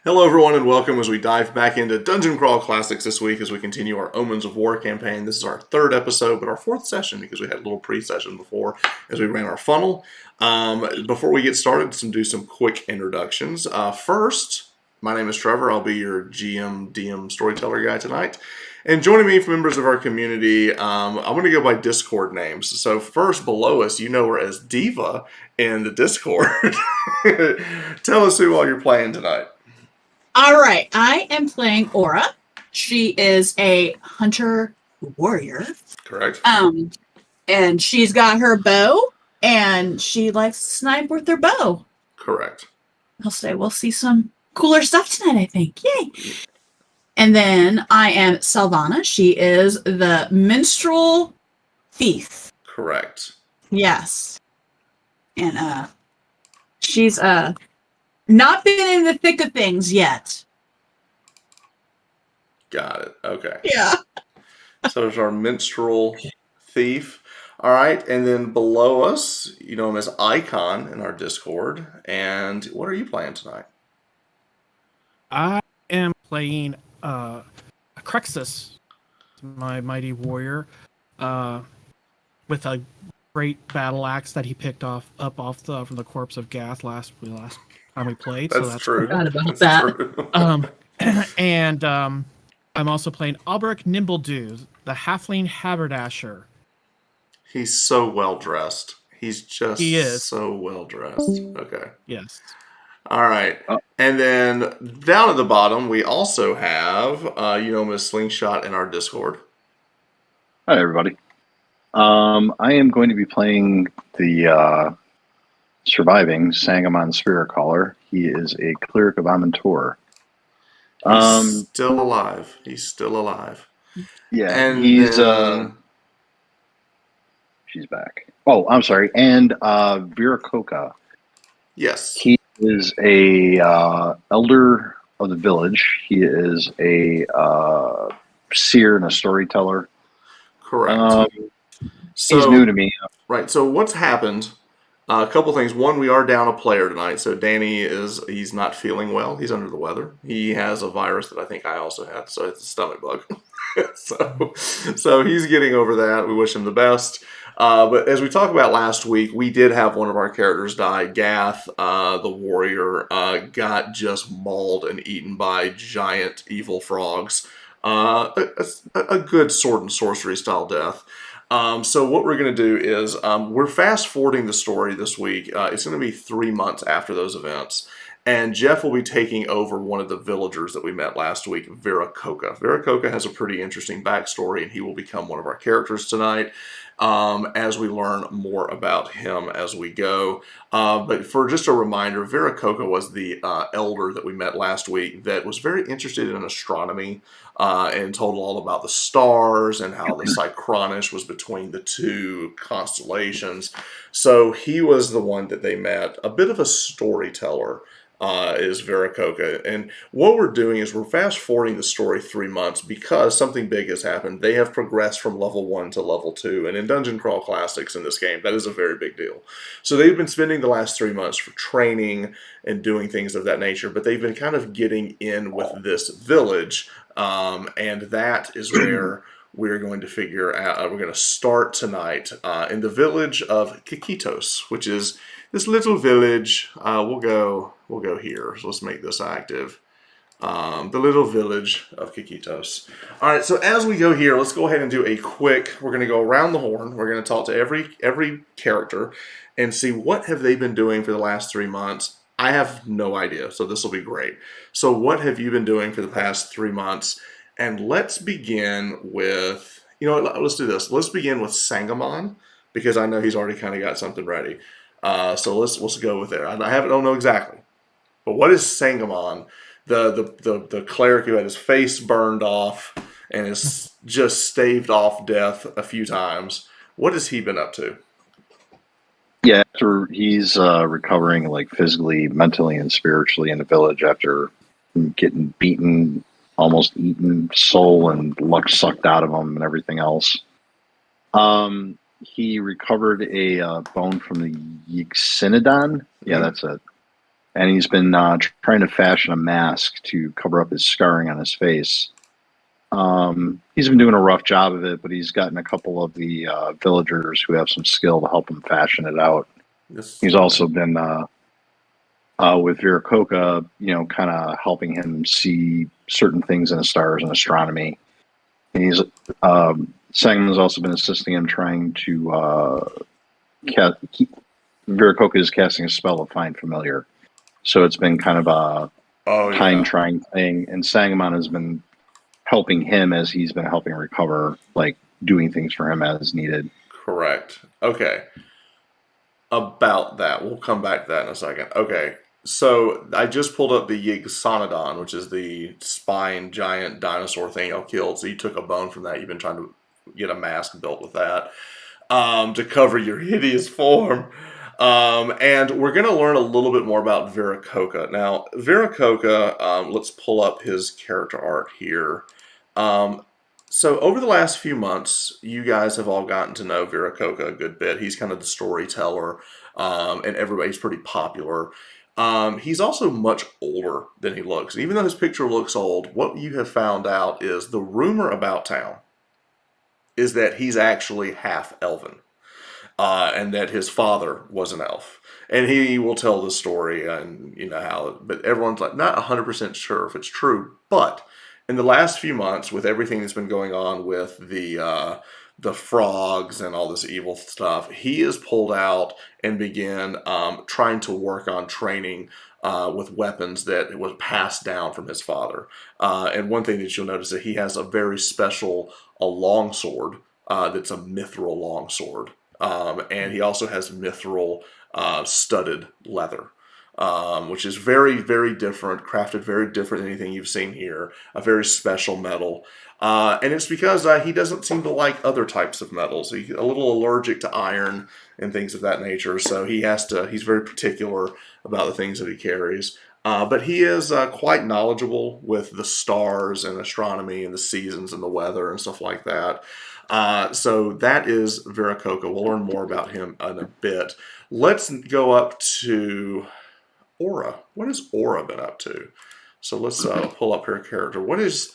Hello, everyone, and welcome as we dive back into Dungeon Crawl Classics this week as we continue our Omens of War campaign. This is our third episode, but our fourth session because we had a little pre-session before as we ran our funnel. Before we get started, do some quick introductions. First, my name is Trevor. I'll be your GM, DM, storyteller guy tonight. And joining me from members of our community, I'm going to go by Discord names. So first, below us, you know her as Diva in the Discord. Tell us who all you're playing tonight. All right, I am playing Aura. She is a hunter warrior. Correct. And she's got her bow, and she likes to snipe with her bow. Correct. I'll say we'll see some cooler stuff tonight, I think. Yay! And then I am Salvana. She is the minstrel thief. Correct. Yes. And she's not been in the thick of things yet. Got it. Okay. Yeah. So there's our minstrel thief. All right. And then below us, you know him as Icon in our Discord. And what are you playing tonight? I am playing Crexus, my mighty warrior, with a great battle axe that he picked up from the corpse of Gath last time we played. That's true. Cool. That's that. true. And I'm also playing Albrecht Nimbledew, the halfling haberdasher. He's so well dressed. He is so well dressed. Okay. Yes. All right. And then down at the bottom, we also have, you know him as Slingshot in our Discord. Hi, everybody. I am going to be playing the surviving Sangamon Spirit Caller. He is a cleric of Amantor. He's still alive. He's still alive. Yeah, and he's she's back. Oh, I'm sorry. And Viracocha. Yes. He is a elder of the village. He is a seer and a storyteller. Correct. He's new to me. Right. So what's happened? A couple things. One, we are down a player tonight. So Danny he's not feeling well. He's under the weather. He has a virus that I think I also had. So it's a stomach bug. so he's getting over that. We wish him the best. But as we talked about last week, we did have one of our characters die. Gath, the warrior, got just mauled and eaten by giant evil frogs. A good sword and sorcery style death. So what we're going to do is we're fast forwarding the story this week. It's going to be 3 months after those events. And Jeff will be taking over one of the villagers that we met last week, Viracocha. Viracocha has a pretty interesting backstory, and he will become one of our characters tonight as we learn more about him as we go. But for just a reminder, Viracocha was the elder that we met last week that was very interested in astronomy and told all about the stars and how the Synchronis was between the two constellations. So he was the one that they met, a bit of a storyteller. Is Viracocha. And what we're doing is we're fast forwarding the story 3 months because something big has happened. They have progressed from level 1 to level 2. And in Dungeon Crawl Classics in this game, that is a very big deal. So they've been spending the last 3 months for training and doing things of that nature, but they've been kind of getting in with this village. And that is where we're going to figure out, we're going to start tonight in the village of Kikitos, which is this little village. We'll go here. So let's make this active. The little village of Kikitos. All right. So as we go here, let's go ahead and do a quick. We're going to go around the horn. We're going to talk to every character and see what have they been doing for the last 3 months. I have no idea. So this will be great. So what have you been doing for the past 3 months? And let's begin with, let's do this. Let's begin with Sangamon because I know he's already kind of got something ready. So let's go with it. I don't know exactly, but what is Sangamon, the cleric who had his face burned off and is just staved off death a few times? What has he been up to? Yeah, after he's recovering like physically, mentally, and spiritually in the village after getting beaten, almost eaten, soul and luck sucked out of him and everything else. He recovered a bone from the Yxinodon. Yeah, that's it. and he's been trying to fashion a mask to cover up his scarring on his face. He's been doing a rough job of it, but he's gotten a couple of the villagers who have some skill to help him fashion it out. He's also been with Viracocha, kind of helping him see certain things in the stars and astronomy. And he's Sangamon's also been assisting him trying to Viracocha is casting a spell of Find Familiar. So it's been kind of a time-trying thing, and Sangamon has been helping him as he's been helping recover, like doing things for him as needed. Correct. Okay. About that, we'll come back to that in a second. Okay, so I just pulled up the Yggdrasil, which is the spine giant dinosaur thing y'all killed. So you took a bone from that. You've been trying to get a mask built with that to cover your hideous form. And we're going to learn a little bit more about Viracocha. Now, Viracocha, let's pull up his character art here. So over the last few months, you guys have all gotten to know Viracocha a good bit. He's kind of the storyteller, and everybody's pretty popular. He's also much older than he looks. Even though his picture looks old, what you have found out is the rumor about town is that he's actually half elven. And that his father was an elf. And he will tell the story and how, but everyone's like not 100% sure if it's true. But in the last few months, with everything that's been going on with the frogs and all this evil stuff, he is pulled out and began trying to work on training with weapons that was passed down from his father. And one thing that you'll notice is that he has a very special longsword that's a mithril longsword. And he also has mithril studded leather, which is very, very different, crafted very different than anything you've seen here. A very special metal. And it's because he doesn't seem to like other types of metals. He's a little allergic to iron and things of that nature. So he's very particular about the things that he carries. But he is quite knowledgeable with the stars and astronomy and the seasons and the weather and stuff like that. So that is Viracocha. We'll learn more about him in a bit. Let's go up to Aura. What has Aura been up to? So let's pull up her character. What is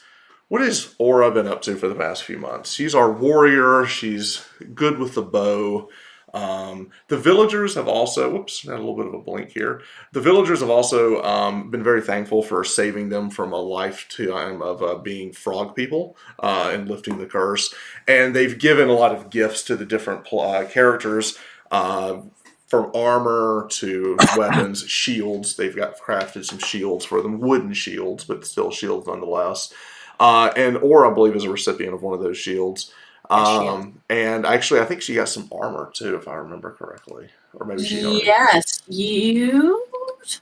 Aura been up to for the past few months? She's our warrior. She's good with the bow. The villagers have also, had a little bit of a blink here. The villagers have also been very thankful for saving them from a lifetime of being frog people and lifting the curse. And they've given a lot of gifts to the different characters, from armor to weapons, shields. They've got crafted some shields for them, wooden shields, but still shields nonetheless. And Aura, I believe, is a recipient of one of those shields. And actually, I think she got some armor too, if I remember correctly, or maybe she already. Yes, you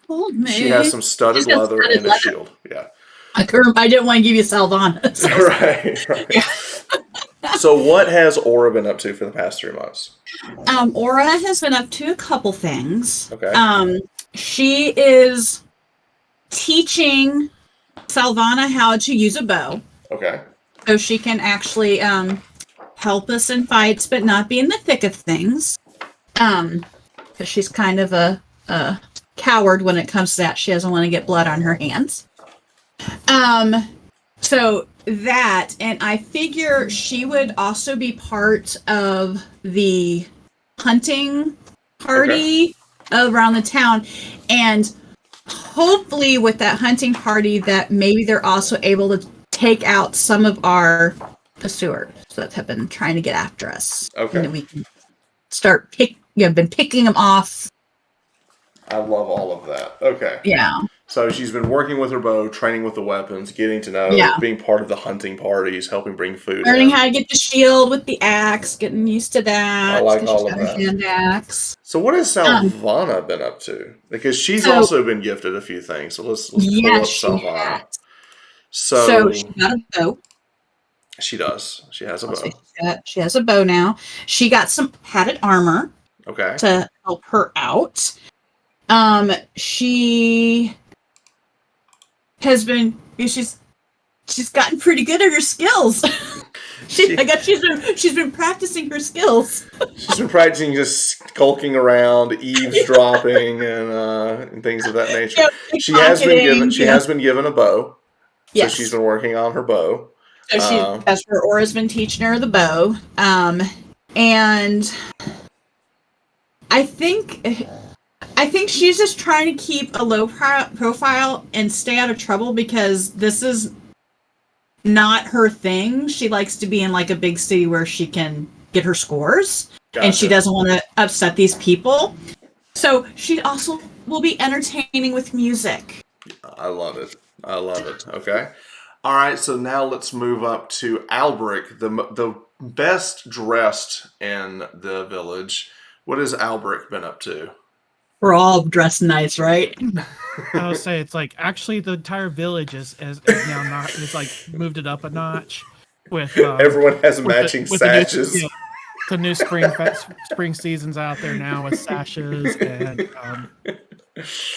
told me. She has some studded leather and a shield. Yeah. I didn't want to give you Saldana. So. Right. Yeah. So, what has Aura been up to for the past 3 months? Aura has been up to a couple things. Okay. She is teaching Salvana how to use a bow. Okay. So she can actually help us in fights, but not be in the thick of things. Because she's kind of a coward when it comes to that. She doesn't want to get blood on her hands. So that, and I figure she would also be part of the hunting party around the town. And hopefully with that hunting party that maybe they're also able to take out some of our pursuers that have been trying to get after us. Okay. And then we can start been picking them off. I love all of that. Okay. Yeah. So she's been working with her bow, training with the weapons, getting to know, being part of the hunting parties, helping bring food. Learning how to get the shield with the axe, getting used to that. I like all of that. Hand axe. So what has Salvana been up to? Because she's also been gifted a few things. So let's pull up Salvana. So she got a bow. She does. She has a bow. She has a bow now. She got some padded armor. Okay. To help her out. She has been. She's gotten pretty good at her skills. I guess she's been practicing her skills. She's been practicing just skulking around, eavesdropping, and things of that nature. She has been given a bow, so Yes. she's been working on her bow. So as her aura's been teaching her the bow, and I think she's just trying to keep a low profile and stay out of trouble because this is not her thing. She likes to be in like a big city where she can get her scores. Gotcha. And she doesn't want to upset these people. So she also will be entertaining with music. I love it. Okay. All right, so now let's move up to Albrecht, the best dressed in the village. What has Albrecht been up to? We're all dressed nice, right? I would say it's like actually the entire village is now not. It's like moved it up a notch with everyone has matching sashes. The new spring season's out there now with sashes, and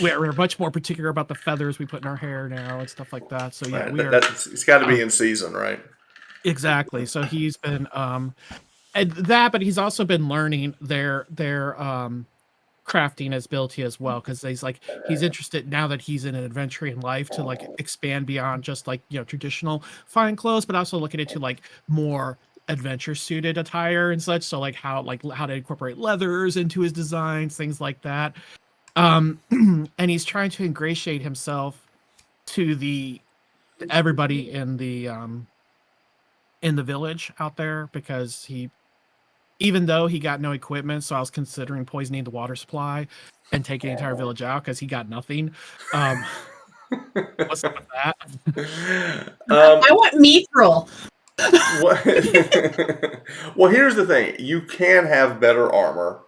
we're much more particular about the feathers we put in our hair now and stuff like that. So yeah, it's got to be in season, right? Exactly. So he's been but he's also been learning their crafting ability as well, because he's interested now that he's in an adventuring life to like expand beyond just like traditional fine clothes, but also looking into like more adventure suited attire and such. So like how to incorporate leathers into his designs, things like that. And he's trying to ingratiate himself to everybody in the village out there, because even though he got no equipment, so I was considering poisoning the water supply and taking the entire village out because he got nothing. What's up with that? I want mithril. Well, here's the thing. You can have better armor,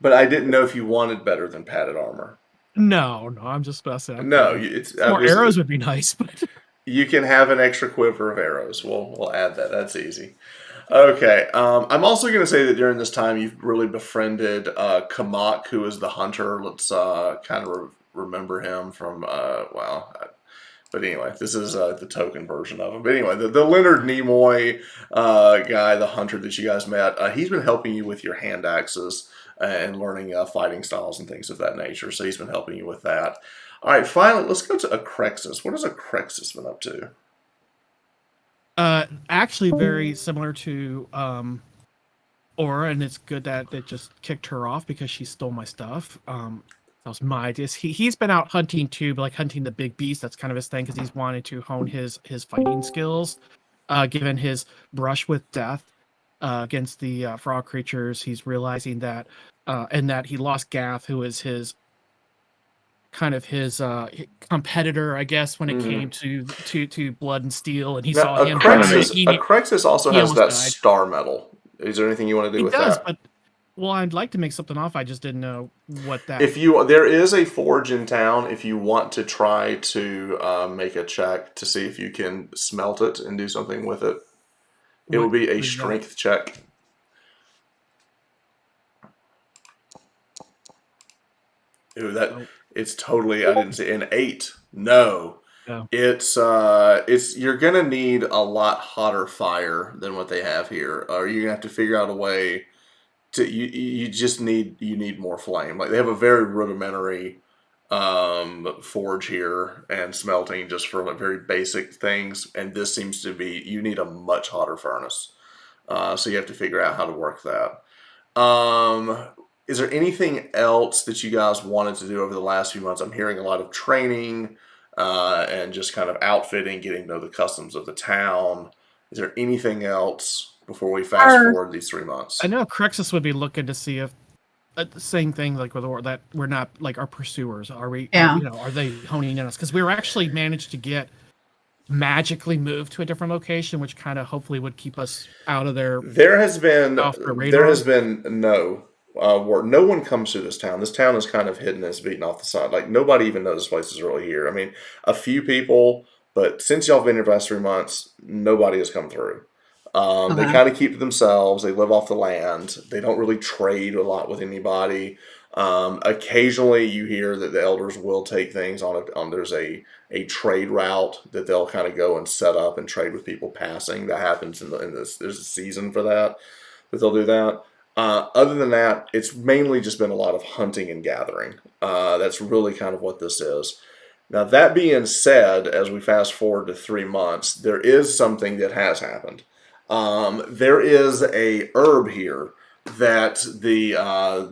but I didn't know if you wanted better than padded armor. No, I'm just messing. No, it's more arrows would be nice, but you can have an extra quiver of arrows. We'll add that. That's easy. Okay. I'm also going to say that during this time you've really befriended Kamak, who is the hunter. Let's kind of remember him from but anyway, this is the token version of him. But anyway, the Leonard Nimoy guy, the hunter that you guys met, he's been helping you with your hand axes and learning fighting styles and things of that nature. So he's been helping you with that. All right, finally, let's go to Acrexis. What has Acrexis been up to? Actually very similar to Aura, and it's good that it just kicked her off because she stole my stuff. That was my idea. He's been out hunting too, but like hunting the big beast. That's kind of his thing because he's wanted to hone his fighting skills. Given his brush with death against the frog creatures, he's realizing that and that he lost Gath, who is his competitor, I guess, when it came to blood and steel, and he saw him. Acrexis also has that star medal. Is there anything you want to do with that? But I'd like to make something off. I just didn't know what that. There is a forge in town. If you want to try to make a check to see if you can smelt it and do something with it, it will be a strength check. Ooh, it's totally. I didn't say an 8. No. It's you're gonna need a lot hotter fire than what they have here, or you're gonna have to figure out a way to you need more flame. Like they have a very rudimentary forge here and smelting just for very basic things, and this seems to be you need a much hotter furnace. So you have to figure out how to work that. Is there anything else that you guys wanted to do over the last few months? I'm hearing a lot of training and just kind of outfitting, getting to know the customs of the town. Is there anything else before we fast forward these 3 months? I know Crexus would be looking to see if the same thing, like that we're not like our pursuers. Are we? Yeah. Are they honing in us? Because we were actually managed to get magically moved to a different location, which kind of hopefully would keep us out of their. There has been no. No one comes to this town. This town is kind of hidden, it's beaten off the side. Like nobody even knows this place is really here. I mean, a few people, but since y'all been here for the last 3 months, nobody has come through. They kind of keep to themselves. They live off the land. They don't really trade a lot with anybody. Occasionally, you hear that the elders will take things on. There's a trade route that they'll kind of go and set up and trade with people passing. That happens in this. There's a season for that they'll do that. Other than that, it's mainly just been a lot of hunting and gathering. That's really kind of what this is. Now, that being said, as we fast forward to 3 months, there is something that has happened. There is a herb here that the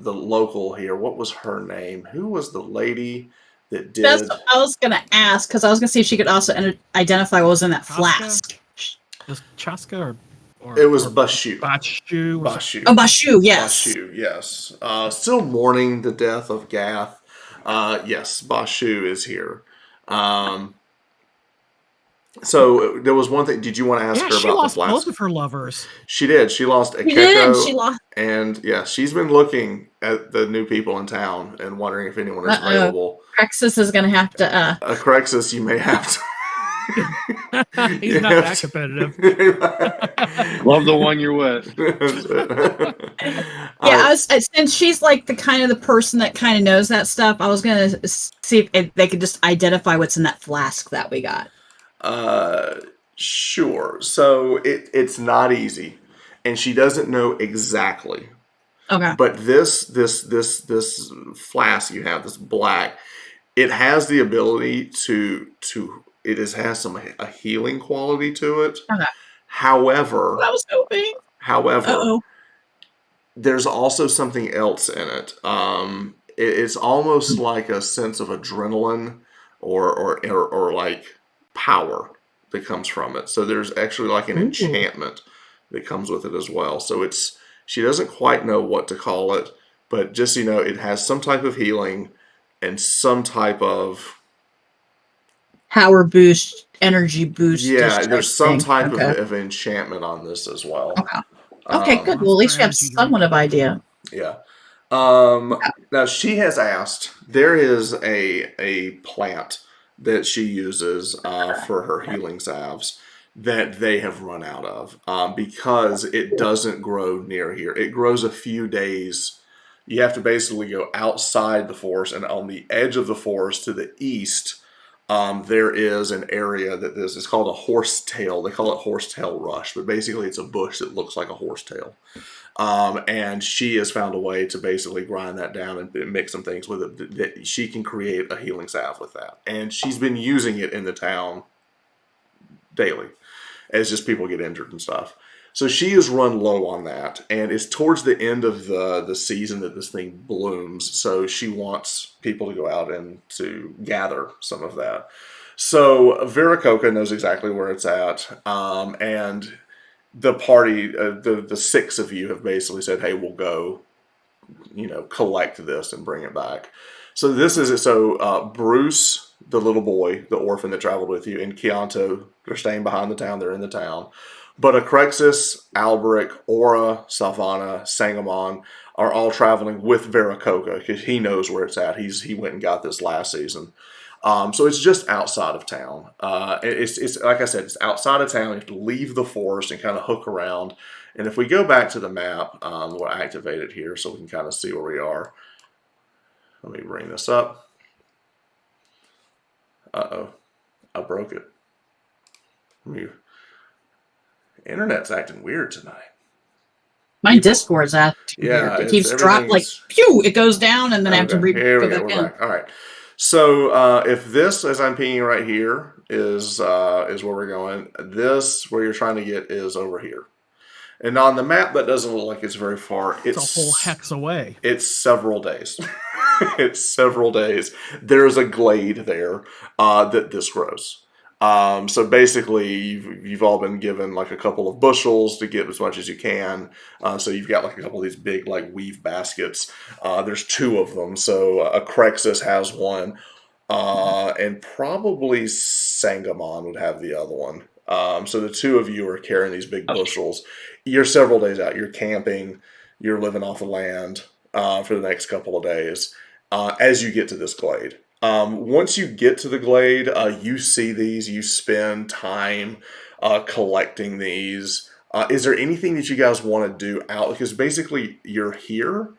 local here. What was her name? Who was the lady that That's did? what I was gonna ask because I was gonna see if she could also identify what was in that Chaska? flask. Is Chaska or It was or Bashu. Bachu? Bashu. Oh, Bashu, yes. Bashu, yes. Still mourning the death of Gath. Yes, Bashu is here. So there was one thing. Did you want to ask Yeah, her she about the lost flask? both of her lovers. She did. She lost She did. She Akeko, lost. and yeah, she's been looking at the new people in town and wondering if anyone is available. Crexus is gonna have to. Crexus, you may have to. He's not that competitive. Love the one you're with. Yeah, since she's like the kind of the person that kind of knows that stuff, I was gonna see if they could just identify what's in that flask that we got. Sure. So it's not easy, and she doesn't know exactly. Okay. But this flask you have, this black, it has the ability has a healing quality to it. Okay. However, I was hoping. Uh-oh. There's also something else in it. It's almost like a sense of adrenaline or like power that comes from it. So there's actually like an enchantment that comes with it as well. So she doesn't quite know what to call it, but just so you know, it has some type of healing and some type of Power boost, energy boost. Yeah, there's some type okay. of enchantment on this as well. Okay. Okay, good. Well, at least we have somewhat of idea. Yeah. Now she has asked. There is a plant that she uses for her healing salves that they have run out of because it doesn't grow near here. It grows a few days. You have to basically go outside the forest, and on the edge of the forest to the east, there is an area it's called a horsetail. They call it horsetail rush, but basically it's a bush that looks like a horsetail. And she has found a way to basically grind that down and mix some things with it that she can create a healing salve with that. And she's been using it in the town daily as just people get injured and stuff. So she has run low on that, and it's towards the end of the season that this thing blooms. So she wants people to go out and to gather some of that. So Viracocha knows exactly where it's at, and the party, the six of you have basically said, "Hey, we'll go, collect this and bring it back." So this is it. So Bruce, the little boy, the orphan that traveled with you, and Chianto, they're staying behind the town. They're in the town. But Acrexis, Alberic, Aura, Savannah, Sangamon are all traveling with Viracocha because he knows where it's at. He went and got this last season. So it's just outside of town. It's like I said, it's outside of town. You have to leave the forest and kind of hook around. And if we go back to the map, we'll activate it here so we can kind of see where we are. Let me bring this up. Uh-oh. I broke it. Internet's acting weird tonight. My Discord's acting weird. It keeps dropping, like, pew, it goes down, and then I have to go back in. All right. So if this, as I'm pinging right here, is where we're going, this, where you're trying to get, is over here. And on the map, that doesn't look like it's very far. It's a whole hex away. It's several days. It's several days. There's a glade there that this grows. So basically, you've all been given like a couple of bushels to get as much as you can. So you've got like a couple of these big like weave baskets. There's two of them. So Acrexis has one, and probably Sangamon would have the other one. So the two of you are carrying these big bushels. You're several days out. You're camping. You're living off the land for the next couple of days as you get to this glade. Once you get to the glade, you see these, you spend time collecting these. Is there anything that you guys want to do out? Because basically you're here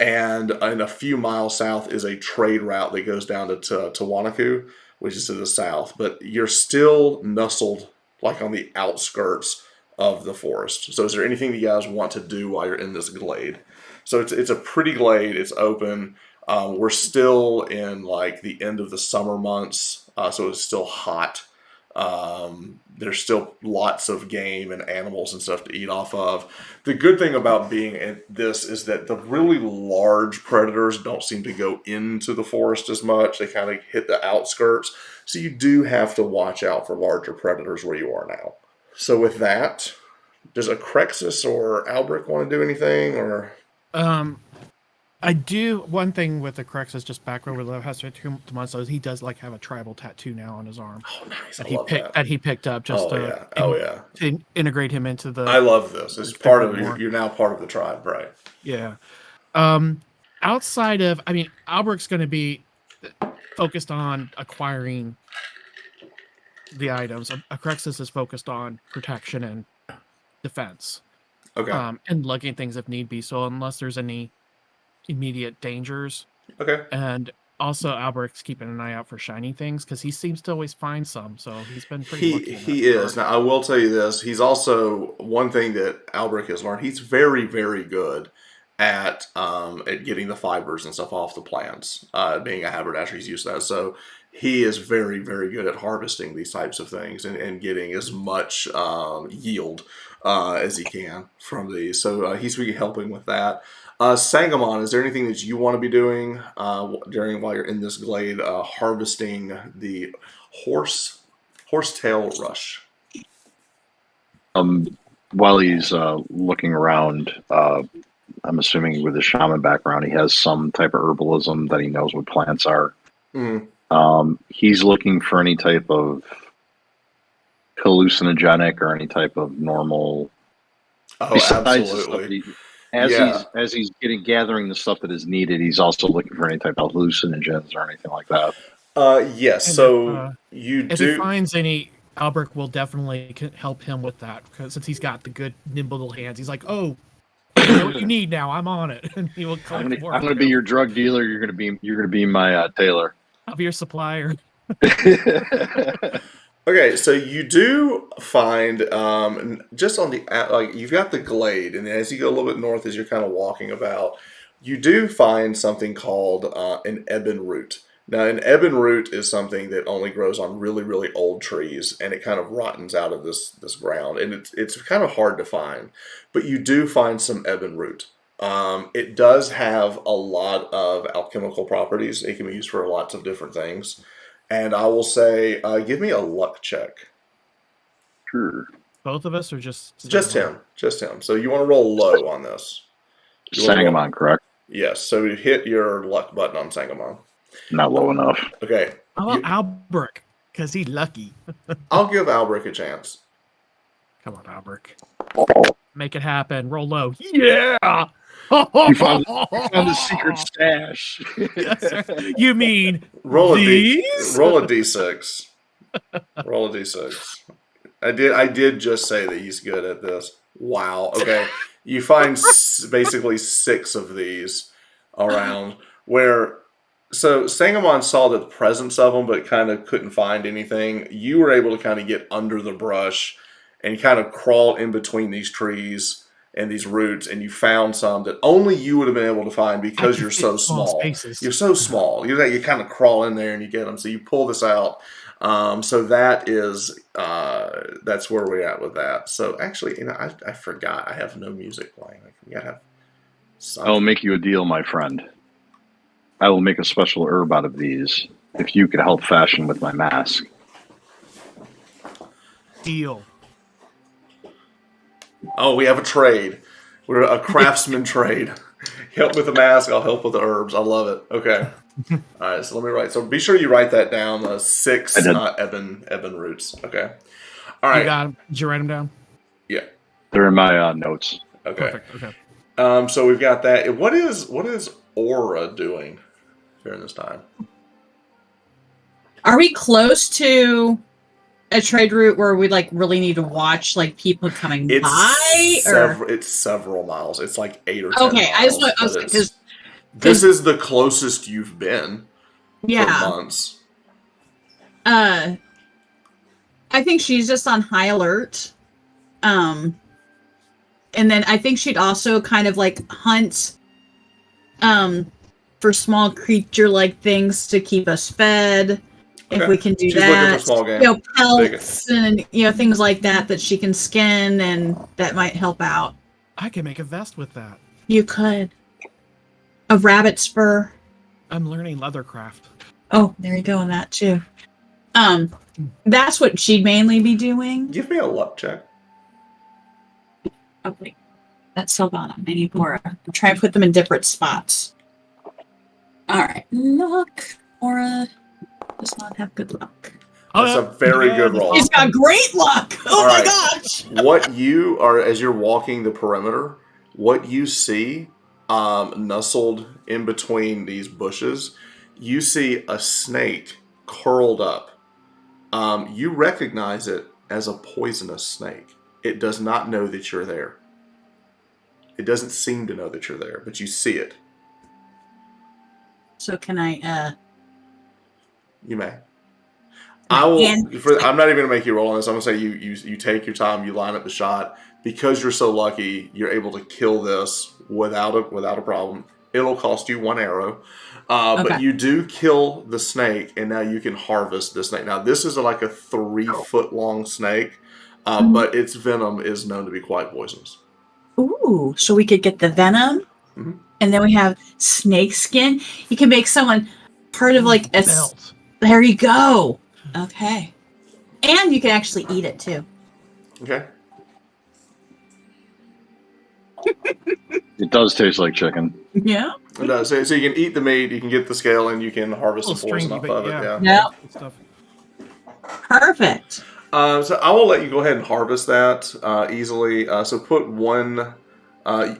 and a few miles south is a trade route that goes down to Tawanako, which is to the south. But you're still nestled like on the outskirts of the forest. So is there anything that you guys want to do while you're in this glade? So it's a pretty glade. It's open. We're still in like the end of the summer months, so it's still hot. There's still lots of game and animals and stuff to eat off of. The good thing about being in this is that the really large predators don't seem to go into the forest as much. They kind of hit the outskirts. So you do have to watch out for larger predators where you are now. So with that, does a Crexus or Albric want to do anything, or? I do one thing with the Crexus, just back over the has 2 months, is he does like have a tribal tattoo now on his arm. Oh, nice! That he picked up just to integrate him into the. I love this. It's part of you're now part of the tribe, right? Yeah. Outside of, Alberic's going to be focused on acquiring the items. A Crexus is focused on protection and defense. Okay. And lugging things if need be. So unless there's any immediate dangers. Okay. And also Alberic's keeping an eye out for shiny things because he seems to always find some. So he's been pretty lucky. He is. Now I will tell you this. He's also one thing that Alberic has learned. He's very, very good at getting the fibers and stuff off the plants. Being a haberdasher, he's used to that. So he is very, very good at harvesting these types of things and getting as much yield as he can from these. So he's really helping with that. Sangamon, is there anything that you want to be doing while you're in this glade harvesting the horsetail rush? While he's looking around, I'm assuming with his shaman background, he has some type of herbalism that he knows what plants are. Mm-hmm. He's looking for any type of hallucinogenic or any type of normal. Oh, absolutely. As he's gathering the stuff that is needed, he's also looking for any type of hallucinogens or anything like that. Yes. And so if he finds any, Alberic will definitely help him with that because since he's got the good nimble little hands, he's like, "Oh, you know what you need now. I'm on it." And he will come. I'm going to be your drug dealer. You're going to be my tailor. I'll be your supplier. Okay, so you do find just on the you've got the glade, and as you go a little bit north, as you're kind of walking about, you do find something called an ebon root. Now, an ebon root is something that only grows on really, really old trees, and it kind of rottens out of this ground, and it's kind of hard to find. But you do find some ebon root. It does have a lot of alchemical properties. It can be used for lots of different things. And I will say, give me a luck check. Sure. Both of us, or just him? Just him. So you want to roll low on this. Sangamon, correct? Yes. So you hit your luck button on Sangamon. Not low enough. Okay. How about Alberic? Because he's lucky. I'll give Alberic a chance. Come on, Alberic. Make it happen. Roll low. Yeah! You found the secret stash. Yes, you mean roll these? Roll a d6. Roll a d6. I did just say that he's good at this. Wow. Okay. You find basically 6 of these around where. So Sangamon saw the presence of them, but kind of couldn't find anything. You were able to kind of get under the brush and kind of crawl in between these trees and these roots, and you found some that only you would have been able to find because you're so small. You're so small. You kind of crawl in there and you get them. So you pull this out. So that is that's where we're at with that. So actually, I forgot. I have no music playing. We gotta have something. I will make you a deal, my friend. I will make a special herb out of these if you could help fashion with my mask. Deal. Oh, we have a trade. We're a craftsman trade. Help with the mask, I'll help with the herbs. I love it. Okay. All right, so let me write. So be sure you write that down. 6 ebon roots. Okay. All right. You got them. Did you write them down? Yeah. They're in my notes. Okay. Perfect. Okay. So we've got that. What is Aura doing during this time? Are we close to a trade route where we really need to watch people coming by? It's several miles. It's like 8 or 10 miles. Okay, I just want because This is the closest you've been Yeah. for months. I think she's just on high alert. And then I think she'd also kind of like hunt for small creature like things to keep us fed. Okay. If we can do She's that. looking for small game. You know, pelts and things like that she can skin, and that might help out. I can make a vest with that. You could. A rabbit's fur. I'm learning leathercraft. Oh, there you go on that too. That's what she'd mainly be doing. Give me a luck check. Oh, wait. That's Sylvana. I need Aura. I'm trying to put them in different spots. Alright. Luck. Aura does not have good luck. That's a very good roll. She's got great luck! Oh my gosh! What you are, as you're walking the perimeter, what you see nestled in between these bushes, you see a snake curled up. You recognize it as a poisonous snake. It does not know that you're there. It doesn't seem to know that you're there, but you see it. So can I, You may. I will. I'm not even gonna make you roll on this. I'm gonna say you take your time. You line up the shot. Because you're so lucky, you're able to kill this without a problem. It'll cost you 1 arrow, but you do kill the snake, and now you can harvest the snake. Now this is like a 3-foot long snake, but its venom is known to be quite poisonous. Ooh, so we could get the venom, and then we have snake skin. You can make someone part of like a belt. There you go. Okay, and you can actually eat it too. Okay. It does taste like chicken. Yeah. It does. So you can eat the meat, you can get the scale, and you can harvest the poison off of it. Yeah. Stuff. Perfect. So I will let you go ahead and harvest that easily. So put one. So I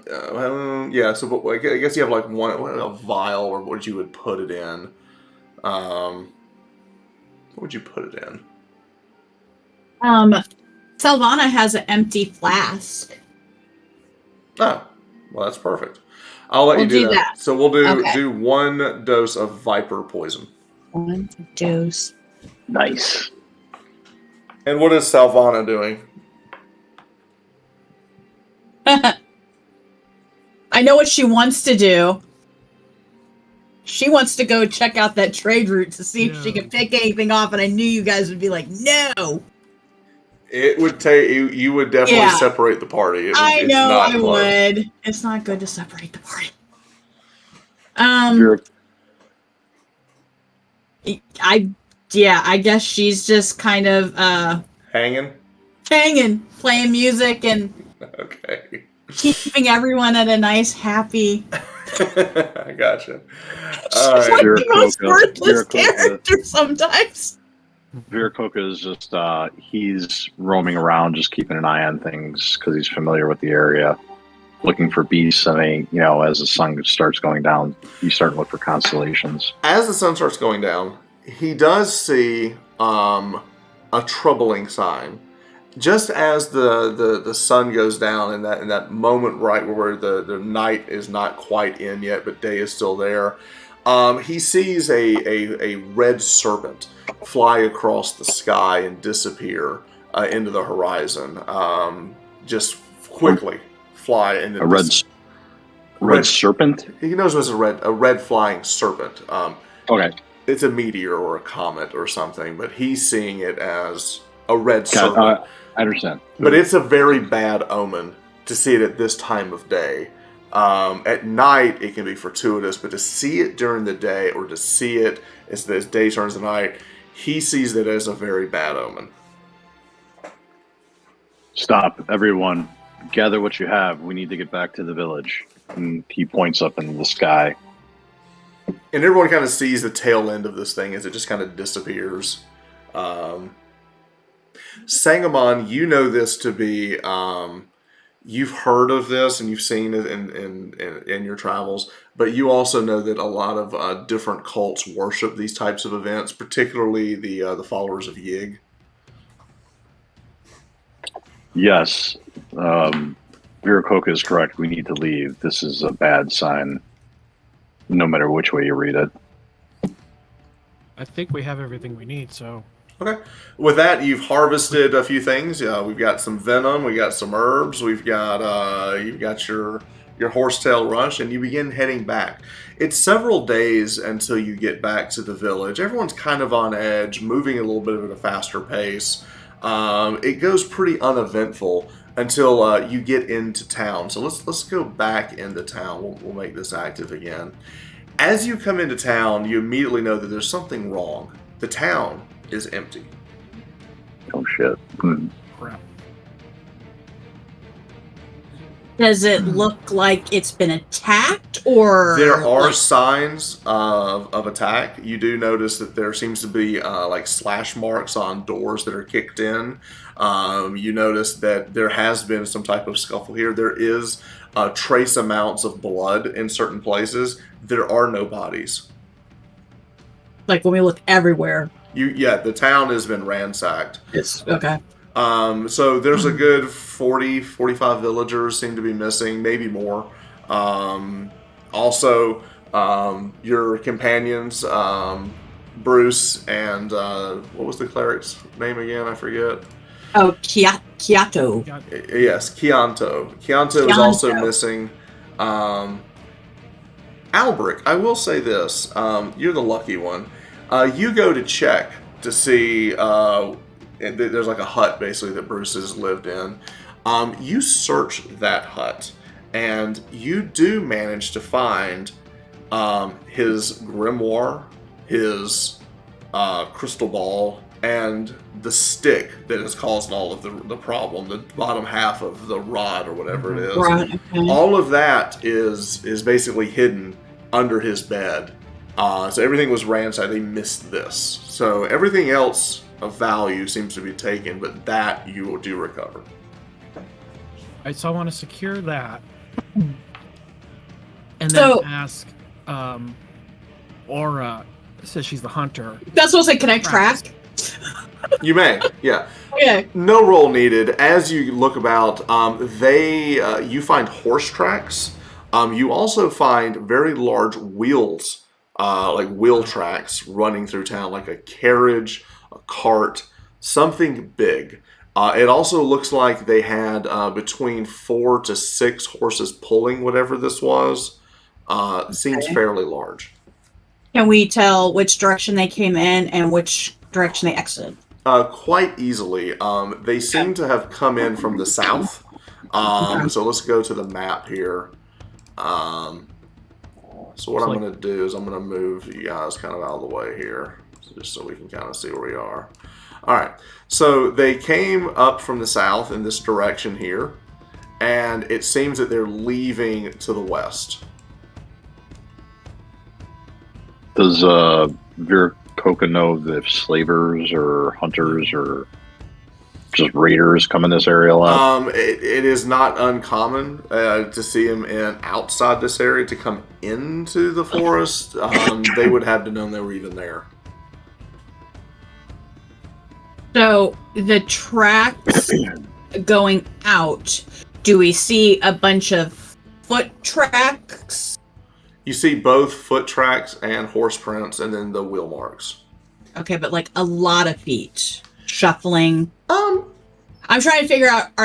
guess you have like a vial, or what you would put it in. What would you put it in? Sylvana has an empty flask. Oh, well, that's perfect. I'll let you do that. So we'll do 1 dose of viper poison. 1 dose. Nice. And what is Sylvana doing? I know what she wants to do. She wants to go check out that trade route to see if she can pick anything off, and I knew you guys would be like, no. It would take you would definitely separate the party. I know I would. It's not good to separate the party. I guess she's just kind of hanging, playing music and okay, keeping everyone at a nice, happy. I gotcha. All right. She's like the most worthless character sometimes. Viracocha is just, he's roaming around, just keeping an eye on things because he's familiar with the area, looking for beasts. I mean, as the sun starts going down, you start to look for constellations. As the sun starts going down, he does see a troubling sign. Just as the sun goes down in that moment right where the night is not quite in yet, but day is still there, he sees a red serpent fly across the sky and disappear into the horizon. Just quickly fly into a red serpent. He knows it was a red flying serpent. Okay, it's a meteor or a comet or something, but he's seeing it as a red serpent. I understand, but it's a very bad omen to see it at this time of day. At night, it can be fortuitous, but to see it during the day or to see it as day turns to night, he sees it as a very bad omen. Stop, everyone. Gather what you have. We need to get back to the village. And he points up into the sky. And everyone kind of sees the tail end of this thing as it just kind of disappears. Sangamon, you know this to be... you've heard of this and you've seen it in your travels, but you also know that a lot of different cults worship these types of events, particularly the followers of Yig. Yes, Viracocha is correct. We need to leave. This is a bad sign. no matter which way you read it. I think we have everything we need. So Okay. With that, you've harvested a few things. We've got some venom, we got some herbs, we've got you've got your horsetail rush, and you begin heading back. It's several days until you get back to the village. Everyone's kind of on edge, moving a little bit at a faster pace. It goes pretty uneventful until you get into town. So let's go back into town. We'll make this active again. As you come into town, you immediately know that there's something wrong. The town is empty. Oh shit. crap. Does it look like it's been attacked, or There are like, signs of attack. You do notice that there seems to be like slash marks on doors that are kicked in. You notice that there has been some type of scuffle here. There is trace amounts of blood in certain places. There are no bodies. like when we look everywhere? The town has been ransacked. It's okay. So there's a good 40, 45 villagers seem to be missing, maybe more. Also, your companions, Bruce and what was the cleric's name again? I forget. Oh, Kyoto. Yes, Chianto. Chianto is also missing. Albrecht, I will say this. You're the lucky one. You go to check to see... there's like a hut, basically, that Bruce has lived in. You search that hut, and you do manage to find his grimoire, his crystal ball, and the stick that is causing all of the problem, the bottom half of the rod or whatever it is. Right. Okay. All of that is basically hidden under his bed. So everything was ransacked. They missed this. So everything else of value seems to be taken, but that you will do recover. Right, so I want to secure that, and then So- ask Aura. Says she's the hunter. That's what I said. Can I track? You may, yeah. Okay. No roll needed. As you look about, you find horse tracks. You also find very large wheels, like wheel tracks running through town, like a carriage, a cart, something big. It also looks like they had between 4 to 6 horses pulling whatever this was. Seems fairly large. Can we tell which direction they came in and which direction they exited? Quite easily. They seem to have come in from the south. So let's go to the map here. So what I'm going to do is I'm going to move you guys kind of out of the way here, just so we can kind of see where we are. All right. So they came up from the south in this direction here, and it seems that they're leaving to the west. Does Vircoca know if slavers or hunters or just raiders come in this area a lot? It is not uncommon to see them outside this area to come into the forest. They would have to know they were even there. So the tracks going out, do we see a bunch of foot tracks? You see both foot tracks and horse prints, and then the wheel marks. Okay, but like a lot of feet shuffling. I'm trying to figure out,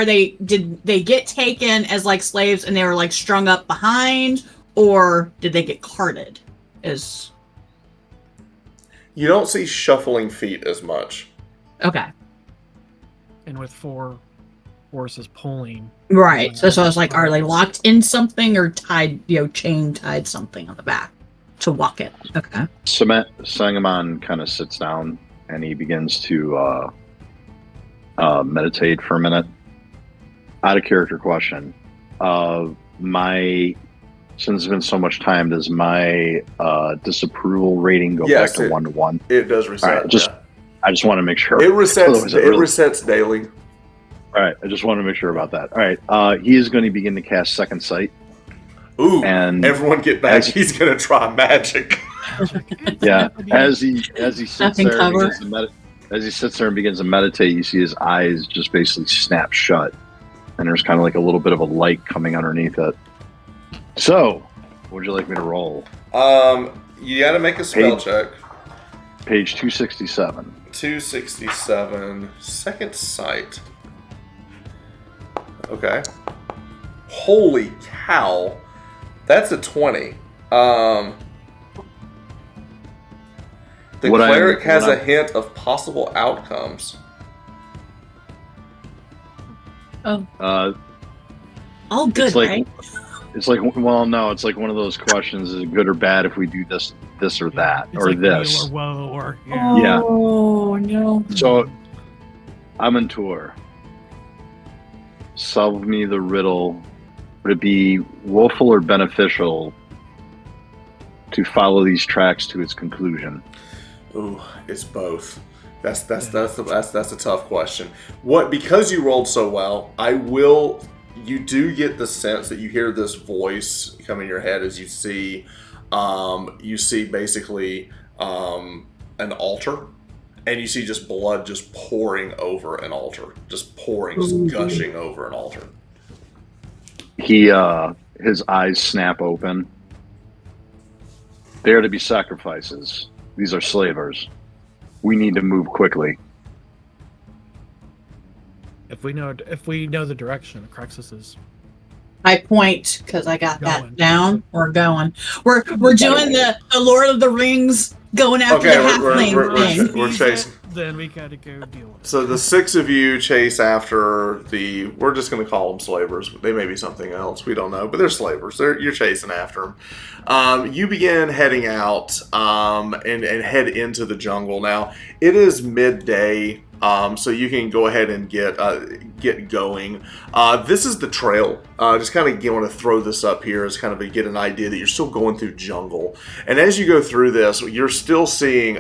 did they get taken as like slaves and they were like strung up behind, or did they get carted? You don't see shuffling feet as much. Okay. And with 4 horses pulling. Right. So I was like, are they locked in something or tied, chain tied something on the back to walk it? Okay. Sangamon kind of sits down and he begins to meditate for a minute. Out of character question. Since it's been so much time, does my disapproval rating go back to 1 to 1? It does reset. All right, I just want to make sure. It resets. It resets daily. All right, I just want to make sure about that. All right, he is going to begin to cast Second Sight. Ooh! And everyone get back. He's going to try magic. Yeah, as he sits there, as he sits there and begins to meditate, you see his eyes just basically snap shut, and there's kind of like a little bit of a light coming underneath it. So, what would you like me to roll? You got to make a spell check. Page 267. 267. Second sight. Okay. Holy cow. That's a 20. The cleric has a hint of possible outcomes. Oh. All good, right? It's like, well, no, it's like one of those questions: is it good or bad if we do this or that, It's or like this? Or whoa, or Oh no! So, I'm in tour. Solve me the riddle. Would it be woeful or beneficial to follow these tracks to its conclusion? Ooh, it's both. That's a tough question. Because you rolled so well, you do get the sense that you hear this voice come in your head as you see basically an altar, and you see just blood just pouring over an altar, just gushing over an altar. His eyes snap open. They are to be sacrifices. These are slavers. We need to move quickly. If we know the direction, Crexus is. I point because I got Going. that down. We're going. We're doing the Lord of the Rings going after the halfling thing. We're chasing. Then we gotta go deal with it. So the 6 of you chase after we're just going to call them slavers. They may be something else. We don't know. But they're slavers. You're chasing after them. You begin heading out and head into the jungle. Now, it is midday, so you can go ahead and get going. This is the trail. Just kind of want to throw this up here as kind of get an idea that you're still going through jungle. And as you go through this, you're still seeing...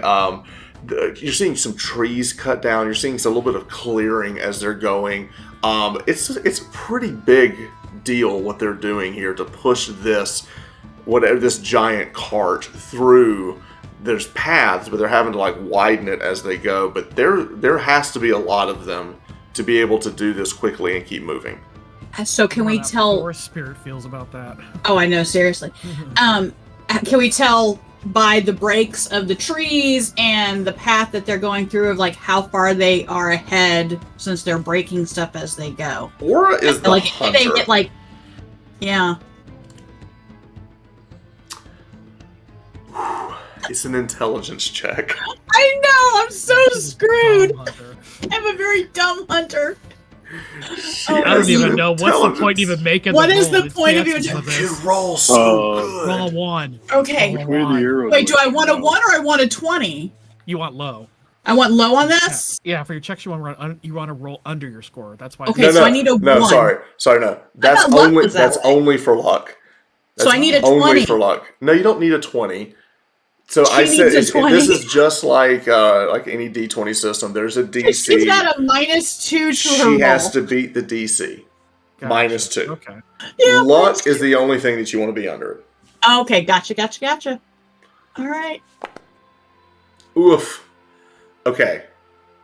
you're seeing some trees cut down. You're seeing a little bit of clearing as they're going. It's a pretty big deal what they're doing here to push this giant cart through. There's paths, but they're having to widen it as they go. But there has to be a lot of them to be able to do this quickly and keep moving. So can we tell? How Spirit feels about that? Oh, I know. Seriously, can we tell? By the breaks of the trees and the path that they're going through of how far they are ahead since they're breaking stuff as they go. Aura is the hunter. They get yeah. It's an intelligence check. I know, I'm so screwed. I'm a very dumb hunter. I don't even know what's the point even making. What is the point of you roll so good? Roll a 1. Okay. Wait, do I want a 1 or I want a 20? You want low. I want low on this. Yeah, for your checks you want to roll under your score. That's why. Okay, so I need a 1. No, sorry, no. That's only for luck. So I need a 20. Only for luck. No, you don't need a 20. So she I said this is just like any D20 system. There's a DC. She's got a -2 to her She has to beat the DC. Gotcha. -2. Okay. Yeah, luck is the only thing that you want to be under it. Okay, gotcha. All right. Oof. Okay.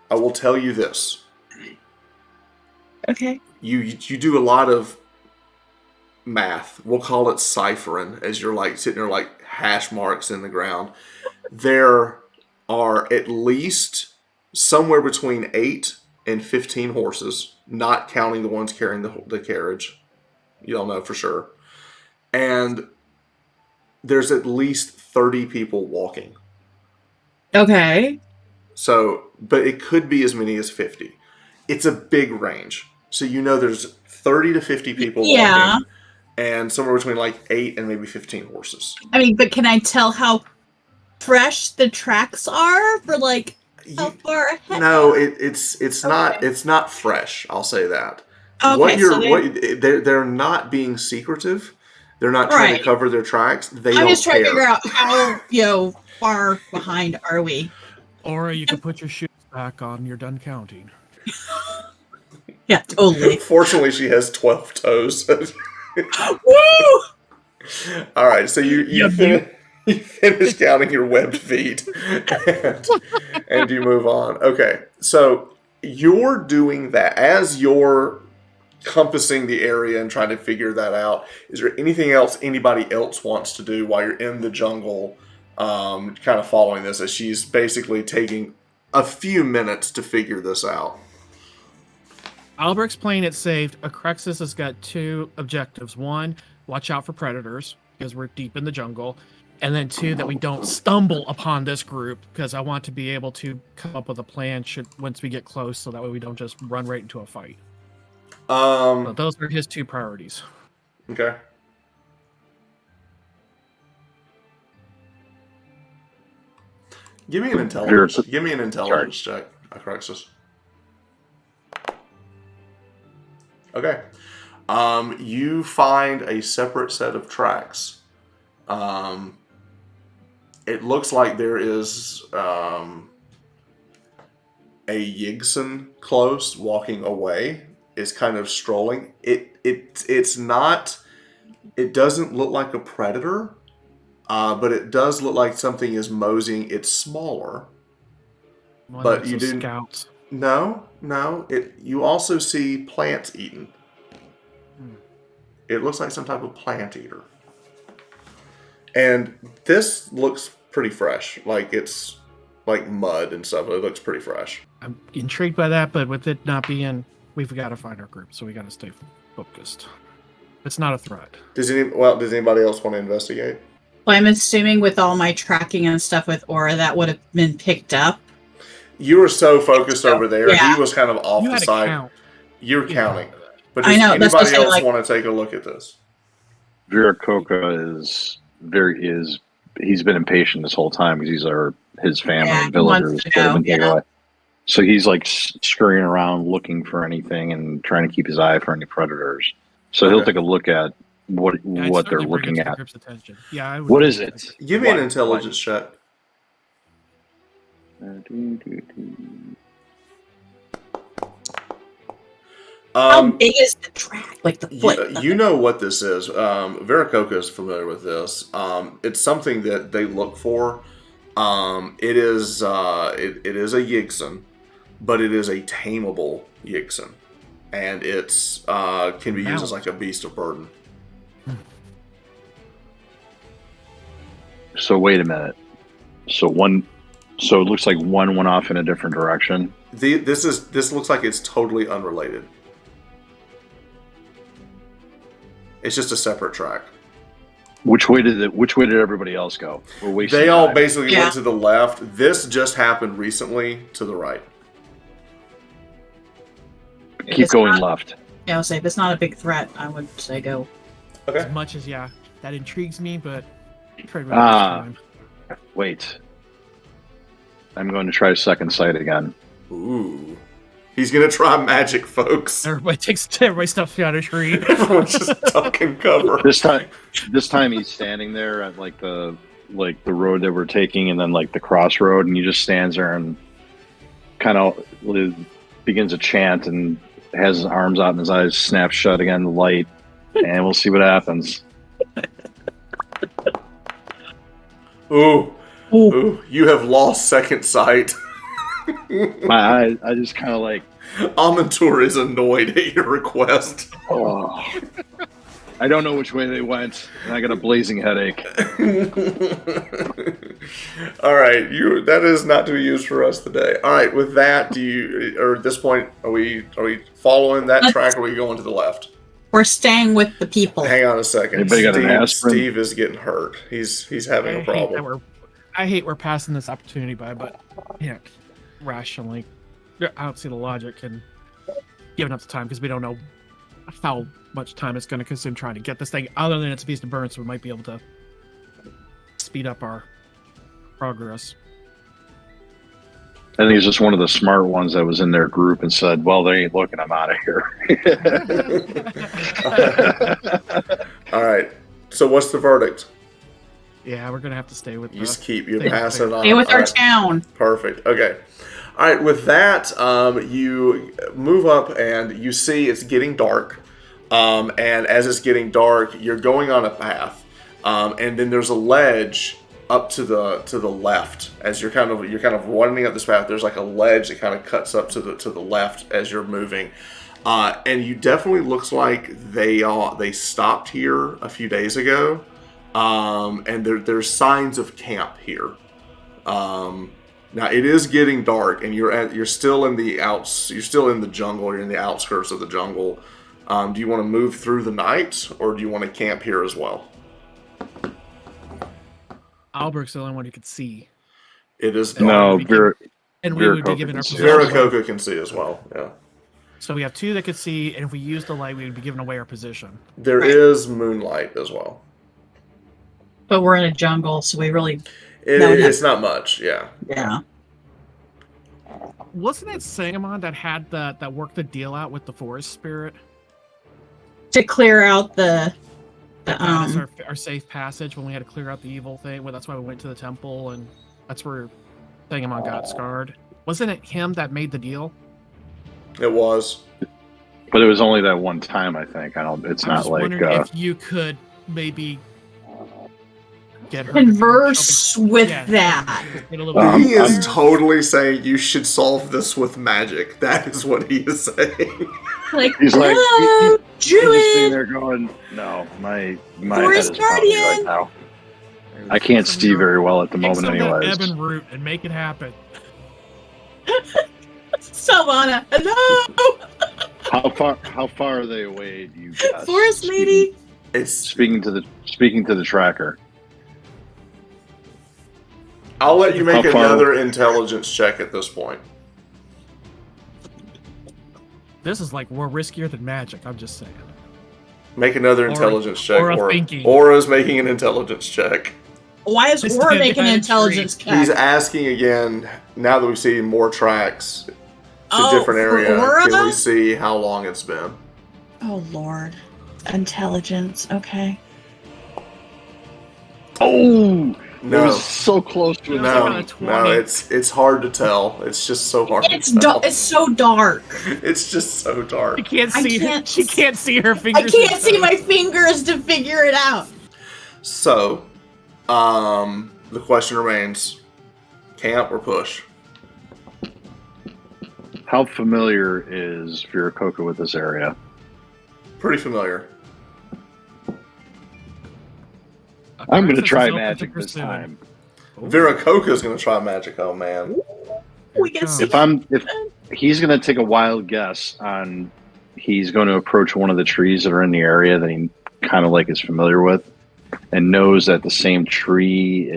I will tell you this. Okay. You do a lot of math. We'll call it ciphering as you're sitting there hash marks in the ground. There are at least somewhere between 8 and 15 horses, not counting the ones carrying the carriage. You don't know for sure. And there's at least 30 people walking. Okay. So, but it could be as many as 50. It's a big range. So there's 30 to 50 people walking. And somewhere between 8 and maybe 15 horses. I mean, but can I tell how fresh the tracks are for how far ahead? No, it's not fresh. I'll say that. Okay, they're not being secretive. They're not trying to cover their tracks. I'm just trying to figure out how far behind are we. Or you can put your shoes back on. You're done counting. Yeah, totally. Fortunately, she has 12 toes. Woo! All right, so you finish counting your webbed feet, and you move on. Okay, so you're doing that as you're compassing the area and trying to figure that out. Is there anything else anybody else wants to do while you're in the jungle, kind of following this, as she's basically taking a few minutes to figure this out? Alberic's playing it safe. Acrexis has got 2 objectives. 1, watch out for predators, because we're deep in the jungle. And then 2, that we don't stumble upon this group, because I want to be able to come up with a plan once we get close, so that way we don't just run right into a fight. So those are his 2 priorities. Okay. Give me an intelligence. Give me an intelligence check, Acrexis. Okay. You find a separate set of tracks. It looks like there is a Yigson close, walking away. Is kind of strolling. It's not. It doesn't look like a predator, but it does look like something is moseying. It's smaller, but you didn't. Scouts. No. You also see plants eaten. It looks like some type of plant eater, and this looks pretty fresh. Like it's like mud and stuff. It looks pretty fresh. I'm intrigued by that, but with it not being, we've got to find our group, so we got to stay focused. It's not a threat. Does anybody else want to investigate? Well, I'm assuming with all my tracking and stuff with Aura, that would have been picked up. You were so focused over there. Yeah. He was kind of off You the had to side. count. You're Yeah. counting. But I does know, that's anybody what I'm else saying, want to take a look at this? Viracocha he's been impatient this whole time because his family Yeah, and he wants villagers to that have go, been taken yeah. away. So he's like scurrying around looking for anything and trying to keep his eye for any predators. So he'll Okay. take a look at what I'd they're certainly bring looking it to the at. group's attention. Yeah, I would. What is it? Give me an What? intelligence check. How big is the track? Like the foot? You know what this is. Viracocha is familiar with this. It's something that they look for. It is a Yigson, but it is a tameable Yigson, and it's can be used as like a beast of burden. So wait a minute. So it looks like one went off in a different direction. This looks like it's totally unrelated. It's just a separate track. Which way did everybody else go? We're wasting They all time. basically went to the left. This just happened recently to the right. Keep going left. Yeah, I'll say if it's not a big threat, I would say go. Okay. As much as that intrigues me, but Time. Wait. I'm going to try second sight again. Ooh. He's gonna try magic, folks. everybody stuff out a tree. Everyone's just ducking cover. This time he's standing there at like the road that we're taking, and then like the crossroad, and he just stands there and kind of begins a chant and has his arms out and his eyes snap shut again, the light, and we'll see what happens. Ooh. You have lost second sight. My eyes, I just kind of like. Amantur is annoyed at your request. Oh. I don't know which way they went, and I got a blazing headache. All right, that is not to be used for us today. All right, with that, at this point, are we following that track, or are we going to the left? We're staying with the people. Hang on a second. Anybody got an aspirin? Steve is getting hurt. He's having a problem. I hate we're passing this opportunity by, but rationally, I don't see the logic in giving up the time because we don't know how much time it's going to consume trying to get this thing. Other than it's a beast of burn, so we might be able to speed up our progress. I think he's just one of the smart ones that was in their group and said, "Well, they ain't looking. I'm out of here." All right. So what's the verdict? Yeah, we're gonna have to stay with. You just keep passing it on. Stay with All our right. town. Perfect. Okay. All right. With that, you move up and you see it's getting dark. And as it's getting dark, you're going on a path, and then there's a ledge up to the left as you're kind of running up this path. There's like a ledge that kind of cuts up to the left as you're moving, And you definitely looks like they stopped here a few days ago, and there's signs of camp here. Now it is getting dark, and you're still in the you're still in the jungle. You're in the outskirts of the jungle. Do you want to move through the night, or do you want to camp here as well? Albert's the only one who could see. It is No, dark. And we would be given our position. Viracocha can see as well. Yeah. So we have two that could see, and if we use the light, we would be giving away our position. There is moonlight as well. But we're in a jungle, so we really... It's not much, yeah. Yeah. Wasn't it Sangamon that had that worked the deal out with the forest spirit? To clear out the our safe passage when we had to clear out the evil thing. Well, that's why we went to the temple, and that's where Sangamon got scarred. Wasn't it him that made the deal? It was. But it was only that one time, I think. It's not like... if you could maybe... get her Converse with that. He is totally saying you should solve this with magic. That is what he is saying. Like, he's like, he's Druid! sitting there going, no, my head is Forest pounding right Guardian! now. I can't see very well at the moment anyways. Ebb and root and make it happen. Savannah, hello! How far are they away, do you guess? Forest lady! It's Speaking to the tracker. I'll let you make How far- another intelligence check at this point. This is like more riskier than magic, I'm just saying. Make another intelligence check. thinking. Aura's making an intelligence check. Why is It's Aura the making an bad intelligence check? He's asking again, now that we see more tracks to different for area, Aura? can we see how long it's been? Oh Lord, intelligence. Okay. Oh! No. It was so close to it. No, like on a 20. no, it's hard to tell. It's just so hard It's to tell. it's so dark. It's just so dark. She can't I see. can't She can't see her I fingers. can't see my fingers to figure it out. So, the question remains: camp or push? How familiar is Viracocha with this area? Pretty familiar. I'm going to try magic this time. Viracocha's going to try magic. Oh man! We can see. If he's going to take a wild guess on, he's going to approach one of the trees that are in the area that he kind of like is familiar with, and knows that the same tree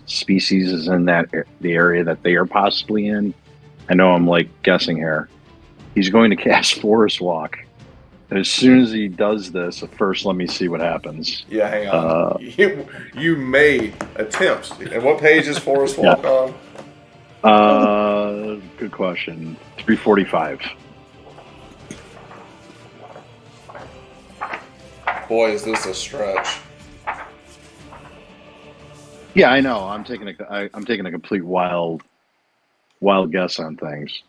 species is in the area that they are possibly in. I know I'm like guessing here. He's going to cast Forest Walk. And as soon as he does this, first let me see what happens. Yeah, hang on. You may attempt. And what page is Forest Walk on? Good question. 345. Boy, is this a stretch. Yeah, I know. I'm taking a complete wild guess on things.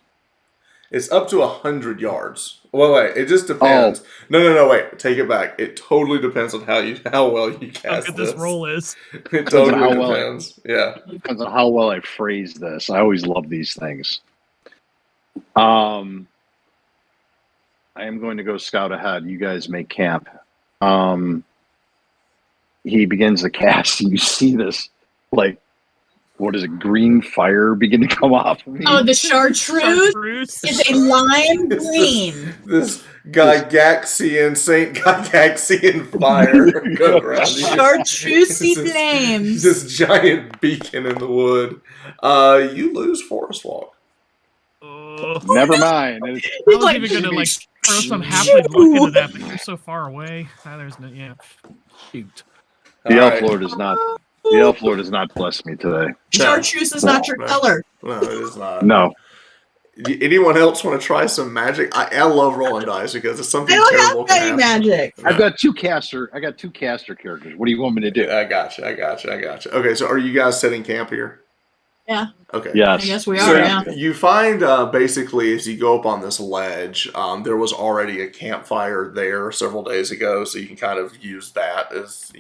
It's up to 100 yards. Well, wait, it just depends. No, wait, take it back. It totally depends on how well you cast How good this roll is. It totally how well depends. Yeah. Depends on how well I phrase this. I always love these things. I am going to go scout ahead. You guys make camp. He begins to cast, and you see this, like, what is it, green fire begin to come off of me? Oh, the chartreuse is a lime green. This Gygaxian, Saint Gygaxian fire going around you. Chartreusey flames. This giant beacon in the wood. You lose Forest Walk. Never mind. I was even gonna like throw some halfway look into that, but you're so far away. There's no shoot. The All elf right. lord is not. The elf lord has not blessed me today. Chartreuse is not your color. No, it is not. No. Anyone else want to try some magic? I love rolling dice because it's something I don't terrible have can any happen. magic. No. I got two caster characters. What do you want me to do? I got you. Okay, so are you guys setting camp here? Yeah. Okay. Yes. I guess we So are, yeah. you find basically as you go up on this ledge, there was already a campfire there several days ago, so you can kind of use that as,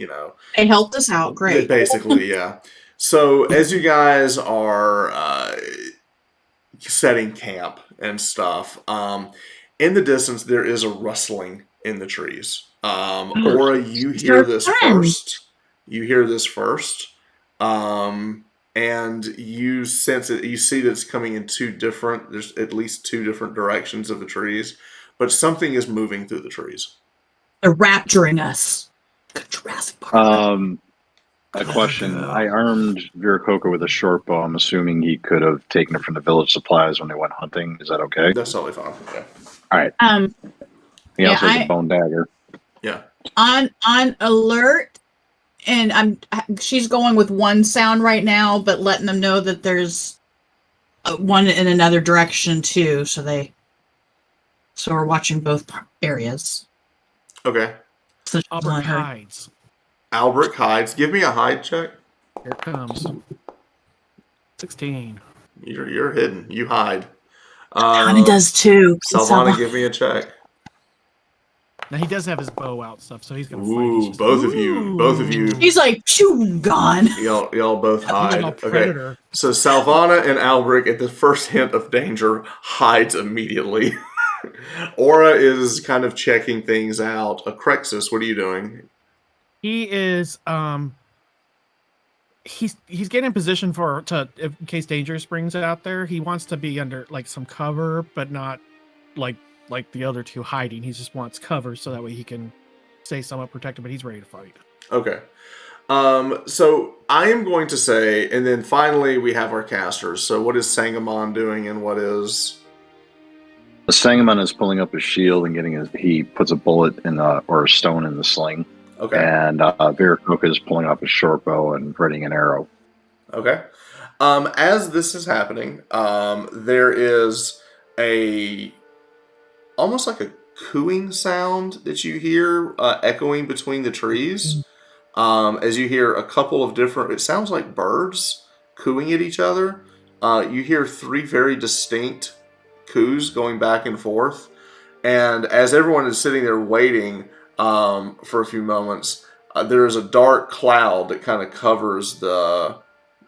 They helped us out. Great. basically, yeah. So as you guys are setting camp and stuff, In the distance, there is a rustling in the trees. Oh, Aura, you it's hear our this friend. first. You hear this first. And you sense it. You see that it's coming in there's at least two different directions of the trees, but something is moving through the trees. They're rapturing us. Jurassic Park. A question. I armed Viracocha with a short bow. I'm assuming he could have taken it from the village supplies when they went hunting. Is that okay? That's totally fine. Okay. All right. He Yeah, also has a bone dagger. Yeah. on alert, and she's going with one sound right now, but letting them know that there's one in another direction too. So we're watching both areas. Okay. So Albert hides. Albert hides. Give me a hide check. Here it comes. 16. You're hidden. You hide. Hana does too. Salvana, give me a check. Now he does have his bow out stuff, so he's gonna fight. Ooh, both of you. He's like, shoo, gone. Y'all both hide. Like a Okay. predator. So Salvana and Albrecht, at the first hint of danger, hides immediately. Aura is kind of checking things out. Crexus, what are you doing? He is he's getting in position in case danger springs out there. He wants to be under like some cover, but not like the other two hiding. He just wants cover so that way he can stay somewhat protected, but he's ready to fight. Okay. So I am going to say, and then finally we have our casters. So what is Sangamon doing, and what is... The Sangamon is pulling up his shield and he puts a bullet or a stone in the sling. Okay. And Viracocha is pulling up his short bow and readying an arrow. Okay. As this is happening, there is almost like a cooing sound that you hear echoing between the trees. As you hear a couple of different, it sounds like birds cooing at each other. You hear three very distinct coos going back and forth. And as everyone is sitting there waiting for a few moments, there is a dark cloud that kind of covers the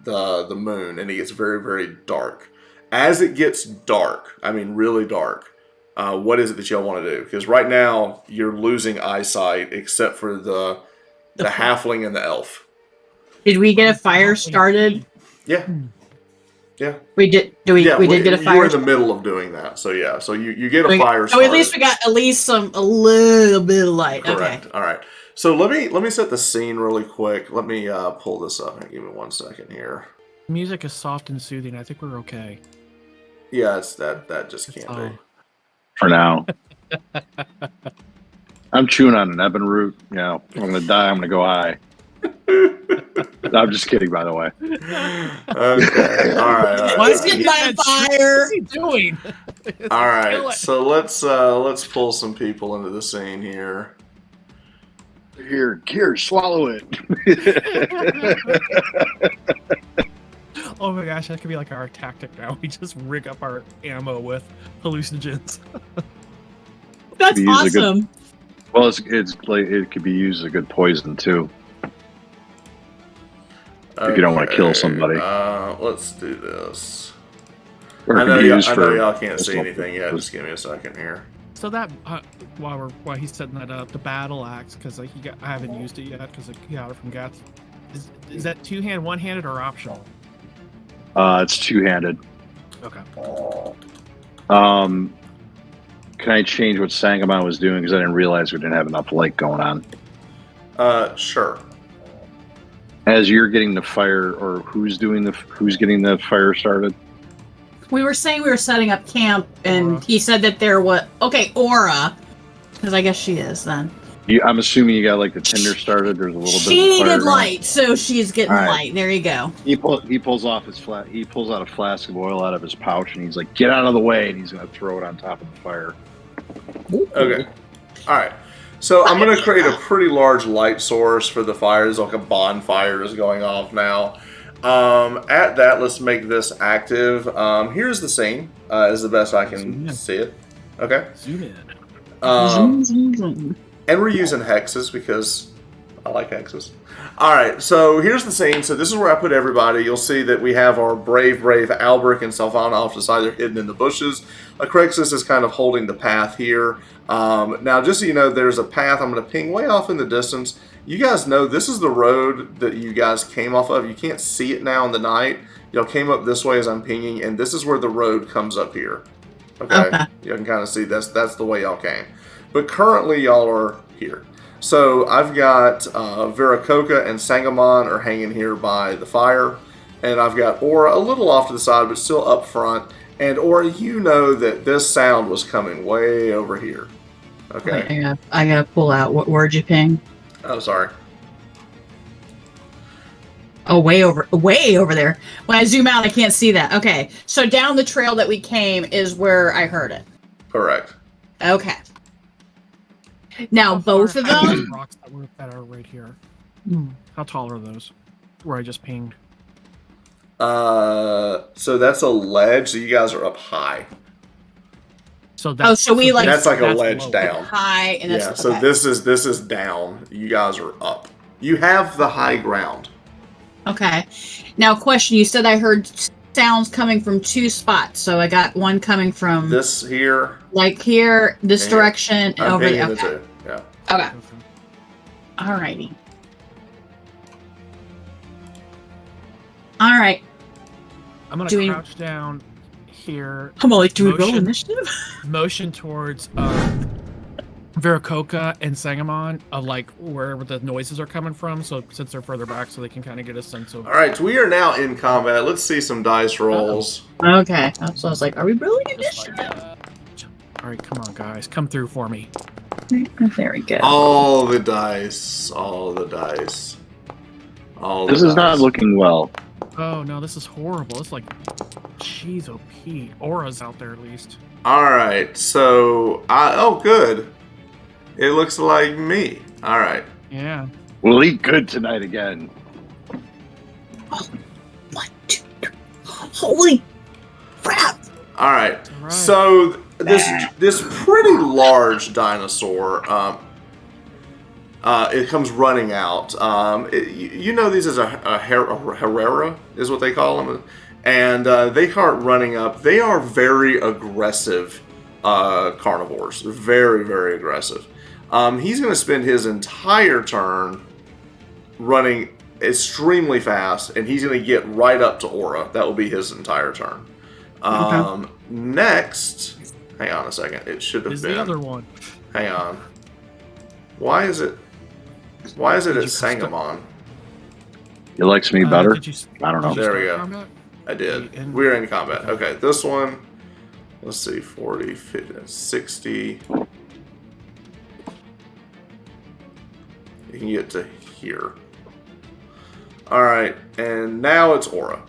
moon, and it gets very, very dark. As it gets dark, I mean really dark, what is it that y'all want to do? Because right now you're losing eyesight except for the halfling and the elf. Did we get a fire started? Yeah. Yeah. We did. We did get a fire. You were in the middle of doing that, so yeah. So you get a fire So started. at least we got a little bit of light. Correct. Okay. All right. So let me set the scene really quick. Let me pull this up. Give me 1 second here. Music is soft and soothing. I think we're okay. Yeah, it's that just can't be. For now. I'm chewing on an ebon root. You know, if I'm going to die, I'm going to go high. I'm just kidding, by the way. Okay. All right. Why is Get he my fire. What's he doing? All right. So let's pull some people into the scene here. Here, swallow it. Oh my gosh, that could be like our tactic now. We just rig up our ammo with hallucinogens. That's Use a good- awesome. Well, it's like it could be used as a good poison too. If you don't want to kill somebody. Let's do this. Or it I could know be used for y'all can't see anything yet. Just give me a second here. So that while he's setting that up, the battle axe, because I haven't used it yet because I got it from Gats. Is that one-handed or optional? It's two-handed. Okay. Can I change what Sangamon was doing because I didn't realize we didn't have enough light going on? Sure. As you're getting the fire, or who's getting the fire started? We were saying we were setting up camp, and Aura. he said that there was Aura, because I guess she is then. I'm assuming you got like the tinder started. There's a little bit. She of fire needed going. light, so she's getting All right. light. There you go. He pulls off his He pulls out a flask of oil out of his pouch, and he's like, "Get out of the way!" And he's gonna throw it on top of the fire. Okay. All right. So I'm going to create a pretty large light source for the fire. There's like a bonfire is going off now. At that, let's make this active. Here's the scene. Is the best I can see it. Okay. Zoom in. Zoom, zoom, zoom. And we're using hexes because I like hexes. All right, so here's the scene. So this is where I put everybody. You'll see that we have our brave Alberic and Salvana off to the side. They're hidden in the bushes. Akrexis is kind of holding the path here. Now, just so you know, there's a path. I'm going to ping way off in the distance. You guys know this is the road that you guys came off of. You can't see it now in the night. Y'all came up this way as I'm pinging, and this is where the road comes up here. Okay. You can kind of see that's the way y'all came. But currently, y'all are here. So I've got Veracocha and Sangamon are hanging here by the fire. And I've got Aura a little off to the side, but still up front. And Aura, you know that this sound was coming way over here. Okay. Wait, I gotta pull out. What word you ping? Oh, sorry. Oh, way over there. When I zoom out, I can't see that. Okay, so down the trail that we came is where I heard it. Correct. Okay. Now, both of them? Rocks that are right here. How tall are those? Where I just pinged. So that's a ledge, so you guys are up high. So that's, so we like that's like a that's ledge low. down. High, and that's Yeah, so okay. this is down. You guys are up. You have the high ground. Okay. Now, question. You said I heard sounds coming from two spots. So I got one coming from This here. like here, this and direction, and I'm over pinging there. the Okay. two. Yeah. Okay. Alrighty. Alright. I'm gonna Doing- crouch down here. I'm like, do we roll Motion. initiative? Motion towards Veracocha and Sangamon of like wherever the noises are coming from. So since they're further back, so they can kind of get a sense of. All right, so we are now in combat. Let's see some dice rolls. Okay. So I was like, are we rolling Just like initiative? that. All right, come on, guys, come through for me. There we go. All the dice. All the dice. All the This is not dice. looking well. Oh no, this is horrible. It's like, jeez, oh Pete, Aura's out there at least. All right, so oh, good. It looks like me. All right. Yeah. We'll eat good tonight again. 1, 2, 3. Holy crap! All right. All right. So this pretty large dinosaur, it comes running out. You know these as a Herrera is what they call them, and they start running up. They are very aggressive carnivores. They're very, very aggressive. He's going to spend his entire turn running extremely fast, and he's going to get right up to Aura. That will be his entire turn. Next, hang on a second. It should have Is been the other one. Hang on. Why is it at you Sangamon? He likes me better. Did you, I don't know. did you There we start go. combat? I did. And- We're in combat. Okay, this one. Let's see, 40, 50, 60. You can get to here. Alright, and now it's Aura.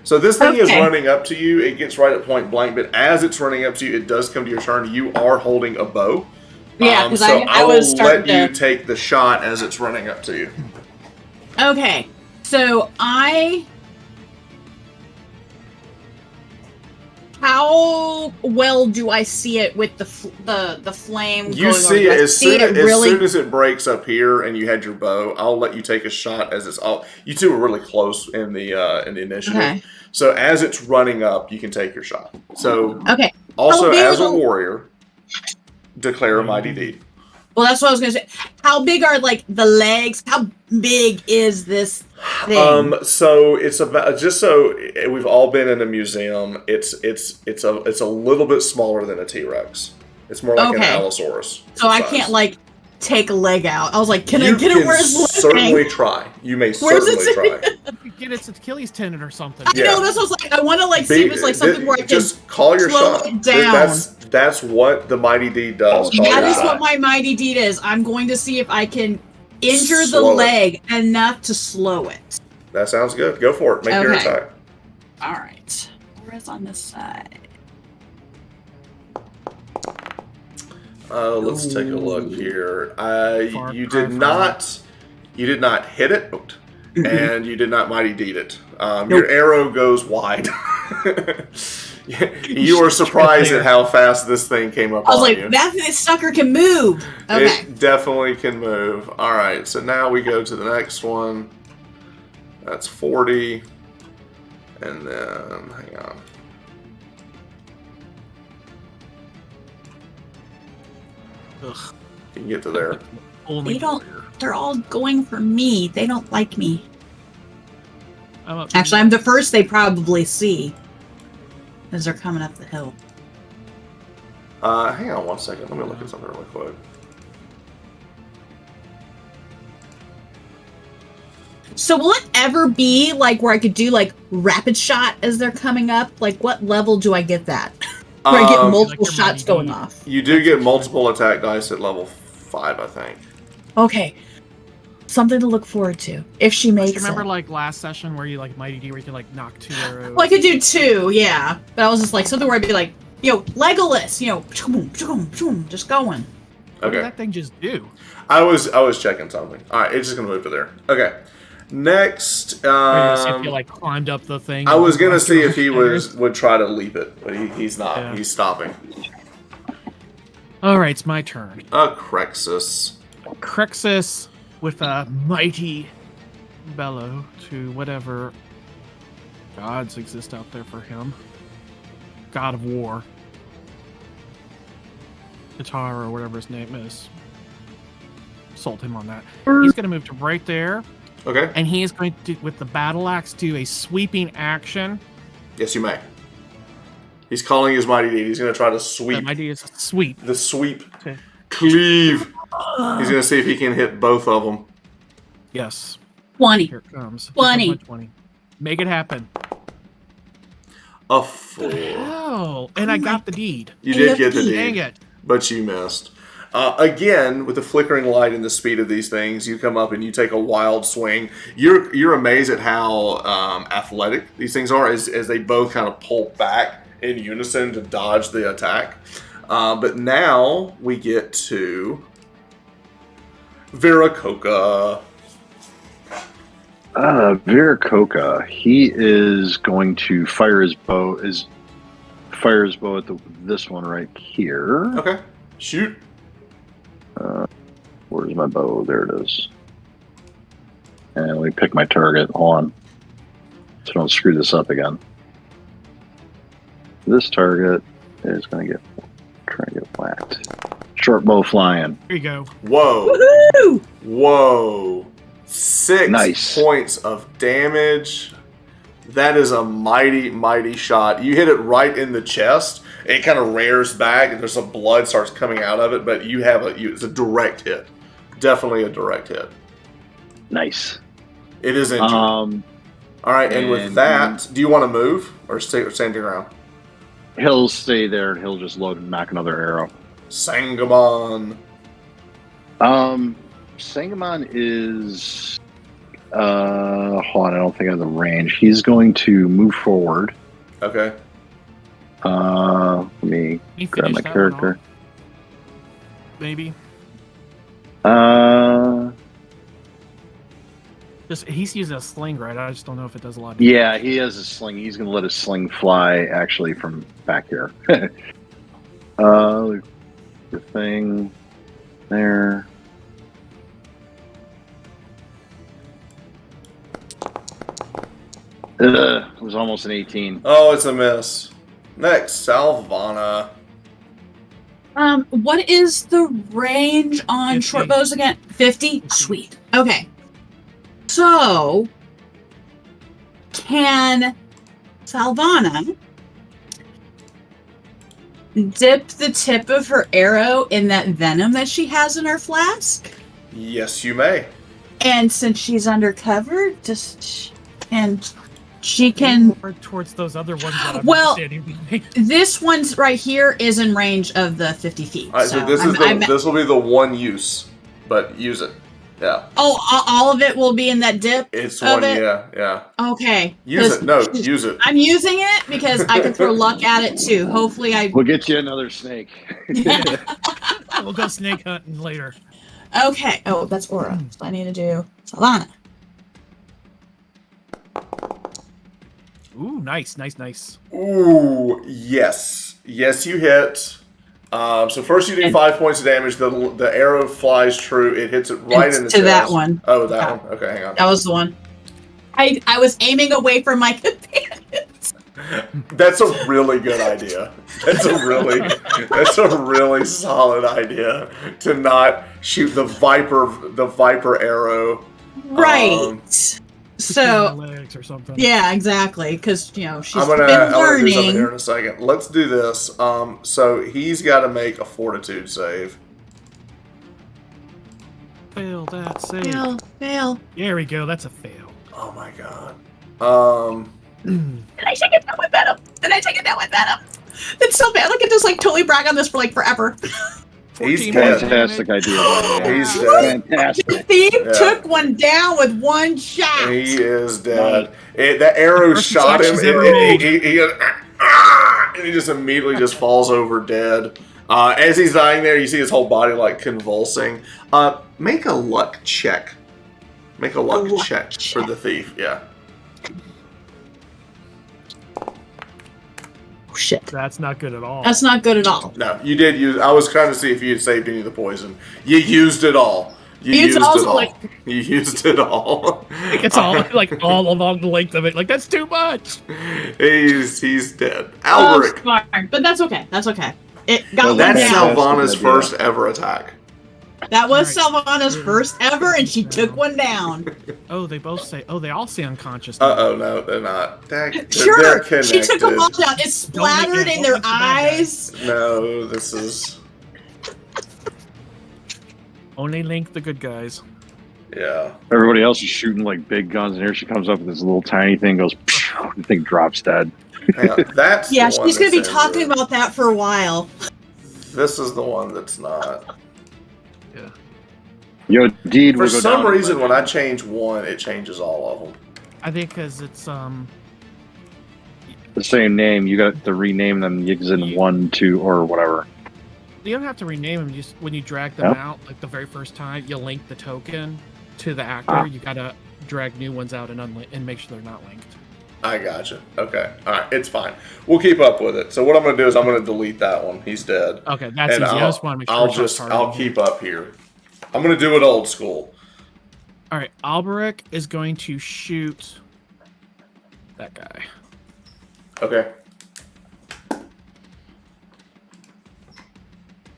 So this thing is Okay. running up to you. It gets right at point blank, but as it's running up to you, it does come to your turn. You are holding a bow. Yeah, because so I will was starting let you to. take the shot as it's running up to you. Okay, so how well do I see it with the flame? You going see over? it Do I as soon really. as it breaks up here, and you had your bow. I'll let you take a shot as it's all. You two are really close in the initiative. Okay. So as it's running up, you can take your shot. So Okay. also How big as are a the- warrior, declare a mighty deed. Well, that's what I was gonna say. How big are like the legs? How big is this thing? So it's about just so we've all been in a museum. It's a little bit smaller than a T-Rex. It's more like an Okay. Allosaurus. So I size. can't like take a leg out. I was like, can You I get it where it's certainly living? try. You may Where's it certainly try. You get its Achilles tendon or something. I know, that's what I was like. I want to like see if it's like something where I can. just call your slow shot. it down. That's what the mighty deed does. Call That your is shot. what my mighty deed is. I'm going to see if I can injure the Slow it. leg enough to slow it. That sounds good. Go for it. Make your Okay. attack. All right. Where's on this side? Let's take a look here. Far You cry did from not. You did not hit it, and you did not mighty deed it. Your arrow goes wide. You were surprised at how fast this thing came up I was on like, you. that sucker can move. Okay. It definitely can move. All right, so now we go to the next one. That's 40. And then, hang on. Ugh. You can get to there. Only They don't- warrior. They're all going for me. They don't like me. I'm up. Actually, I'm the first they probably see as they're coming up the hill. Hang on one second. Let me look at something really quick. So will it ever be like where I could do like rapid shot as they're coming up? Like what level do I get that? Where I get multiple Like your shots mighty going deed. off. You do get multiple attack dice at level 5, I think. Okay. Something to look forward to. If she makes Remember, it. like last session where you like Mighty D, where you could like knock 2 arrows. Well, I could do 2, yeah. But I was just like something where I'd be like, Legolas, choom, choom, choom, just going. What did Okay. that thing just do? I was checking something. All right, it's just gonna move to there. Okay. Next, Or you gonna see if you like climbed up the thing. I and was gonna crossed see your if he stairs? would try to leap it, but he's not. Yeah. He's stopping. All right, it's my turn. Crexus. Crexus with a mighty bellow to whatever gods exist out there for him. God of War. Guitar or whatever his name is. Sold him on that. He's going to move to right there, Okay. and he is going to, with the battle axe, do a sweeping action. Yes, you may. He's calling his mighty deed. He's gonna try to The sweep. idea is sweep. The sweep. Okay. Cleave. He's gonna see if he can hit both of them. Yes. 20. Here it comes. 20. Here's my 20. Make it happen. A 4. Oh, and I got the deed. You did get the Dang deed, it. but you missed. Again, with the flickering light and the speed of these things, you come up and you take a wild swing. You're amazed at how athletic these things are as they both kind of pull back in unison to dodge the attack. But now we get to Viracocha. Viracocha, he is going to fire his bow. Fire his bow at this one right here. Okay, shoot. Where's my bow? There it is. And let me pick my target. Hold on. So don't screw this up again. This target is going to try to get whacked. Short bow flying. Here you go. Whoa. Woohoo! Whoa. 6 Nice. points of damage. That is a mighty, mighty shot. You hit it right in the chest. It kind of rears back, and there's some blood starts coming out of it, but you have it's a direct hit. Definitely a direct hit. Nice. It is injured. All right, and with and- that, do you want to move or stand your ground? He'll stay there and he'll just load and knock another arrow. Sangamon. Sangamon is hold on, I don't think I have the range. He's going to move forward. Okay. Let me You grab my finish that one character. off, maybe. He's using a sling, right? I just don't know if it does a lot. Yeah, he has a sling. He's going to let his sling fly actually from back here. The thing there. It was almost an 18. Oh, it's a miss. Next, Salvana. What is the range on 50. short bows again? 50? Sweet. Okay. So, can Salvana dip the tip of her arrow in that venom that she has in her flask? Yes, you may. And since she's undercover, she can. Or towards those other ones that I'm Well- standing behind. This one's right here is in range of the 50 feet. All right, so this will be the one use, but use it. Yeah, all of it will be in that dip. it's Of one. it? Yeah. Okay. Use 'Cause it. No, use it. I'm using it because I can throw luck at it too. Hopefully, I. We'll get you another snake. We'll go snake hunting later. Okay. Oh, that's Aura. So I need to do Solana. Ooh, nice. Ooh, yes. Yes, you hit. So first you do 5 points of damage. The arrow flies true. It hits it right in the to chest. that one. Oh, that Yeah. one? Okay, hang on. That was the one. I was aiming away from my companions. That's a really good idea. That's a really solid idea to not shoot the viper arrow. Right. Between So my legs or something. yeah, exactly. Because she's I'm been gonna do something here learning. in a second. Let's do this. So he's got to make a fortitude save. Fail that save. Fail. There we go. That's a fail. Oh my god. Did I take it down with Venom? It's so bad. Like I just totally brag on this for forever. He's 14 dead. Fantastic idea. He's dead. Fantastic. The thief Yeah. took one down with one shot. He is dead. The arrow First shot him. attack she's ever made. And he just immediately just falls over dead. As he's dying there, you see his whole body convulsing. Make a luck check. Make a luck check for the thief. Yeah. Oh, shit. That's not good at all. That's not good at all. No, you did use. I was trying to see if you had saved any of the poison. You used it all. You It's used also it all. You used it all. It's all all along the length of it. That's too much. He's dead. Oh, Alberic. fine. But that's okay. It got Well, one That's down. Salvana's idea. first ever attack. That was Right. Salvana's first ever, and she took one down. Oh, they all say unconscious. Oh no, they're not. They're Sure, connected. she took them all down. It splattered in their don't make the bad eyes. No, this is Only Link, the good guys. yeah. Everybody else is shooting big guns, and here she comes up with this little tiny thing, goes, the thing drops dead. Hang on, that's Yeah, the one she's gonna be that's talking injured. about that for a while. This is the one that's not. Yeah. Yo, Deed For will go some down reason, when I legend. change one, it changes all of them. I think because it's The same name, you got to rename them Yigs in 1, 2, or whatever. you don't have to rename them. Just when you drag them Yep. out, the very first time, you link the token to the actor. You gotta drag new ones out and make sure they're not linked. I gotcha. Okay. All right. It's fine. We'll keep up with it. So what I'm going to do is I'm going to delete that one. He's dead. Okay, that's And easy. I just want to make sure. it's not I'll targeted. keep up here. I'm going to do it old school. All right, Alberic is going to shoot that guy. Okay.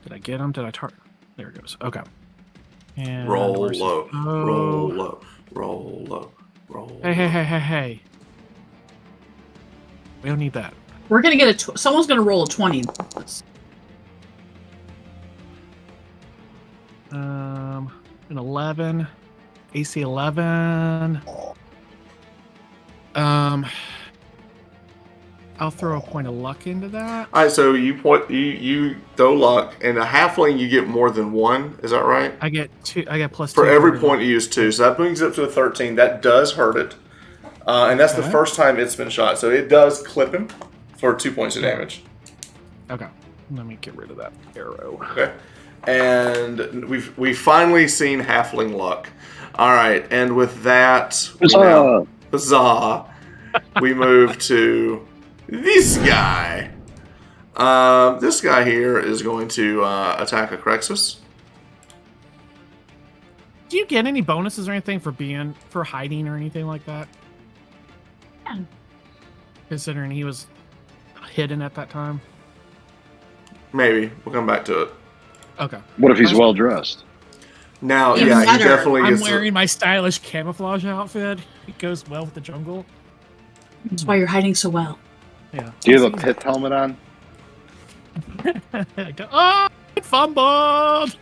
Did I get him? Did I target? There it goes. Okay. And Roll where's his- low. Oh. Roll low. Roll low. Roll. Hey. We don't need that. We're gonna get someone's gonna roll a 20. An 11. AC 11. I'll throw a point of luck into that. All right. So you throw luck, and a halfling you get more than one. Is that right? I get two. I get plus For 2 every point you use 2, so that brings it up to a 13. That does hurt it, and that's the Okay. first time it's been shot. So it does clip him for 2 points of damage. Okay. Let me get rid of that arrow. Okay, and we've finally seen halfling luck. All right, and with that, huzzah, we move to this guy. This guy here is going to attack Akrexus. Do you get any bonuses or anything for hiding or anything like that? Yeah. Considering he was hidden at that time. Maybe we'll come back to it. Okay. What if he's well dressed? Now, Even yeah, he better. definitely I'm gets. wearing my stylish camouflage outfit. It goes well with the jungle. That's why you're hiding so well. Yeah. Do you have a pith helmet on? Oh, I fumbled!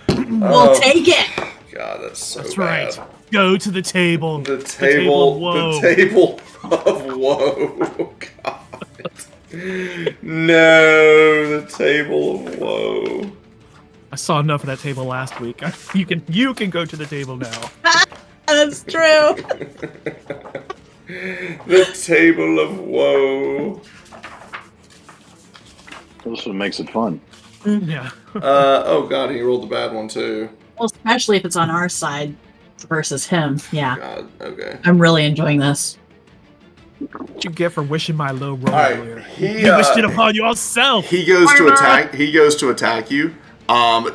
We'll take it. God, that's so That's bad. right. Go to the table. The table of woe. The table of woe. God. No, the table of woe. I saw enough of that table last week. You can go to the table now. That's true. The table of woe. That's what makes it fun. Yeah. Oh god, he rolled the bad one too. Well, especially if it's on our side versus him. Yeah, God, okay. I'm really enjoying this. What you get for wishing my low roll All right, earlier? he You wished it upon yourself. He goes to attack. He goes to attack you.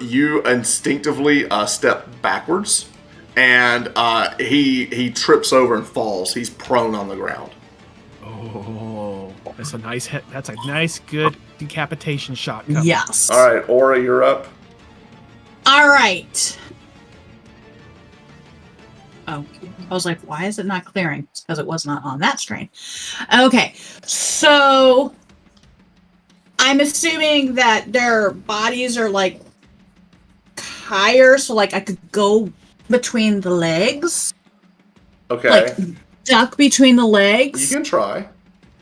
You instinctively step backwards, and he trips over and falls. He's prone on the ground. Oh, that's a nice hit. That's a nice, good decapitation shot. Coming. Yes. All right, Aura, you're up. All right. Oh, I was like, why is it not clearing? It's because it was not on that screen. Okay, so I'm assuming that their bodies are like higher, so like I could go between the legs. Okay. Like duck between the legs. You can try.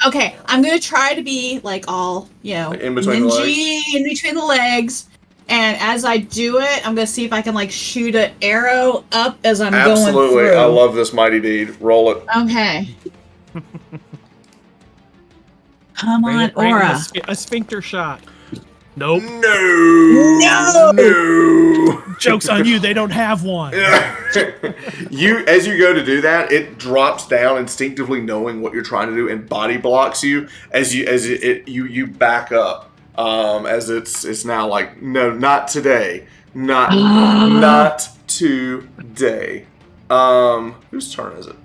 Okay, I'm gonna try to be like all, In between the legs? in between the legs. And as I do it, I'm gonna see if I can like shoot an arrow up as I'm going Absolutely. through. I love this mighty deed. Roll it. Okay. Come on, Right in Aura. a sphincter shot. Nope. No. Joke's on you. They don't have one. As you go to do that, it drops down instinctively, knowing what you're trying to do, and body blocks you as you back up. As it's now like, no, not today, not today. Whose turn is it?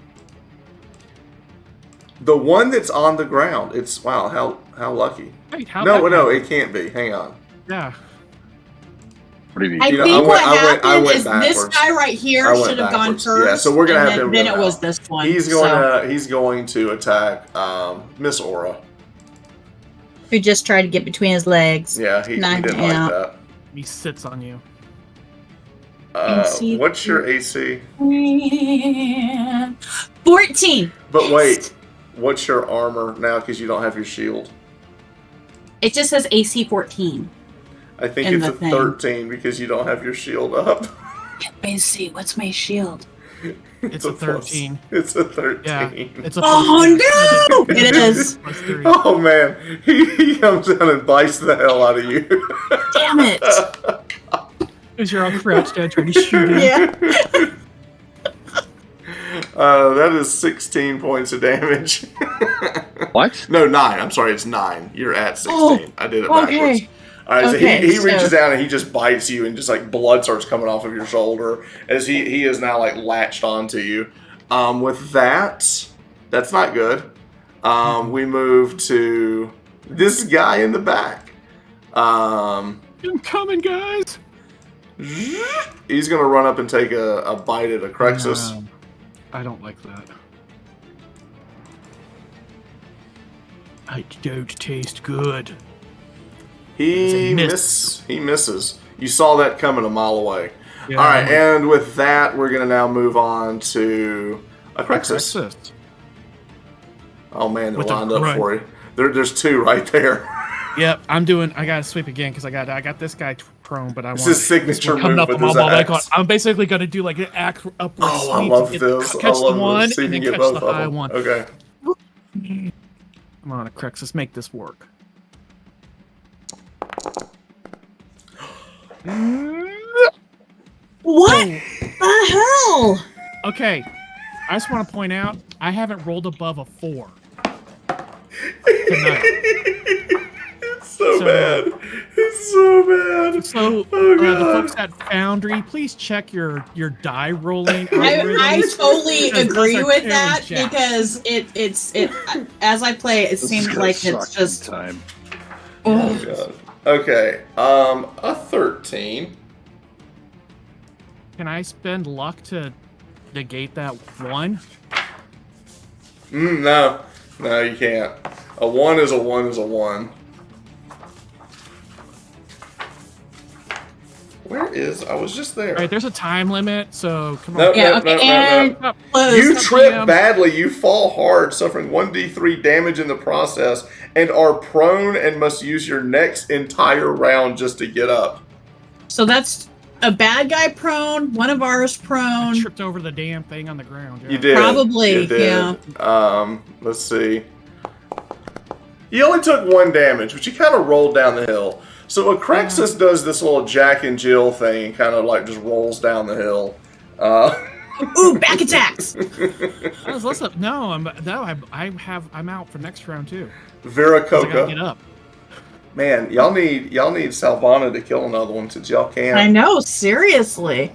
The one that's on the ground. It's wow, how lucky. Wait, how No, it can't be. Hang on. Yeah. What do you mean? I think I what went happened is backwards. this guy right here I went should have gone backwards. first. Yeah, so we're gonna and have him then go it was now. this one. He's going to attack Miss Aura. Who just tried to get between his legs. Yeah, he Knock didn't me like out. that. He sits on you. AC. What's your AC? 14. But wait, what's your armor now? Because you don't have your shield. It just says AC 14. I think In it's the a thing. 13 because you don't have your shield up. Let me see. What's my shield? It's a 13. It's a 13. Yeah. It's a Oh no! It is. Plus 3. Oh man, he comes down and bites the hell out of you. Damn it. Because you're all crouched down trying to shoot him. Yeah. That is 16 points of damage. What? No, 9. I'm sorry, it's 9. You're at 16. Oh, I did it backwards. okay. All right, Okay, so he reaches so- down and he just bites you, and just like blood starts coming off of your shoulder as he is now like latched onto you. With that, that's not good. We move to this guy in the back. I'm coming, guys. He's gonna run up and take a bite at a Crexus. I don't like that. I don't taste good. He Miss. misses. You saw that coming a mile away. Yeah. All right, and with that, we're gonna now move on to a Crexus. Crexus. Oh man, they're With a lined up grunt. for you. There's 2 right there. Yep, I gotta sweep again because I got this guy prone, but I This want is signature coming move up with on my his ball. axe. I'm basically gonna do like an axe upward Oh, I sweep. love to this. Catch I the love one this. See if and you then can catch get the both high of them. one. Okay. Come on, Crexus, make this work. What the hell? Okay, I just want to point out I haven't rolled above a 4 tonight. It's so bad. It's so bad. So, Oh, the God. folks at Foundry, please check your die rolling. I algorithms, totally because those agree are with tearing that jack. because it as I play it seems like it's just time. Oh god. Okay. A 13. Can I spend luck to negate that 1? No. No, you can't. A 1 is a 1 is a 1. Where is? I was just there. All right, there's a time limit, so come No, on. Yeah, no, okay, no, and no. close. You Stop trip DM. badly, you fall hard, suffering 1d3 damage in the process, and are prone and must use your next entire round just to get up. So that's a bad guy prone, one of ours I prone. tripped over the damn thing on the ground. Yeah. You did. Probably, You did. yeah. Let's see. You only took 1 damage, but you kind of rolled down the hill. So Crexus does this little Jack and Jill thing and kind of like just rolls down the hill. Ooh, back attacks. I'm out for next round too. 'Cause I gotta get Viracocha. up. Man, y'all need Salvana to kill another one since y'all can't. I know, seriously.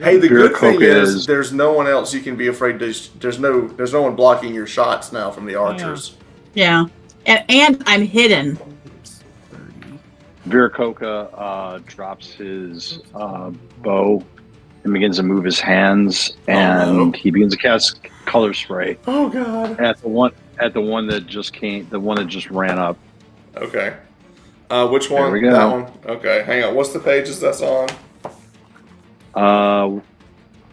Hey, the good thing Viracocha is is- there's no one else you can be afraid to. There's no one blocking your shots now from the archers. Yeah. And I'm hidden. 30. Viracocha drops his bow and begins to move his hands, and no. he begins to cast color spray Oh God. at the one that just came, the one that just ran up. Okay. Which one? There we go. That one. Okay, hang on. What's the pages that's on?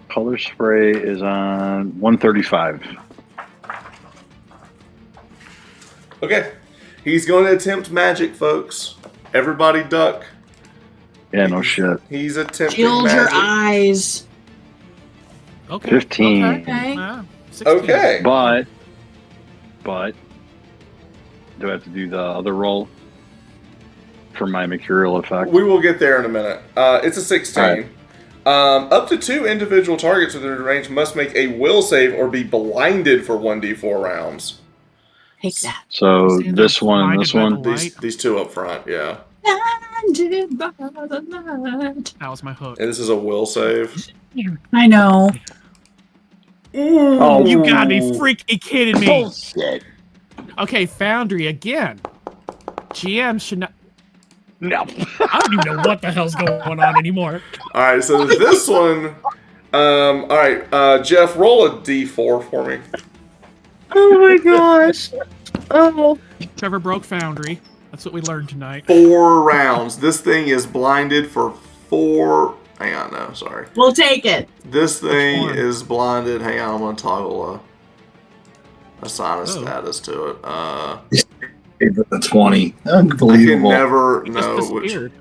Color spray is on 135. Okay. He's going to attempt magic, folks. Everybody duck. Yeah, no shit. He's attempting Shield magic. your eyes. Okay. 15. Okay. 16. Okay. But do I have to do the other roll for my mercurial effect? We will get there in a minute. It's a 16. Alright. Up to 2 individual targets within range must make a will save or be blinded for 1d4 rounds. Take that. So Stand this up, one, blinded this by the one. light. These two up front, yeah. Blinded by the light. That was my hook. And this is a will save. I know. Oh, You gotta be freaking kidding me. Bullshit. Okay, Foundry again. GM should not. No. I don't even know what the hell's going on anymore. All right, so this one. All right, Jeff, roll a d4 for me. Oh my gosh. Oh. Trevor broke Foundry. That's what we learned tonight. 4 rounds. This thing is blinded for 4. Hang on, no, sorry. We'll take it. This thing one? is blinded. Hang on, I'm gonna toggle assign a Oh. status to it. The 20. I can Unbelievable. never He just know which. disappeared.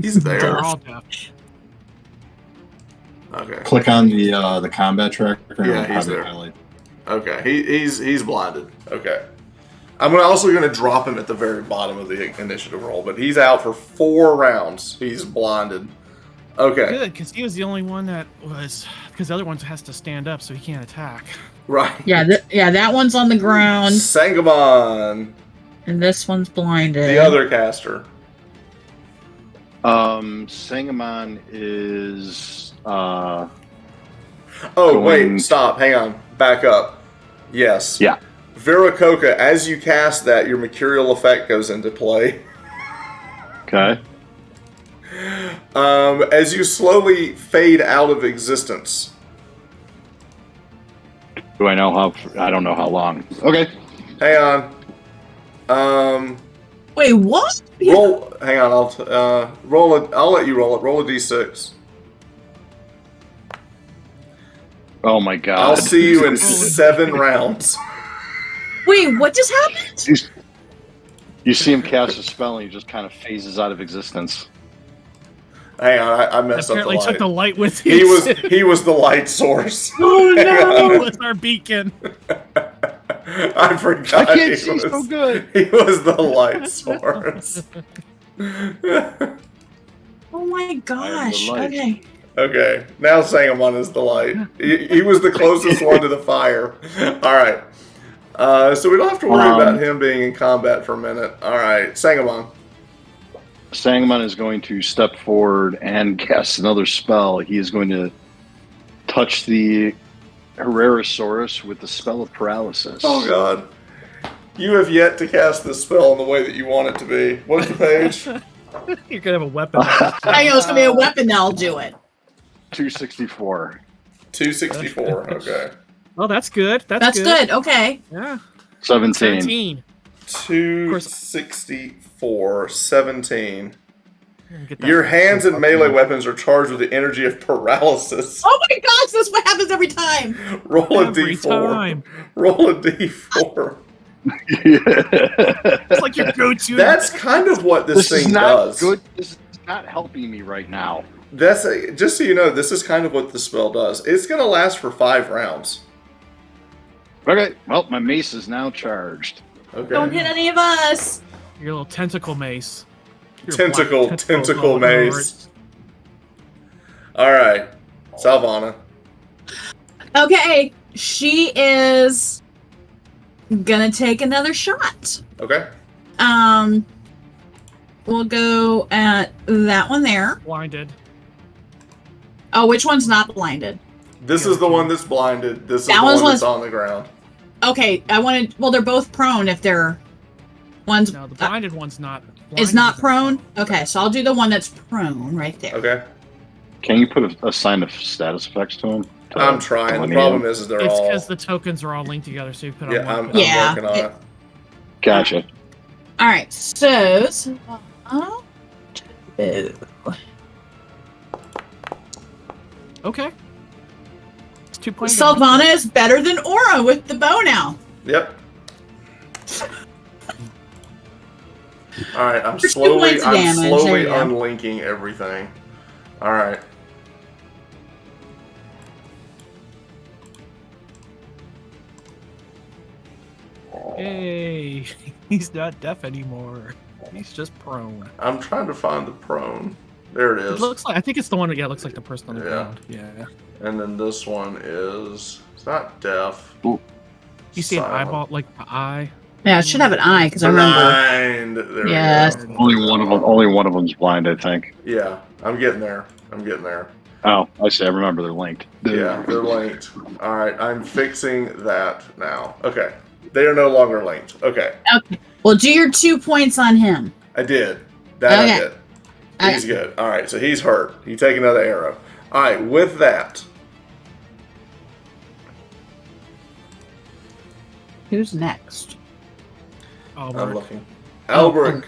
He's They're there. all deaf. Okay. Click on the combat tracker. and Yeah, it'll he's probably there. highlight. Okay. He's blinded. Okay. I'm also gonna drop him at the very bottom of the initiative roll, but he's out for 4 rounds. He's blinded. Okay. Good, because he was the only one that was. Because the other one has to stand up, so he can't attack. Right. Yeah, that one's on the ground, Sangamon, and this one's blinded. the other caster. Sangamon is Oh, Going- wait, stop. Hang on. Back up. Yes. Yeah. Viracocha, as you cast that, your mercurial effect goes into play. okay. As you slowly fade out of existence. Do I know how? I don't know how long. Okay. Hang on. Wait, what? Roll. Hang on. Roll it. I'll let you roll it. Roll a d6. Oh my god. I'll see you in 7 rounds. Wait, what just happened? You see him cast a spell and he just kind of phases out of existence. Hang on. I messed Apparently up the took the light. light with him. He was the light source. Oh no! He was our beacon. I forgot. I can't he see was, so good. He was the light source. Oh my gosh! light. Okay. Okay, now Sangamon is the light. He was the closest one to the fire. All right. So we don't have to worry about him being in combat for a minute. All right, Sangamon. Sangamon is going to step forward and cast another spell. He is going to touch the Herrerasaurus with the spell of paralysis. Oh God, you have yet to cast this spell in the way that you want it to be. What's the page? You're gonna have a weapon. I know it's gonna be a weapon that'll do it. 264. 264. Okay. Oh, that's good. That's good. Okay. Yeah. 17. 17. 264. 17. Get that- Your hands and melee weapons are charged with the energy of paralysis. Oh my gosh! That's what happens every time. Roll a Every d4. time. Roll a d4. It's like your go-to. That's kind of what this This is thing not does. good. This is not helping me right now. Just so you know, this is kind of what the spell does. It's going to last for 5 rounds. Okay, well, my mace is now charged. Okay. Don't hit any of us. Your little tentacle mace. Your Tentacle black tentacles all over mace. it. All right, Salvana. Okay, she is gonna take another shot. Okay. We'll go at that one there. Blinded. Oh, which one's not blinded? This is the one that's blinded. This is That the one's one that's on the ground. Okay, I wanted. Well, they're both prone. If they're one's No, the blinded one's not. is blinded not isn't prone. Okay, so I'll do the one that's prone right there. Okay. Can you put a sign of status effects to him? I'm trying. The delineate problem him? is they're It's all. because the tokens are all linked together, so you put on Yeah, one. I'm Yeah, working on it. Gotcha. All right, so Okay. It's 2 points. Salvana is better than Aura with the bow now. Yep. All right, I'm For 2 slowly, points of damage, there you go. unlinking everything. All right. Hey, he's not deaf anymore. He's just prone. I'm trying to find the prone. There it It is. looks like, I think it's the one. Yeah, it looks like the person on the Yeah. ground. Yeah. And then this one is. It's not deaf. You see an Silent. eyeball, like the eye. Yeah, it should have an eye because I remember. Blind. There Yes. we go. Only one of them's blind, I think. Yeah, I'm getting there. I'm getting there. Oh, I see. I remember they're linked. Yeah, they're linked. All right, I'm fixing that now. Okay, they are no longer linked. Okay, Okay, well, do your 2 points on him. I did. That Okay. I did. He's good. All right, so he's hurt. He take another arrow. All right, with that, Who's next? Oh, I'm looking. Albrecht.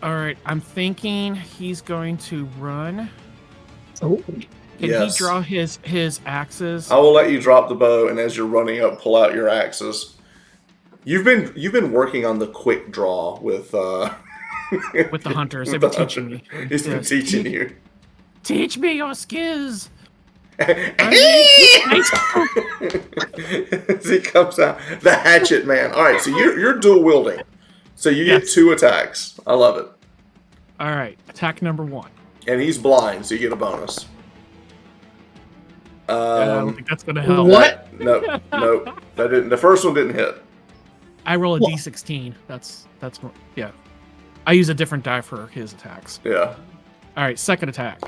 all right. I'm thinking he's going to run. Oh, Can Yes. he draw his axes? I will let you drop the bow, and as you're running up, pull out your axes. You've been working on the quick draw with With the hunters, they've with been the teaching me. hunter. He's been Yes. teaching you. Teach me your skills. As he comes out, the hatchet man. All right, so you're dual wielding, so you get Yes. 2 attacks. I love it, All right, attack number 1. and he's blind, so you get a bonus. I don't think that's gonna help. What? Nope. That didn't. The first one didn't hit. I roll a What? d16. That's what, yeah. I use a different die for his attacks. Yeah. All right, second attack.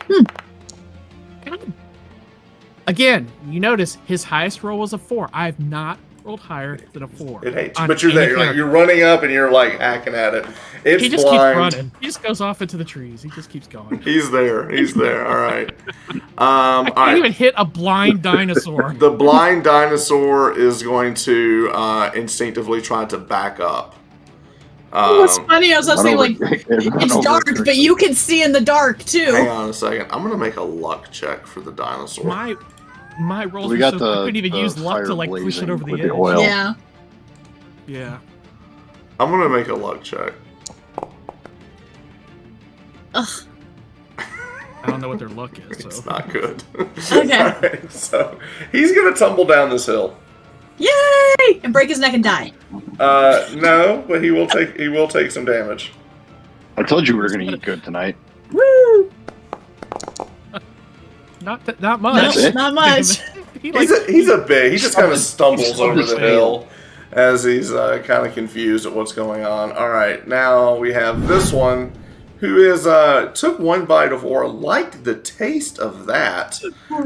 Again, you notice his highest roll was a 4. I've not rolled higher than a 4. It hates you, on but you're any there. You're, like, character. you're running up, and you're like hacking at it. It's He just blind. keeps running. He just goes off into the trees. He just keeps going. He's there. He's there. All right. I All can't right. even hit a blind dinosaur. The blind dinosaur is going to instinctively try to back up. what's funny? I was saying like Run it's over dark, it. but you can see in the dark Hang too. on a second. I'm gonna make a luck check for the dinosaur. My rolls We were got so the I couldn't even the use luck to fire like push it blazing over the with edge. the oil. Yeah. Yeah. I'm gonna make a luck check. Ugh. I don't know what their luck is. So. It's not good. Okay. All right, so he's gonna tumble down this hill. Yay! And break his neck and die. No, but he will take some damage. I told you we were going to eat good tonight. Woo! Not No, much. it? not much. He, like, He's a big. He just kind of stumbles He's over his the hill as he's kind of confused at what's going on. All right, now we have this one who is took one bite of ore, liked the taste of that,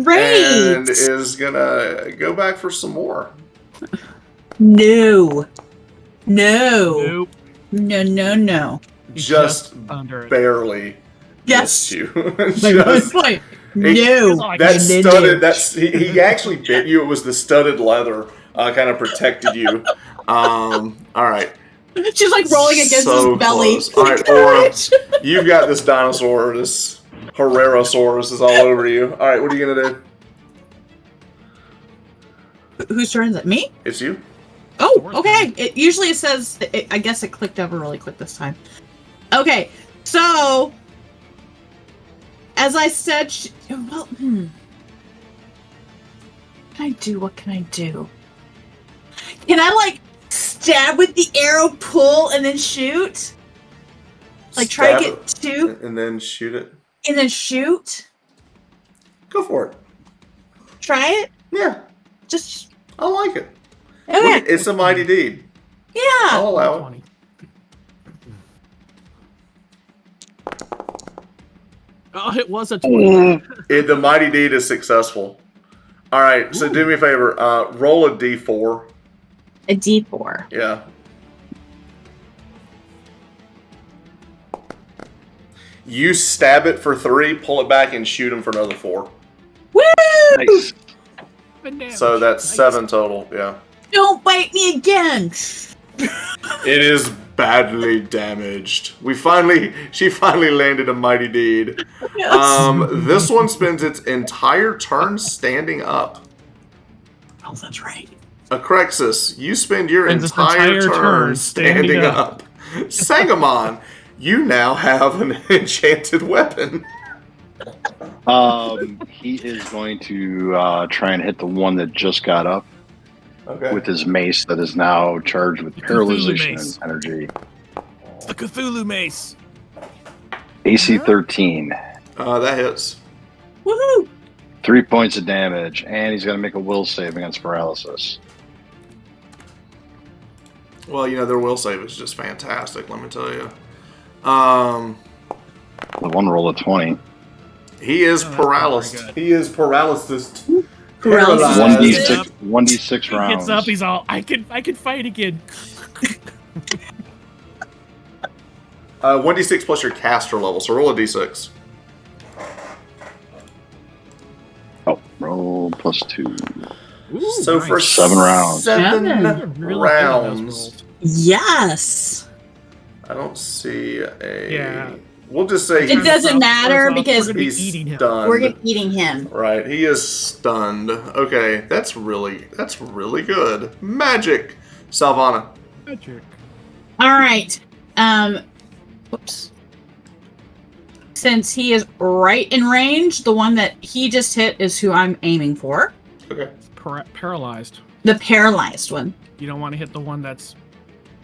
Great. and is gonna go back for some more. No. No. nope. No, no, no. He's Just under it. barely Yes. missed you. By one Just- point. He- No. like- that No, no, studded. no. That's he actually bit you. It was the studded leather kind of protected you. All right, She's like rolling against So his belly. close. All right, Aura. You've got this dinosaur, this Herrerasaurus is all over you. All right, what are you gonna do? Whose turn is it? Me? It's you. Oh, okay. It says. I guess it clicked over really quick this time. Okay, so as I said, what can I do? What can I do? Can I like stab with the arrow, pull, and then shoot? Like try to Stab get two and then shoot it. and then shoot. Go for it. Try it. Yeah, Just I like it. okay. It's a mighty deed. Yeah. I'll allow it. 20. Oh, it was a 20. The mighty deed is successful. All right, so do me a favor. Roll a d4. A D4. Yeah. You stab it for 3, pull it back, and shoot him for another 4. Woo! Nice. So that's 7 total. Yeah. Don't bite me again. It is badly damaged. She finally landed a mighty deed. Yes. This one spends its entire turn standing up. Oh, that's right. Akrexis, you spend your Spends its entire entire turn turn standing standing up. Sangamon, you now have an enchanted weapon. He is going to try and hit the one that just got up Okay. with his mace that is now charged with The Cthulhu paralyzation mace. and energy. The Cthulhu mace. AC 13. That hits. Woohoo! 3 points of damage, and he's going to make a will save against paralysis. Well, their will save is just fantastic, let me tell you. The one roll of 20. He is Oh, that's not very paralyzed. good. He is paralysis. Paralysis. Paralyzed. 1d6 He rounds. gets up, he's all, I can fight again. 1d6 plus your caster level, so roll a d6. Oh, roll plus 2. Ooh, So nice. for 7 rounds. 7 Seven. You're really good at those rounds. rolls. Yes. I don't see a. Yeah. We'll just say It doesn't matter We're because gonna be he's eating him. stunned. we're eating him. Right, he is stunned. Okay, that's really good. Magic, Salvana. Magic. All right. Whoops. Since he is right in range, the one that he just hit is who I'm aiming for. Okay. Paralyzed. The paralyzed one. You don't want to hit the one that's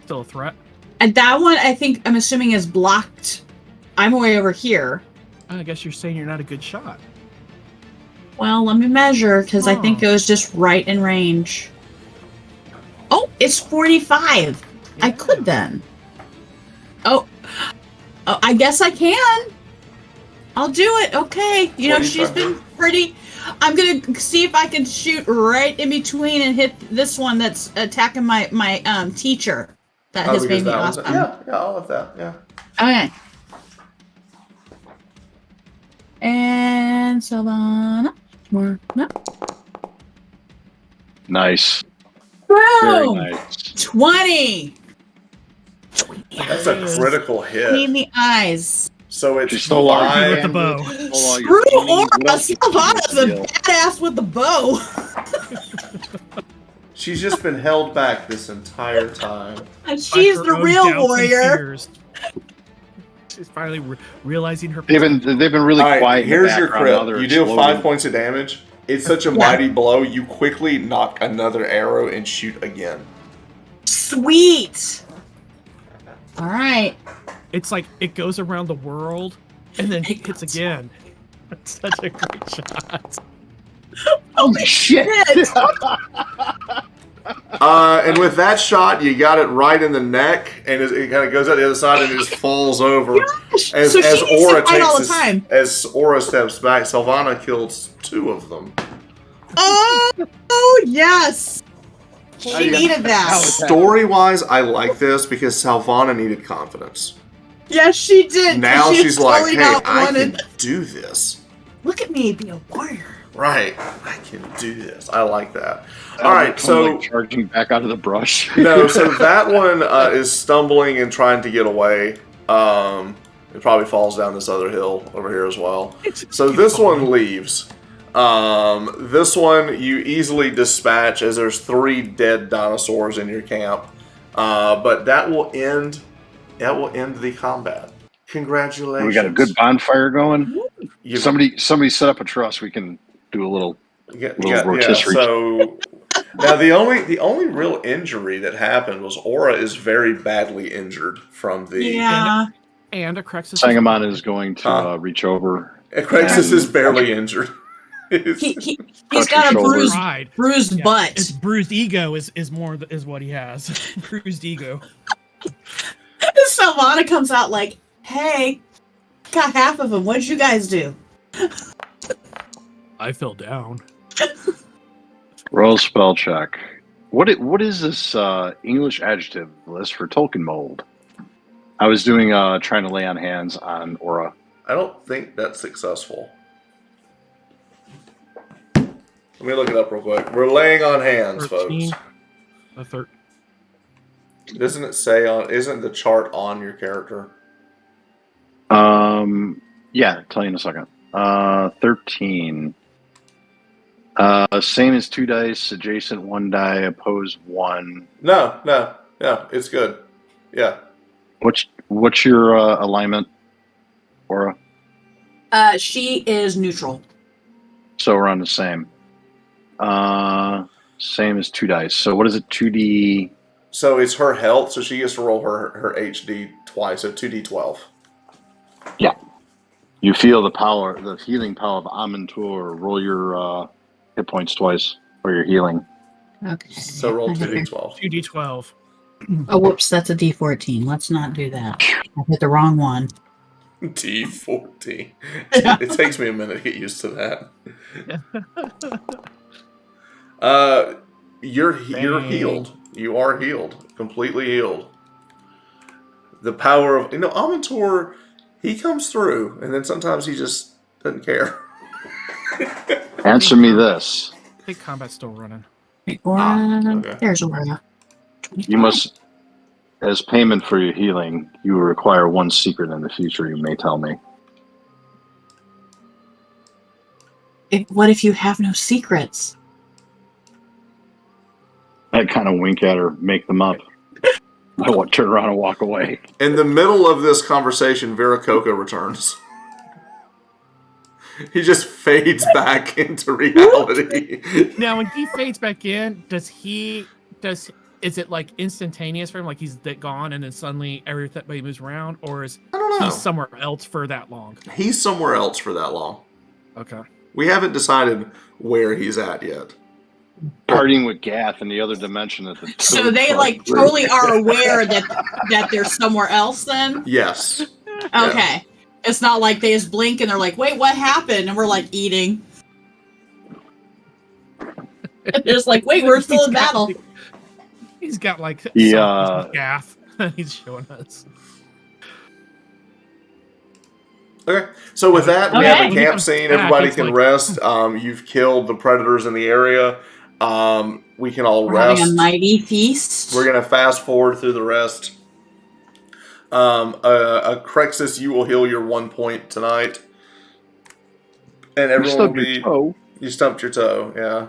still a threat. And that one, I'm assuming, is blocked. I'm way over here. I guess you're saying you're not a good shot. Well, let me measure, because I think it was just right in range. Oh, it's 45. I could then. Oh, I guess I can. I'll do it. Okay. She's been pretty. I'm going to see if I can shoot right in between and hit this one that's attacking my teacher. That has made me awesome. Yeah, I'll have that. Yeah. Okay. And Savannah. No. Nice. Very Boom! nice. 20. That's a critical hit. In the eyes. So it's She stole all your 5. with the bow. Stole all your Screw 20. Aura! What else did you Savannah's a steal? badass with the bow. She's just been held back this entire time. And By she's her the own real doubts and warrior. fears. She's finally realizing her. They've been really All right, quiet. in the here's your background. Now crit. they're You deal exploding. 5 points of damage. It's such a mighty blow, you quickly knock another arrow and shoot again. Sweet. All right. It's like it goes around the world and then hits again. That's such a great shot. Holy shit! And with that shot, you got it right in the neck, and it kind of goes out the other side and it just falls over. As So she needs to fight all the time. As Aura steps back, Sylvana kills 2 of them. Oh yes. She needed that. Story-wise, I like this because Sylvana needed confidence. Yes, she did. Now She she's like, totally hey, not I wanted- can do this. Look at me be a warrior. Right, I can do this. I like that. All right, so like charging back out of the brush. no, so that one is stumbling and trying to get away. It probably falls down this other hill over here as well. So this one leaves. This one you easily dispatch as there's 3 dead dinosaurs in your camp. But that will end the combat. Congratulations. We got a good bonfire going. You- Somebody set up a truss. We can do a little. rotisserie. So now the only real injury that happened was Aura is very badly injured from the. Yeah. And a Crexus. Sangamon is going to reach over. Crexus is barely injured. He's Touch got a your shoulder. bruised butt. It's bruised ego is what he has. Bruised ego. Savannah comes out like, "Hey, got half of him. What did you guys do?" I fell down. Roll spell check. What is this English adjective list for Tolkien mold? I was doing trying to lay on hands on Aura. I don't think that's successful. Let me look it up real quick. We're laying on hands, 13. folks. A third. Doesn't it say on? Isn't the chart on your character? Yeah, I'll tell you in a second. 13. Same as 2 dice, adjacent 1 die, opposed 1. No, it's good. Yeah. What's your alignment, Aura? She is neutral. So we're on the same. Same as 2 dice. So what is it? 2d. So it's her health, so she gets to roll her HD twice, so 2d12. Yeah. You feel the healing power of Amantur. Roll your hit points twice for your healing. Okay. So roll 2d12. 2d12. Oh, whoops, that's a D14. Let's not do that. I hit the wrong one. D14. It takes me a minute to get used to that. You're healed. You are healed. Completely healed. The power of Amantur, he comes through, and then sometimes he just doesn't care. Answer me this. I think combat's still running. Okay. There's Aura. You must, as payment for your healing, you will require 1 secret in the future, you may tell me. What if you have no secrets? I kind of wink at her, make them up. I want to turn around and walk away. In the middle of this conversation, Viracocha returns. He just fades back into reality. Now, when he fades back in, is it like instantaneous for him? Like he's gone and then suddenly everybody moves around? Or is I don't know. he somewhere else for that long? He's somewhere else for that long. Okay. We haven't decided where he's at yet. Partying with Gath in the other dimension at the So they totally are aware that they're somewhere else then? Yes. Okay. Yeah. It's not like they just blink and they're like, "Wait, what happened?" And we're like eating. And they're just like, "Wait, we're still in battle." He's got like gaff. He's showing us. Okay. So with that, we have a Okay. camp scene. Everybody can rest. You've killed the predators in the area. We can all We're rest. having a mighty feast. We're going to fast forward through the rest. A Crexus, you will heal your 1 point tonight. And everyone will be... You stumped your toe, yeah.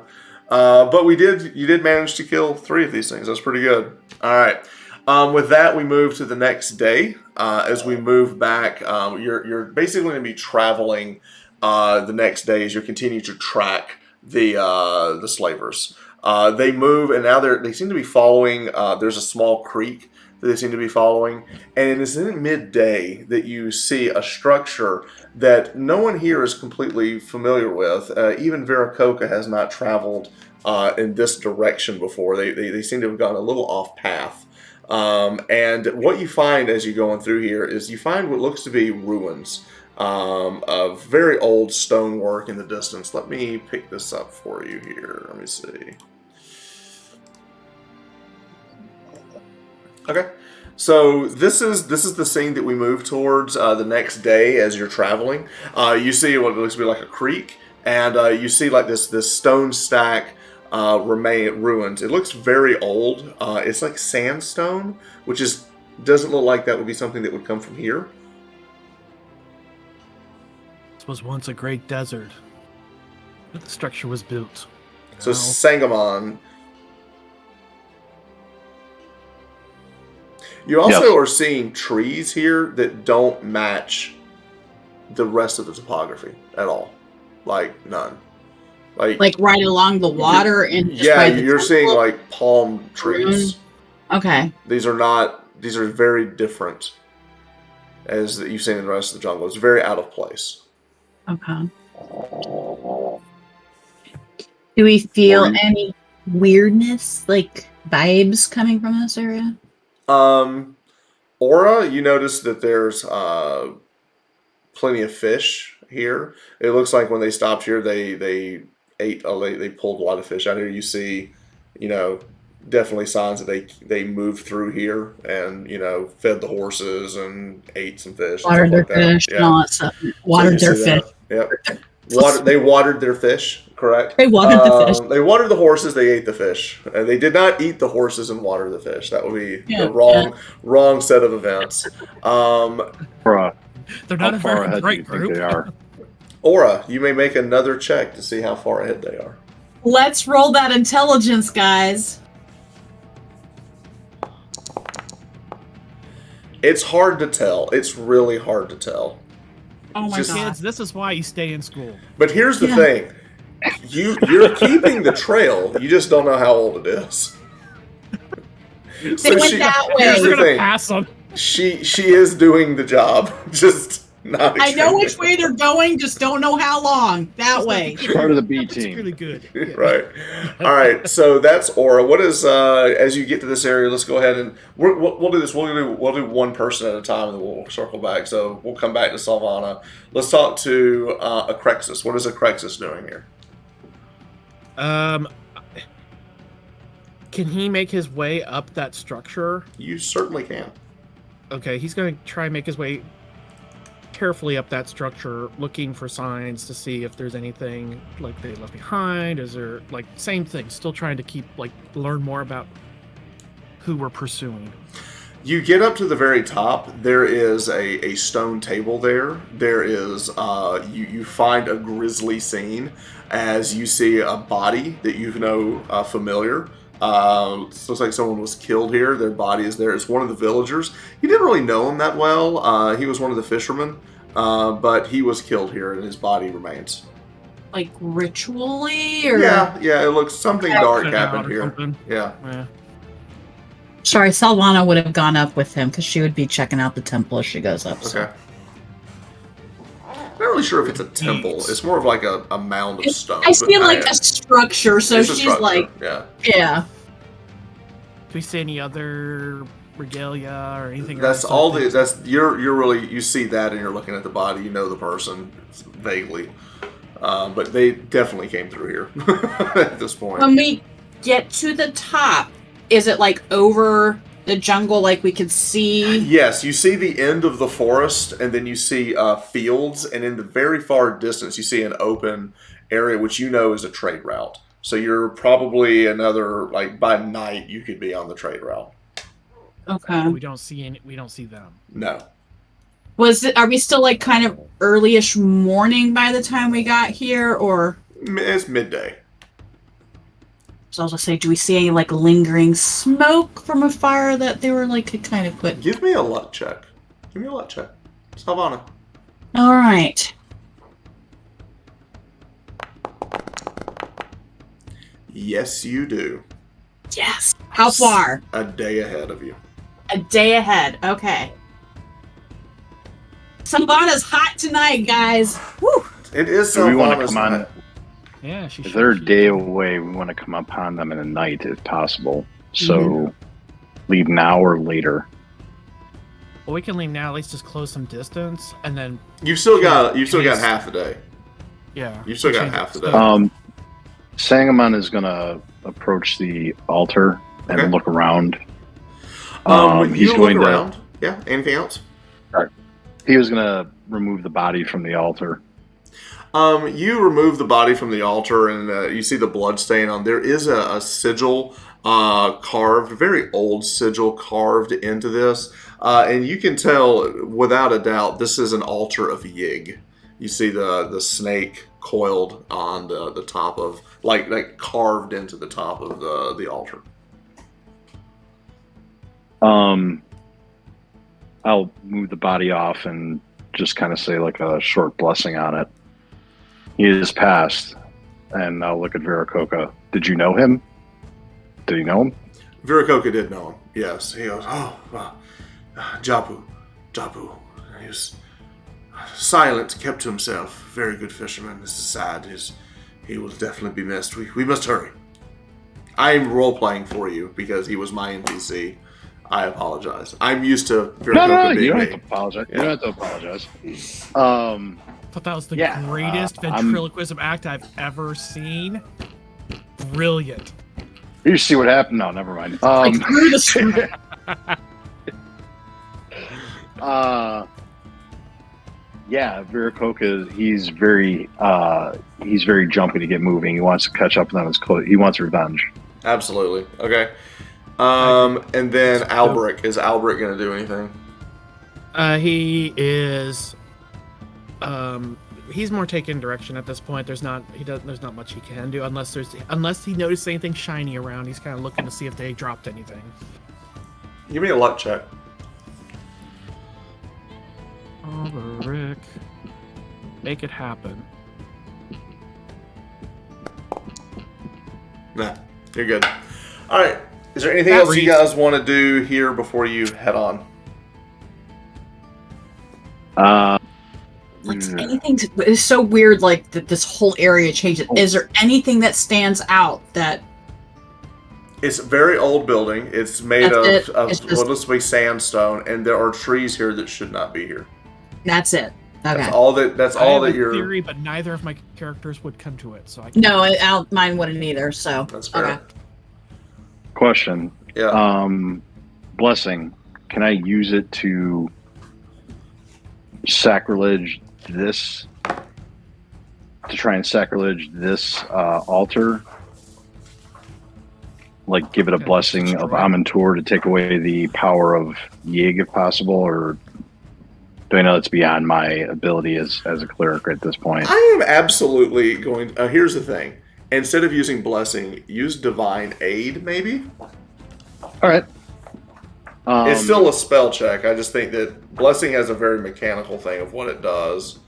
But you did manage to kill 3 of these things. That's pretty good. All right. With that, we move to the next day. As we move back, you're basically going to be traveling the next day as you continue to track the slavers. They move, and now they seem to be following. There's a small creek that they seem to be following, and it is in midday that you see a structure that no one here is completely familiar with. Even Viracocha has not traveled in this direction before. They seem to have gone a little off path. And what you find as you're going through here is you find what looks to be ruins of very old stonework in the distance. Let me pick this up for you here. Let me see. Okay, so this is the scene that we move towards the next day as you're traveling. You see what looks to be like a creek, and you see like this stone stack ruins. It looks very old. It's like sandstone, which doesn't look like that would be something that would come from here. This was once a great desert. The structure was built. So Sangamon. You also are seeing trees here that don't match the rest of the topography at all. Like none. Like right along the water and you're seeing like palm trees. Okay. These are very different. as you've seen in the rest of the jungle. It's very out of place. Okay. Do we feel Or you- any weirdness, like vibes coming from this area? Aura, you notice that there's plenty of fish here. It looks like when they stopped here, they ate they pulled a lot of fish out here. You see, definitely signs that they moved through here and fed the horses and ate some fish. And Watered stuff their like that. fish, Yeah. and all that stuff. So Watered you their see fish. that. Yep. They watered their fish. Correct. They watered the fish. They watered the horses. They ate the fish. They did not eat the horses and water the fish. That would be Yeah, the wrong set of events. They're How not a far very ahead do you great think group. they are? Aura, you may make another check to see how far ahead they are. Let's roll that intelligence, guys. It's hard to tell. It's really hard to tell. Oh my Just- god. Kids, this is why you stay in school. But here's the Yeah. thing. You're keeping the trail. You just don't know how old it is. They went that way. Here's We're the gonna thing. pass them. She is doing the job. Just not I know extremely. which way they're going, just don't know how long. That way. Part of the B It's team. really good. Yeah. Right. All right. So that's Aura. What is as you get to this area? Let's go ahead and we'll do this. We'll do one person at a time, and then we'll circle back. So we'll come back to Salvana. Let's talk to Acrexis. What is Acrexis doing here? Can he make his way up that structure? You certainly can. Okay, he's going to try and make his way carefully up that structure, looking for signs to see if there's anything like they left behind. Is there same thing? Still trying to keep learn more about who we're pursuing. You get up to the very top. There is a stone table there. There is you find a grisly scene as you see a body that you know familiar. Looks like someone was killed here. Their body is there. It's one of the villagers. You didn't really know him that well. He was one of the fishermen, but he was killed here, and his body remains. Like ritually, or Yeah. It looks something dark happened Or here. something. Yeah. Yeah. sorry, Salvana would have gone up with him because she would be checking out the temple as she goes up. So. Okay. Not really sure if it's a temple. It's more of like a mound of stone. I see but like a structure, so it's a she's structure, like, yeah. yeah. Do we see any other regalia or anything? That's else? all the. That's you're really you see that and you're looking at the body. You know the person vaguely, but they definitely came through here at this point. When we get to the top, is it like over the jungle, like we could see? Yes, you see the end of the forest, and then you see fields, and in the very far distance, you see an open area, which you know is a trade route. So you're probably another by night you could be on the trade route. Okay. We don't see any. We don't see them. No. Are we still like kind of early-ish morning by the time we got here, or? It's midday. So I was gonna say, do we see any like lingering smoke from a fire that they were like could kind of put? Give me a luck check. Give me a luck check. Savannah. All right. Yes, you do. Yes. How far? A day ahead of you. A day ahead. Okay. Savannah's hot tonight, guys. Woo. It is So we want to Savannah's come on. night. Yeah, she. If they're a day away, we want to come upon them in the night if possible. So leave now or later. Well, we can leave now. At least just close some distance, and then You've still got Yes. half a day. yeah, You've still got change half it. the day. Sangamon is going to approach the altar and Okay. look around. He's He's going look to. around. Yeah. Anything else? He was going to remove the body from the altar. You remove the body from the altar, and you see the blood stain on. There is a sigil carved, a very old sigil carved into this, and you can tell without a doubt this is an altar of Yig. You see the snake coiled on the top of like carved into the top of the altar. I'll move the body off and just kind of say like a short blessing on it. He is passed, and I'll look at Viracocha. Did you know him? Did you know him? Viracocha did know him. Yes, he goes, Jabu, He was silent, kept to himself. Very good fisherman. This is sad. He will definitely be missed. We must hurry. I'm role-playing for you because he was my NPC. I apologize. I'm used to No, being you don't me. have to apologize. Yeah. You don't have to apologize. Thought that was the Yeah, greatest ventriloquism act I've ever seen. Brilliant. You see what happened? No, never mind. Like through the screen. Yeah, Viracocha, he's very jumpy to get moving. He wants to catch up on his clothes. He wants revenge. Absolutely. Okay. And then Albrecht. Is Albrecht going to do anything? He is. He's more taking direction at this point. There's not much he can do unless he noticed anything shiny around. He's kind of looking to see if they dropped anything. Give me a luck check. Oh, Rick, make it happen. Nah, you're good. All right. Is there anything That else you reads- guys want to do here before you head on? Like anything? It's so weird. Like that, this whole area changes. Is there anything that stands out that? It's a very old building. It's made That's of it. It's just- let's say sandstone, and there are trees here that should not be here. That's it. Okay. That's all that. That's I all have that a you're. theory, but neither of my characters would come to it. So I can't. No, mine wouldn't either. So That's fair. okay. Question. Yeah. Blessing. Can I use it to sacrilege this? To try and sacrilege this altar? Like give it a blessing of Amantur to take away the power of Yig if possible, or do I know it's beyond my ability as a cleric at this point? I am absolutely going. Here's the thing. Instead of using blessing, use divine aid. Maybe All right. it's still a spell check. I just think that blessing has a very mechanical thing of what it does.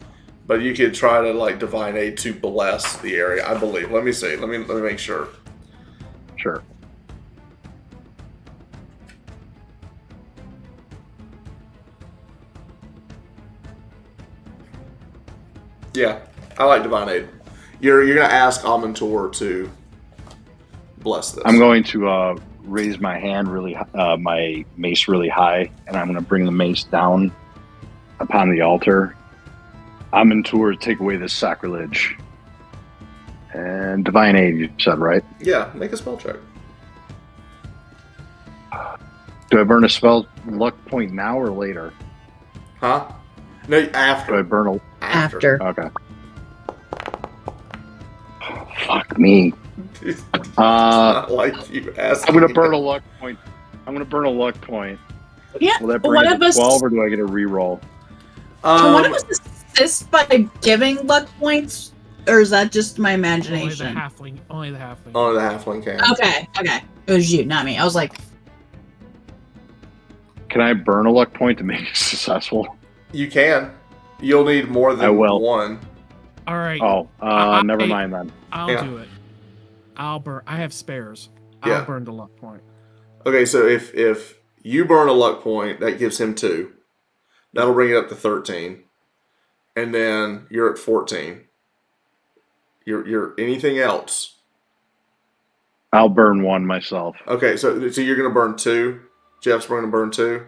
But you could try to like divine aid to bless the area. I believe. Let me see. Let me make sure. Sure. Yeah, I like divine aid. You're gonna ask Amantor to bless this. I'm going to raise my hand my mace really high, and I'm going to bring the mace down upon the altar. I'm in tour to take away this sacrilege. And divine aid, you said, right? Yeah, make a spell check. Do I burn a spell luck point now or later? Huh? No, Do I after. burn a... After. Okay. Fuck me. Not like you asked. I'm going to burn a luck point. I'm going to burn a luck point. Yeah. Will that but bring one it of to us. 12, or do I get a reroll? Can one of us assist by giving luck points, or is that just my Only the imagination? halfling. Only the halfling. Only the halfling can. Okay. It was you, not me. I was like, Can I burn a luck point to make it successful? You can. You'll need more I than will. one. All right. Oh, never mind then. I'll Yeah. do it. I'll burn. I have spares. Yeah. I'll burn the luck point. Okay, so if you burn a luck point, that gives him 2. That'll bring it up to 13. And then you're at 14. You're anything else? I'll burn one myself. Okay, so you're gonna burn 2. Jeff's gonna burn 2.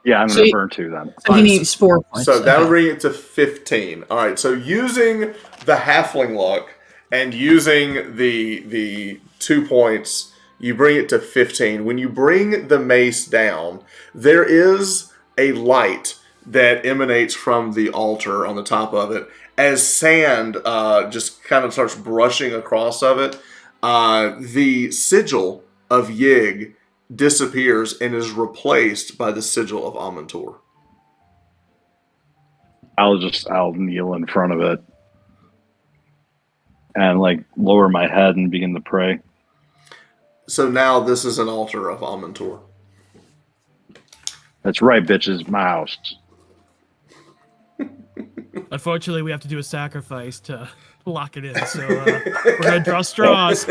Yeah, I'm So going to you- burn 2 then. so he needs 4 points. So that'll Okay. bring it to 15. All right. So using the halfling luck and using the 2 points, you bring it to 15. When you bring the mace down, there is a light that emanates from the altar on the top of it as sand just kind of starts brushing across of it. The sigil of Yig disappears and is replaced by the sigil of Amantor. I'll kneel in front of it and like lower my head and begin to pray. So now this is an altar of Amantor. That's right, bitches. My house. Unfortunately, we have to do a sacrifice to lock it in. So we're gonna draw straws.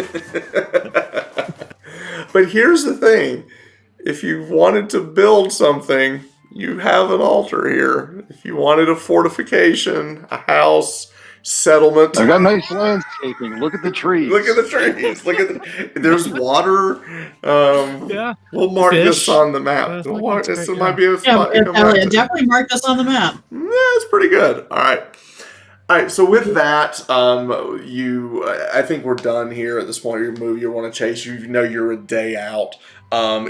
But here's the thing. If you wanted to build something, you have an altar here. If you wanted a fortification, a house, settlement. I got nice landscaping. Look at the trees. Look at the trees. Look at there's water. Yeah. We'll mark this Fish. on the map. That's This great, might be a Yeah, spot to come back to. definitely mark this on the map. Yeah, it's pretty good. All right. All right, so with that, I think we're done here at this point. Your movie you want to chase, you know you're a day out.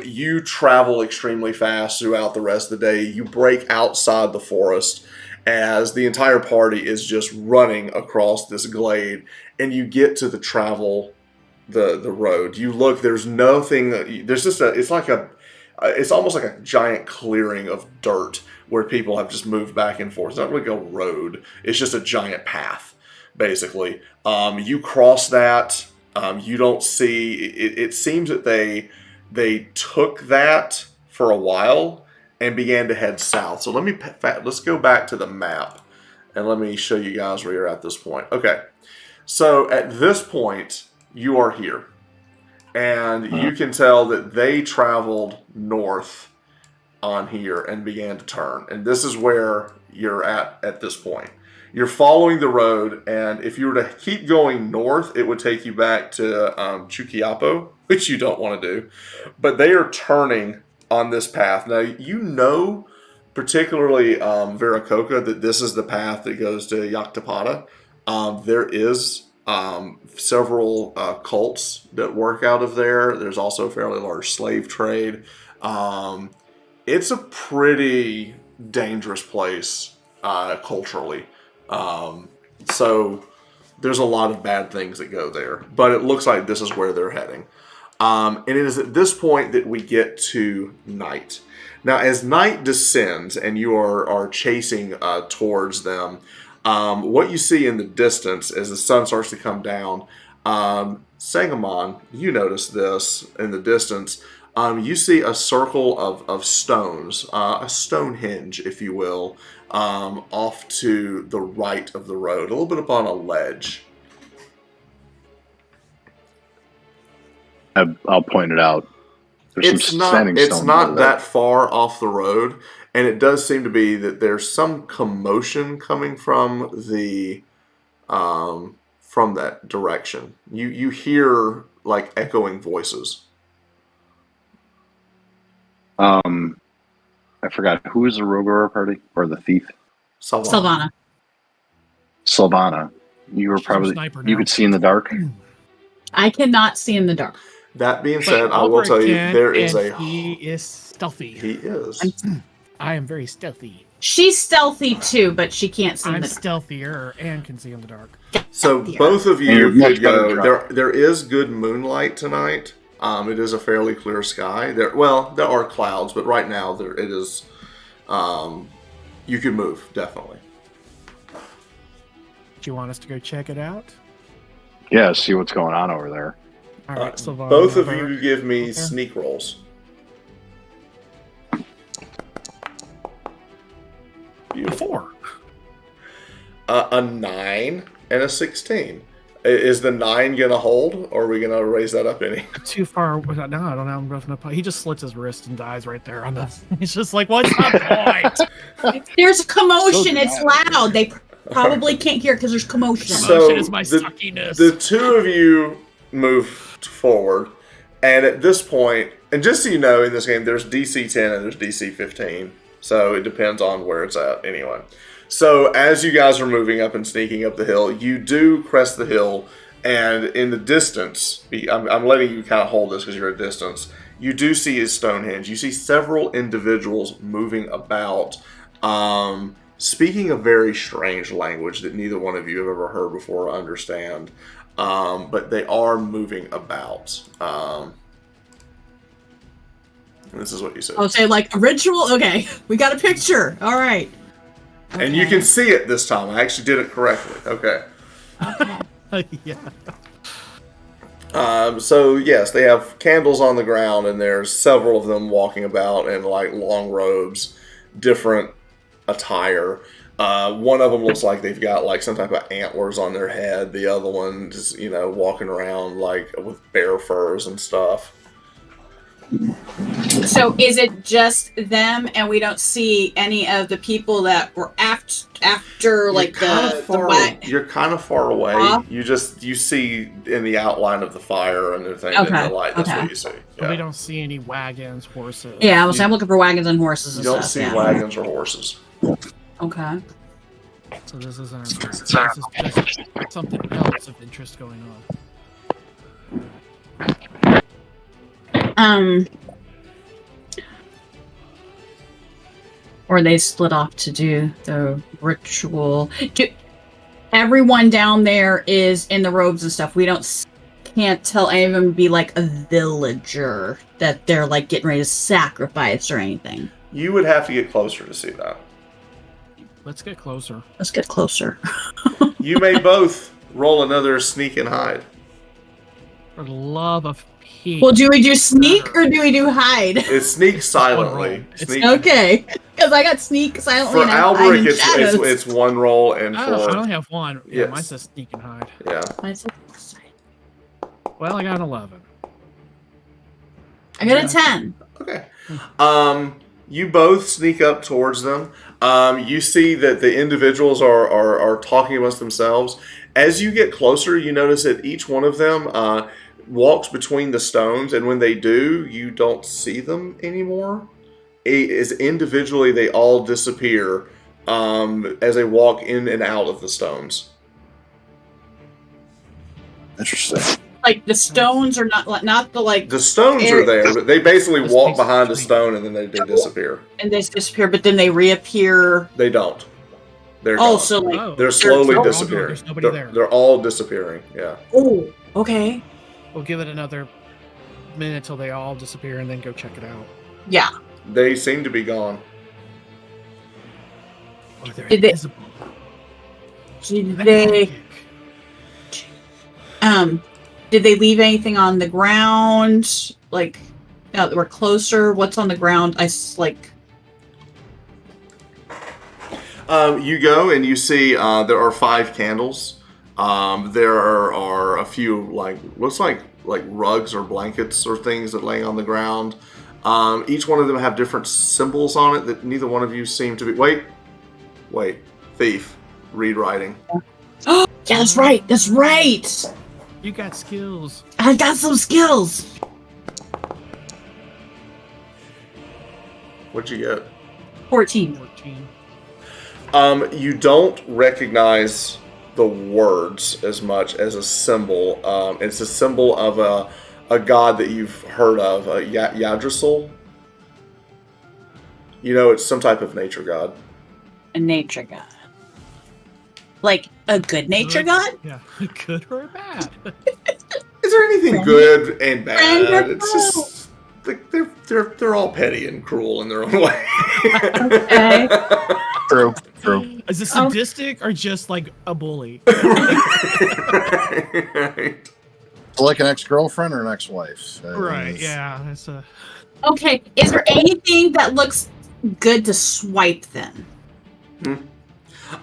You travel extremely fast throughout the rest of the day. You break outside the forest as the entire party is just running across this glade, and you get to the road. You look, there's nothing, there's just it's almost like a giant clearing of dirt where people have just moved back and forth. It's not really a road. It's just a giant path, basically. You cross that. You don't see... It seems that they took that for a while and began to head south. So let's go back to the map and let me show you guys where you're at this point. Okay. So at this point, you are here. And you can tell that they traveled north on here and began to turn. And this is where you're at this point. You're following the road, and if you were to keep going north, it would take you back to Chuquiapo, which you don't want to do. But they are turning on this path. Now, you know, particularly Viracocha, that this is the path that goes to Yactapata. There is several cults that work out of there. There's also a fairly large slave trade. It's a pretty dangerous place culturally. So there's a lot of bad things that go there. But it looks like this is where they're heading. And it is at this point that we get to night. Now, as night descends and you are chasing towards them, what you see in the distance as the sun starts to come down, Sangamon, you notice this in the distance. You see a circle of stones, a Stonehenge, if you will, off to the right of the road, a little bit up on a ledge. I'll point it out. There's some standing It's stone not there. that far off the road, and it does seem to be that there's some commotion coming from that direction. You hear like echoing voices. I forgot, who is the Rogora party or the thief? Sylvana. Sylvana. You were She's a probably sniper you now. could see in the dark. I cannot see in the dark. That being But said, I will Albert tell you can, there is and a he is stealthy. he is. I am very stealthy. She's stealthy too, but she can't see in I'm the dark. stealthier and can see in the dark. So Stealthier. both of And you're you much could better go. dressed. There is good moonlight tonight. It is a fairly clear sky. There are clouds, but right now it is. You can move, definitely. Do you want us to go check it out? Yeah, see what's going on over there. All right, Sylvana. Both of you give me Okay. sneak rolls. A 4. A 9 and a 16. Is the 9 gonna hold, or are we gonna raise that up any? Too far. No, I don't know. I'm roughing up. He just slits his wrist and dies right there on the. He's just like, what's the point? There's a commotion. So It's loud. They probably can't hear because there's commotion. Emotion is my suckiness. The two of you move forward, and at this point, and just so you know, in this game, there's DC 10 and there's DC 15, so it depends on where it's at anyway. So as you guys are moving up and sneaking up the hill, you do crest the hill, and in the distance, I'm letting you kind of hold this because you're at distance, you do see a Stonehenge. You see several individuals moving about, speaking a very strange language that neither one of you have ever heard before or understand, but they are moving about. This is what you said. I'll say like a ritual. Okay, we got a picture. All right. And you can see it this time. I actually did it correctly. Okay. Yeah. So yes, they have candles on the ground, and there's several of them walking about in like long robes, different attire. One of them looks like they've got like some type of antlers on their head. The other one just walking around like with bear furs and stuff. So is it just them, and we don't see any of the people that were after like You're kind of far away. Off? You see in the outline of the fire and everything in Okay, the light. That's okay. what you see. But we Yeah. don't see any wagons, horses. Yeah, I'm looking for wagons and horses You and don't stuff. see yeah. wagons or horses. Okay. So this isn't. This is just something else of interest going on. Or they split off to do the ritual. Everyone down there is in the robes and stuff. We can't tell any of them to be like a villager that they're like getting ready to sacrifice or anything. You would have to get closer to see that. Let's get closer. Let's get closer. You may both roll another sneak and hide. For the love of Pete. Well, do we do sneak or do we do hide? It's sneak silently. Sneak. Okay, because I got sneak silently. For and I hide in Alberic, shadows. it's one roll, and I for only have one. Yeah, Yes. mine says sneak and hide. yeah. Well, I got an 11. I got a 10. Okay. You both sneak up towards them. You see that the individuals are talking amongst themselves. As you get closer, you notice that each one of them walks between the stones, and when they do, you don't see them anymore. As individually, they all disappear as they walk in and out of the stones. Interesting. Like the stones are not the like. The stones are there, but they basically walk behind the stone and then they disappear. And they disappear, but then they reappear. They don't. They're Oh, gone. so like. They're slowly all disappearing. There's nobody there. They're all disappearing. Yeah. Oh, okay. We'll give it another minute till they all disappear and then go check it out. Yeah. They seem to be gone. Or they're Did they- invisible. Did they? Did they leave anything on the ground? Like, now that we're closer, what's on the ground? You go and you see there are 5 candles. There are a few looks like rugs or blankets or things that lay on the ground. Each one of them have different symbols on it that neither one of you seem to be. Wait, thief, read writing. Oh, yeah, that's right. That's right. You got skills. I got some skills. What'd you get? 14. 14. You don't recognize the words as much as a symbol. It's a symbol of a god that you've heard of, Yggdrasil. You know, it's some type of nature god. A nature god. Like a good nature god? Yeah, good or bad. Is there anything good and Friend bad? or It's just like they're all petty and cruel in their own way. Okay. True. Is it sadistic or just like a bully? Right. Like an ex-girlfriend or an ex-wife. Right, yeah. That's a... Okay. Is there anything that looks good to swipe then?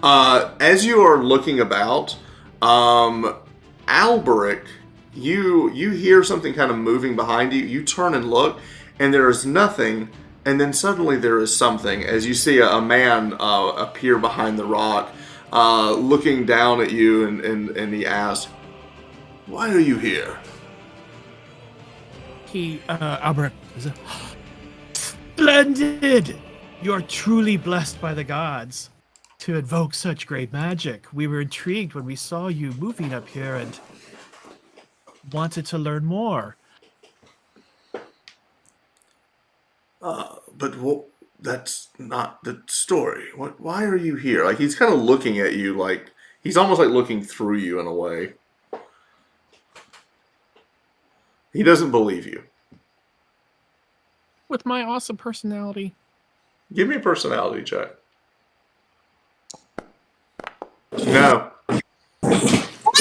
As you are looking about, Alberic, you hear something kind of moving behind you. You turn and look, and there is nothing. And then suddenly there is something. As you see a man appear behind the rock, looking down at you, and he asks, "Why are you here?" Albert, is it? Splendid! You are truly blessed by the gods to invoke such great magic. We were intrigued when we saw you moving up here and wanted to learn more. But that's not the story. Why are you here? Like, he's kind of looking at you like he's almost like looking through you in a way. He doesn't believe you. With my awesome personality. Give me a personality check. No. Oh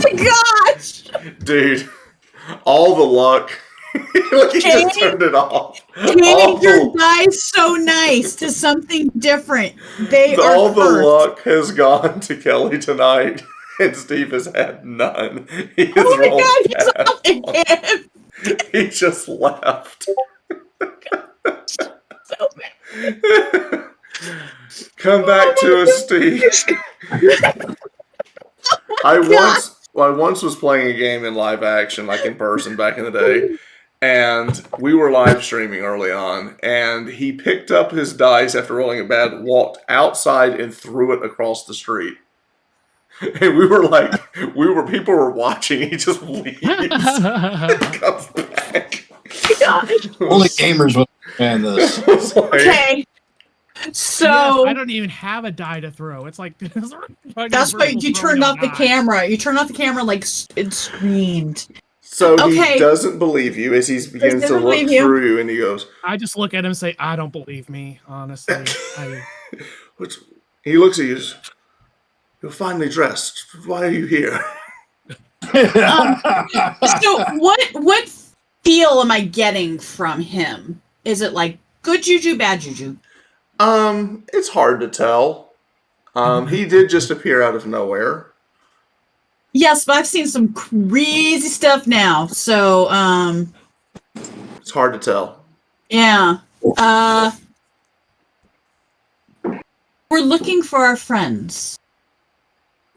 my gosh! Dude, all the luck. Like, he just turned it off. Changing your dice so nice to something different. They are All the cursed. luck has gone to Kelly tonight, and Steve has had none. He has Oh my rolled god, he's bad off again. He just left. So Come back to us, Steve. I once was playing a game in live action, like in person back in the day, and we were live streaming early on, and he picked up his dice after rolling a bad, walked outside and threw it across the street. And we were like, people were watching, he just leaves and comes back. God. Only gamers would understand this. I was like, Okay. So Yes, I don't even have a die to throw. It's like that's why you turned off the camera. You turned off the camera and screamed. so Okay. he doesn't believe you as he begins to Doesn't look believe you. through you, and he goes, I just look at him and say, I don't believe me, honestly. he looks at you, you're finally dressed. Why are you here? So what feel am I getting from him? Is it like good juju, bad juju? It's hard to tell. He did just appear out of nowhere. Yes, but I've seen some crazy stuff now. So It's hard to tell. yeah. We're looking for our friends.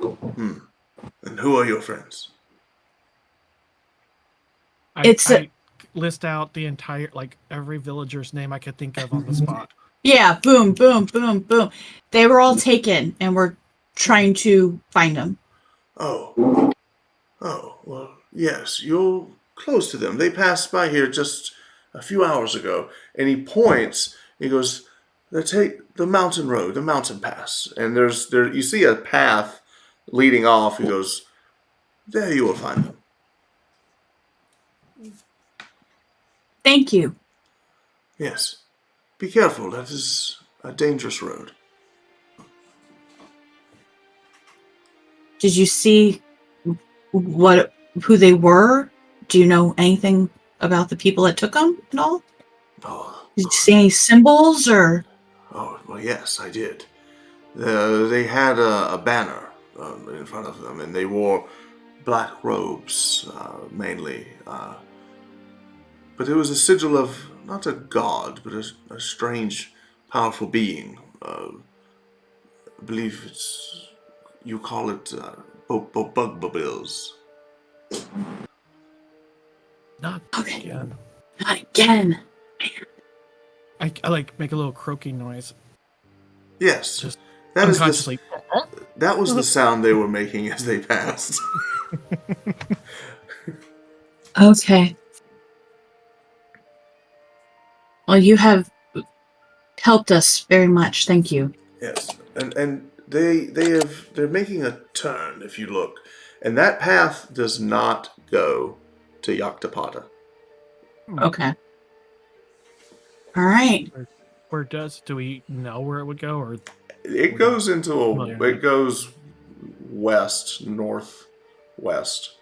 And who are your friends? I list out the entire, like, every villager's name I could think of on the spot. Yeah, boom, boom, boom, boom. They were all taken, and we're trying to find them. Oh, well, yes, you're close to them. They passed by here just a few hours ago. And he points, he goes, they take the mountain road, the mountain pass. And there you see a path leading off. He goes, there you will find them. Thank you. Yes. Be careful, that is a dangerous road. Did you see who they were? Do you know anything about the people that took them at all? Oh, Did you see any symbols or? oh well, yes, I did. They had a banner in front of them, and they wore black robes, mainly. But it was a sigil of, not a god, but a strange, powerful being. I believe you call it Bugbabills. Not Okay. again. Not again. I like make a little croaking noise. Yes, Just that is unconsciously. that was the sound they were making as they passed. Okay. Well, you have helped us very much. Thank you. Yes, and they're making a turn if you look, and that path does not go to Yaktapata. Okay. All right. Where do we know where it would go, or It goes into Familiar. it goes west, northwest.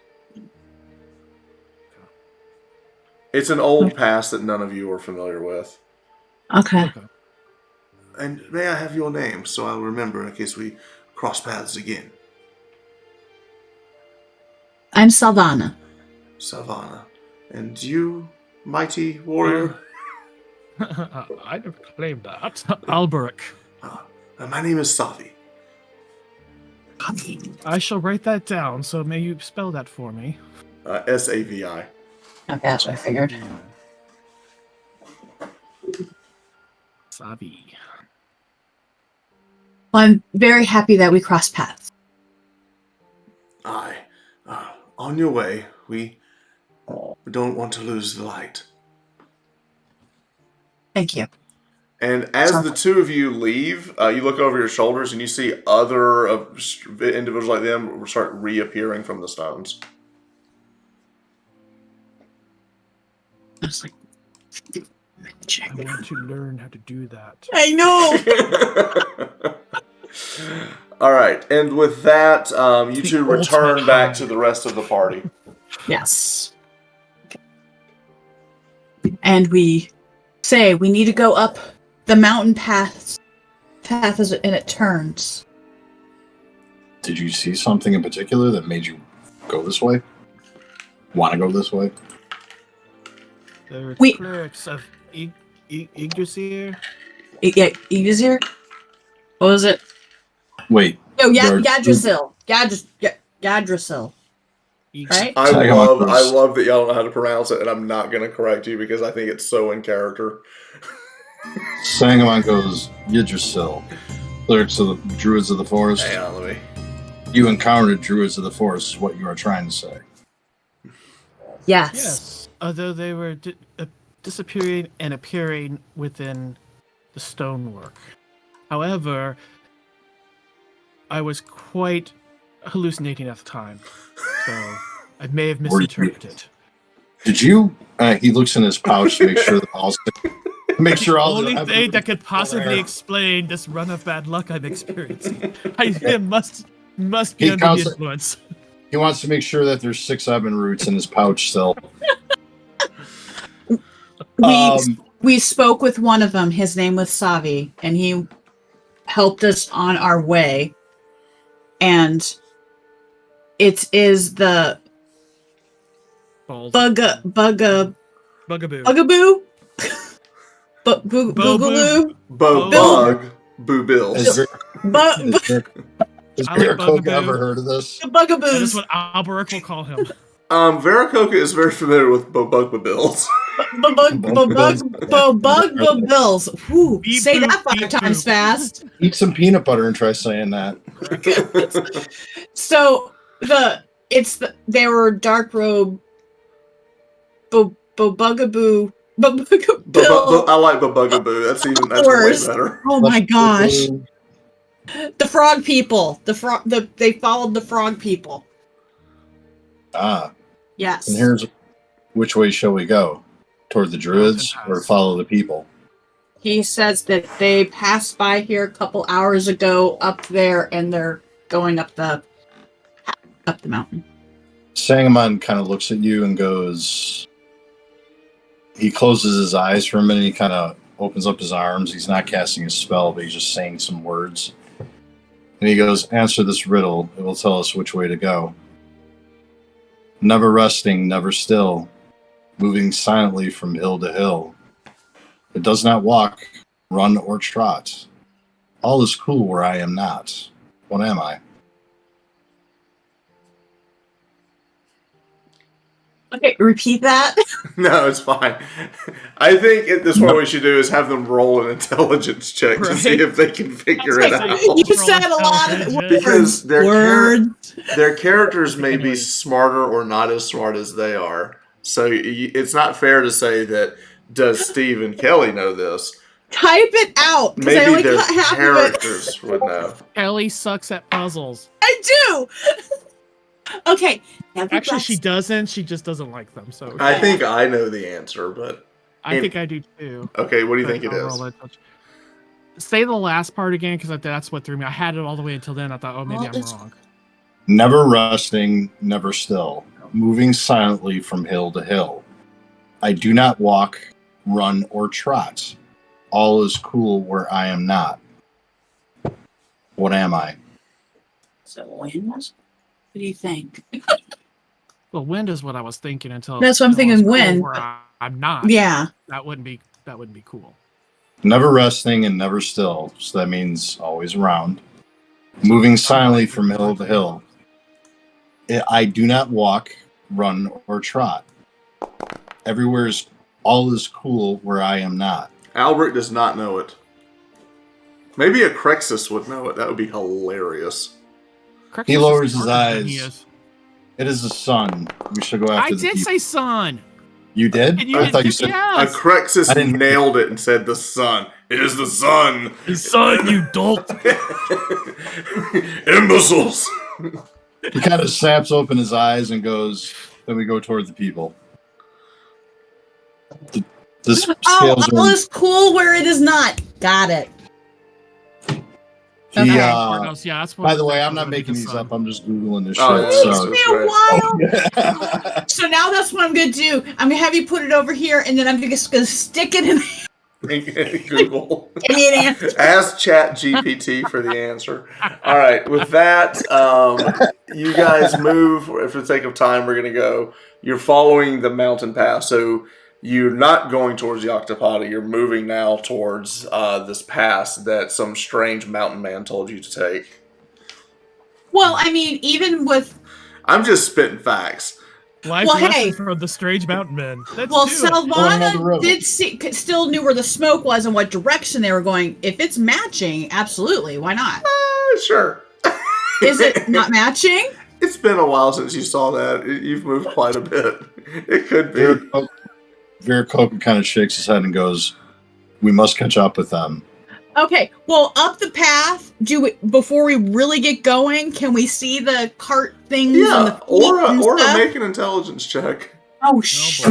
It's an old pass that none of you are familiar with. Okay. And may I have your name so I'll remember in case we cross paths again? I'm Salvana. Savannah. And you, mighty warrior? I never claimed that. Alberic. My name is Savi. I shall write that down. So may you spell that for me. Savi. Okay, that's what I figured. Savi. Well, I'm very happy that we crossed paths. Aye. On your way. We don't want to lose the light. Thank you. And as the two of you leave, you look over your shoulders and you see other individuals like them start reappearing from the stones. I was like, I want to learn how to do that. I know. All right, and with that, you two The return ultimate back high. to the rest of the party. Yes. And we say we need to go up the mountain path and it turns. Did you see something in particular that made you go this way? Want to go this way? There are We- clerics of Yggdrasil? Yeah, easier. What was it? Wait. Oh, yeah, There- Yggdrasil. Yggdrasil. Right? I Sagamon love that y'all don't know how to pronounce it, and I'm not going to correct you because I think it's so in character. Sangamon goes, Yggdrasil, lyrics of the Druids of the Forest. Hang on, let me. You encountered Druids of the Forest, is what you are trying to say. Yes. Yes. Although they were disappearing and appearing within the stonework. However, I was quite hallucinating at the time, so I may have Were you- misinterpreted. Did you? He looks in his pouch to make sure that all. Make sure all Only the thing that could possibly there. explain this run of bad luck I'm experiencing. I must be He under counts the it. influence. He wants to make sure that there's 6 ebon roots in his pouch still. We spoke with one of them. His name was Savi, and he helped us on our way. And it is the Balls. bugaboo. Bugaboo. Boogaloo. Bug, Boo Bills. Has I like Veracoke Bugaboo. ever heard of this? The That is bugaboos. what Alberic will call him. Veracoka is very familiar with Bug Bills. Bills. Whew, Beep say boop, that 5 beep times boop. fast. Eat some peanut butter and try saying that. So they were dark robe bugaboo bill. I like Bugaboo. That's way Worse. better. Oh my gosh. The frog people. They followed the frog people. Ah, Yes. and here's which way shall we go? Toward the druids or follow the people? He says that they passed by here a couple hours ago up there, and they're going up the mountain. Sangamon kind of looks at you and goes. He closes his eyes for a minute. He kind of opens up his arms. He's not casting a spell, but he's just saying some words. And he goes, "Answer this riddle. It will tell us which way to go. Never resting, never still, moving silently from hill to hill. It does not walk, run, or trot. All is cool where I am not. What am I?" Okay, repeat that. No, it's fine. I think at this point what we should do is have them roll an intelligence check to see Right. if they can figure it out. You said a lot of Because words. their characters may be smarter or not as smart as they are. So it's not fair to say that, does Steve and Kelly know this? Type it out, because I Maybe only their got half of it. characters would know. Ellie sucks at puzzles. I do. Okay. Actually, she doesn't. She just doesn't like them. So I think I know the answer, but I think I do too. okay, what do you But think it I'll is? roll that touch. Say the last part again, because that's what threw me. I had it all the way until then. I thought, oh, maybe I'm wrong. Never resting, never still, moving silently from hill to hill. I do not walk, run, or trot. All is cool where I am not. What am I? So wind. What do you think? Well, wind is what I was thinking until. That's what I'm thinking, it's cool wind. where I'm not. Yeah. That wouldn't be cool. Never resting and never still, so that means always around. Moving silently from hill to hill. I do not walk, run, or trot. All is cool where I am not. Albert does not know it. Maybe a Crexus would know it. That would be hilarious. He lowers his smarter than he eyes. is. It is the sun. We should go after I the did people. say sun. You did? And you I thought you said. A yes. Crexus I didn't- nailed it and said the sun. It is the sun. Sun, you dolt. Imbeciles. He kind of snaps open his eyes and goes, then we go toward the people. This Oh, salesman, all is cool where it is not. Got it. he, Okay. Yeah, that's what, by the way, that's I'm what not would be making the these sun. up. I'm just Googling this Oh, shit. yeah, So. It's been a while. So now that's what I'm going to do. I'm going to have you put it over here, and then I'm just going to stick it in. Google. Give me an answer. Ask Chat GPT for the answer. All right, with that, you guys move. For the sake of time, we're going to go. You're following the mountain path, so you're not going towards the Octopody. You're moving now towards this pass that some strange mountain man told you to take. Well, I mean, even with I'm just spitting facts. Life Well, lesson hey. from the strange mountain men. Let's well, do it. Going on the Salvana road. did still knew where the smoke was and what direction they were going. If it's matching, absolutely, why not? Sure. Is it not matching? It's been a while since you saw that. You've moved quite a bit. It could be. Viracocha kind of shakes his head and goes, "We must catch up with them." Okay, well, up the path. Before we really get going, can we see the cart things? And Yeah, the feet and Aura, stuff? make an intelligence check. Oh Oh, shit!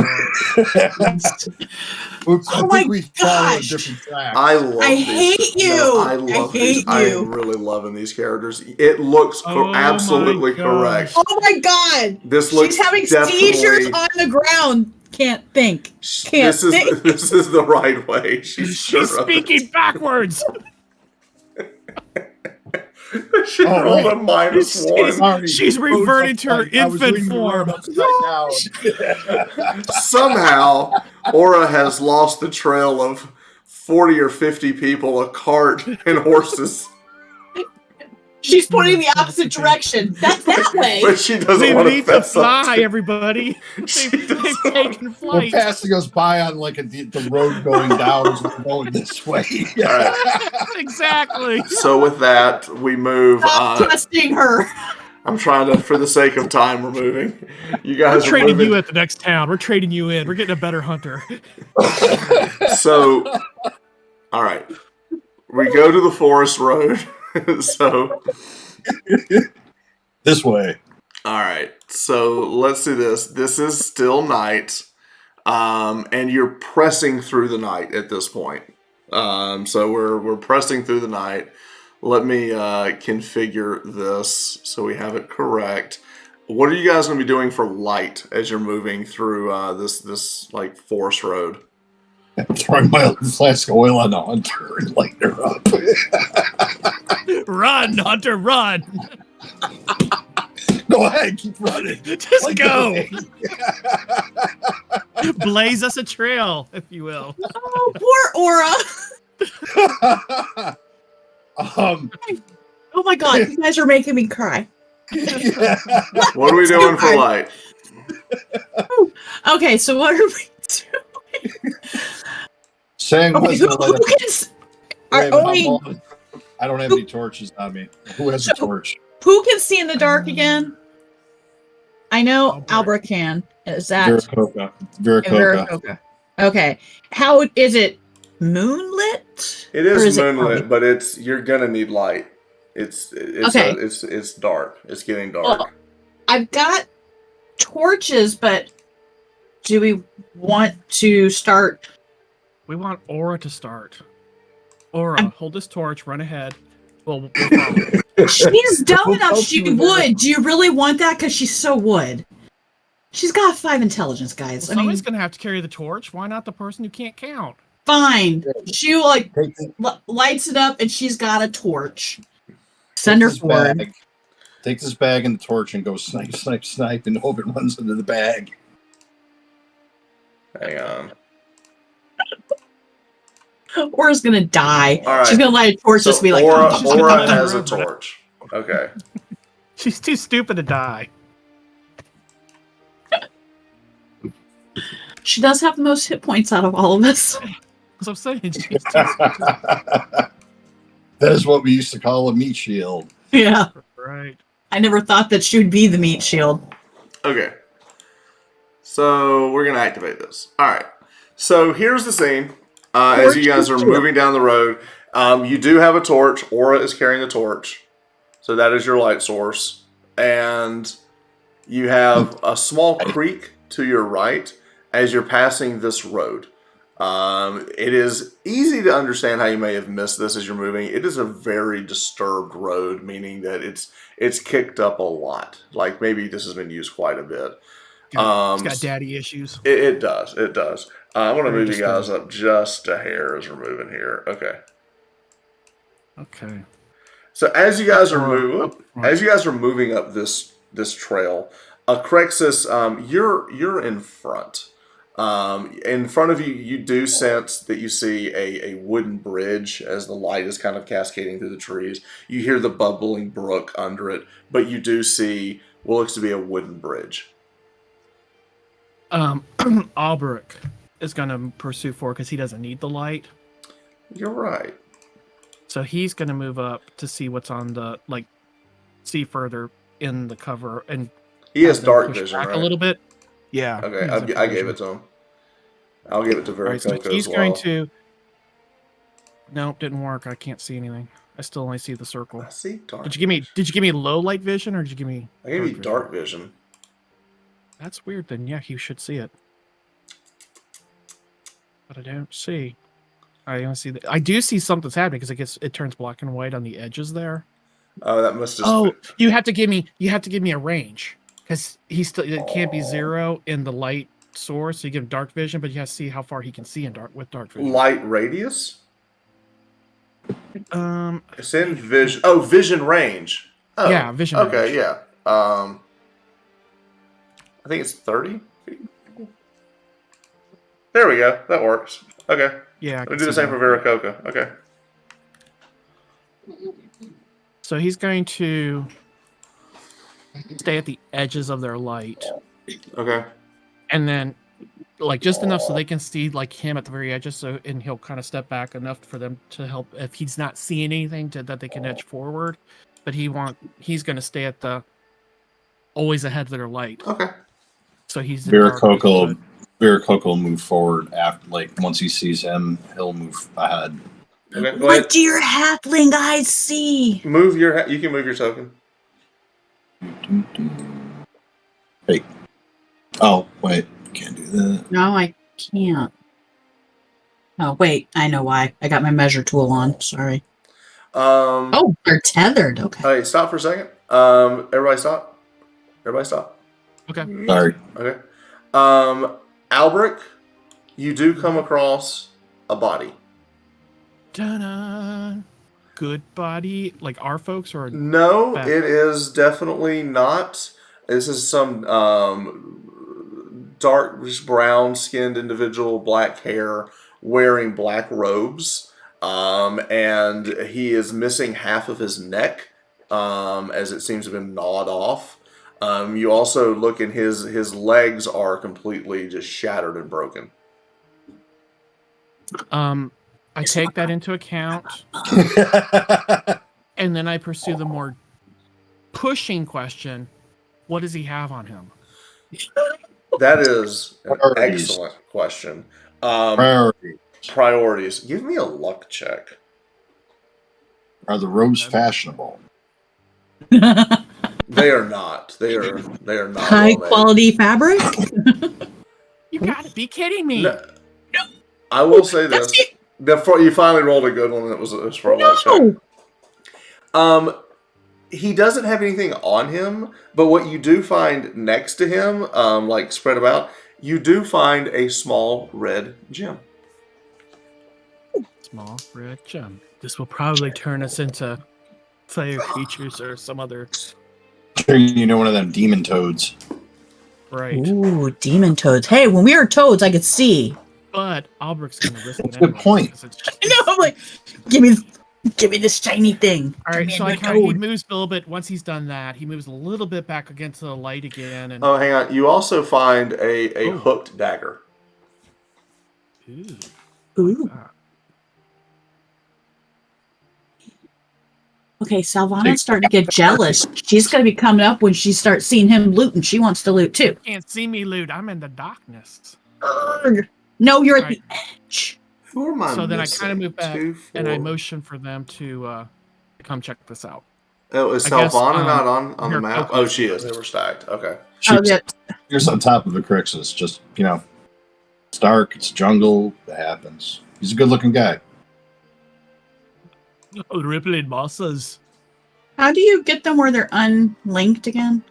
Oops, Oh I my think we follow a gosh. different track. I love I these. hate you. No, I I love hate these. you. I'm really loving these characters. It looks Oh my absolutely gosh. correct. Oh my god! This looks She's having definitely. seizures on the ground. Can't think. Can't This is think. this is the right way. She's sure She's of it. speaking backwards. She Oh, rolled wait. a -1. Sorry. She's reverting to her I was infant reading the form. word upside down. Somehow, Aura has lost the trail of 40 or 50 people, a cart, and horses. She's pointing the opposite direction. That's that way. But she doesn't They want to need to fess up fly, to- everybody. She They've doesn't taken We're flight. passing us by on like the road going down as we're going this way. All right. Exactly. So with that, we move. Stop trusting her. I'm trying to, for the sake of time, we're moving. You We're guys are trading moving. you at the next town. We're trading you in. We're getting a better hunter. So, all right. We go to the forest road. So, This way. all right. So let's do this. This is still night, and you're pressing through the night at this point. So we're pressing through the night. Let me configure this so we have it correct. What are you guys going to be doing for light as you're moving through this like forest road? Throwing my flask of oil on the hunter and lighting her up. Run, hunter, run. Go ahead, keep running. Just Like go. Blaze us a trail, if you will. Oh, poor Aura. Oh my god, you guys are making me cry. yeah. What are we doing for light? Okay, so what are we doing? Saying Okay, was who to light can Wait, are only I don't have any torches on me. Who has a torch? who can see in the dark again? I know Albert. Albert can. Is that Viracocha. Viracocha? Okay. How is it moonlit? It Or is is it moonlit, but you're gonna need light. It's Okay. It's dark. It's getting dark. Well, I've got torches, but do we want to start? We want Aura to start. Aura, I'm- hold this torch, run ahead. We'll follow. She's dumb We'll enough. help She you with that. would. Do you really want that? Because she's so would. She's got 5 intelligence, guys. I mean, Somebody's gonna have to carry the torch. Why not the person who can't count? fine. She like Take, the, lights it up, and she's got a torch. Send her this forward. bag. Take this bag and the torch and go snipe, snipe, snipe, and hope it runs into the bag. Hang on. Aura's gonna die. All right. She's gonna light a torch, So just be like, Aura, oh, gonna Aura die has a forever. torch. Okay. She's too stupid to die. she does have the most hit points out of all of us. As I'm saying, she's too stupid. That is what we used to call a meat shield. Yeah. Right. I never thought that she would be the meat shield. Okay. So we're gonna activate this. All right. So here's the scene. As you guys are moving down the road, you do have a torch. Aura is carrying the torch, so that is your light source, and you have a small creek to your right as you're passing this road. It is easy to understand how you may have missed this as you're moving. It is a very disturbed road, meaning that it's kicked up a lot. Like maybe this has been used quite a bit. It's got daddy issues. It does. It does. I'm going to Very move you guys up just a hair as we're moving here. Okay. Okay. So as you guys are Right. moving up this trail, Crexus, you're in front. In front of you, you do sense that you see a wooden bridge as the light is kind of cascading through the trees. You hear the bubbling brook under it, but you do see what looks to be a wooden bridge. Albrecht is going to pursue forward because he doesn't need the light. You're right. So he's going to move up to see what's on the, like, see further in the cover. And He has have them dark push vision, back right? a little bit. Yeah. he Okay, has I infrared gave vision. it to him. I'll give it to All right, so Veracocha he's as well. going to... Nope, didn't work. I can't see anything. I still only see the circle. I see dark. Did you give me low light vision or did you give me I gave you vision? dark vision. That's weird. Then yeah, you should see it. But I don't see. I don't see that. I do see something's happening because I guess it turns black and white on the edges there. Oh, that must just. Oh, you have to give me a range because it can't be 0 in the light source. So you give him dark vision, but you have to see how far he can see in dark vision. Light radius? Um, It's in vision. Oh, vision range. Oh, yeah, vision Okay, range. yeah. I think it's 30 feet. There we go. That works. Okay. Yeah, I We'll can do the see same that. for Veracocha. Okay. So he's going to stay at the edges of their light, Okay. and then like just enough so they can see like him at the very edges. So and he'll kind of step back enough for them to help if he's not seeing anything that they can edge forward. But he's going to stay at the always ahead of their light. Okay. So he's in dark vision, Veracocha will move forward after, like, once he sees him, he'll move ahead. Okay. Go What ahead. do your halfling eyes see? Move your. You can move your token. Hey. Oh, wait. Can't do that. No, I can't. Oh, wait. I know why. I got my measure tool on. Sorry. Oh, they're tethered. Okay. Hey, stop for a second. Everybody stop. Everybody stop. Okay. Sorry. Okay. Albrecht, you do come across a body. Ta-da! Good body, like our folks or No, Bad. it is definitely not. This is some dark brown skinned individual, black hair, wearing black robes. And he is missing half of his neck, as it seems to have been gnawed off. You also look and his legs are completely just shattered and broken. I take that into account, and then I pursue the more pushing question: what does he have on him? That is an Priorities. excellent question. Priority. Priorities. Give me a luck check. Are the robes fashionable? They are not. They are not High well made. quality fabric? You gotta be kidding me! No, I will say That's this: before you finally rolled a good one, it was for a luck check. He doesn't have anything on him, but what you do find next to him, like spread about, you do find a small red gem. Small red gem. This will probably turn us into player creatures or some other. Sure, you know, one of them demon toads. Right. Ooh, demon toads. Hey, when we were toads, I could see. But Albrecht's gonna risk it That's a good anyway, point. because it's I know, I'm like, give me this shiny thing. All right, Give me so a I good kind of he toad. moves a little bit. Once he's done that, he moves a little bit back against the light again, and Oh, hang on. You also find a Oh. hooked dagger. Ooh, Ooh. ah. Okay, Salvana's starting to get jealous. She's going to be coming up when she starts seeing him loot, and she wants to loot too. Can't see me, loot. I'm in the darkness. Urgh. No, you're at Right. the edge. Who am I So then I missing? kind of move back, 2, 4. and I motion for them to come check this out. Oh, is I guess, Salvana not on the map? Veracocha Oh, is- she is. They were stacked. Okay. Oh, yeah. Here's on top of the Crixus. Just, you know, it's dark, it's jungle, it happens. He's a good looking guy. Oh, rippling bosses. How do you get them where they're unlinked again?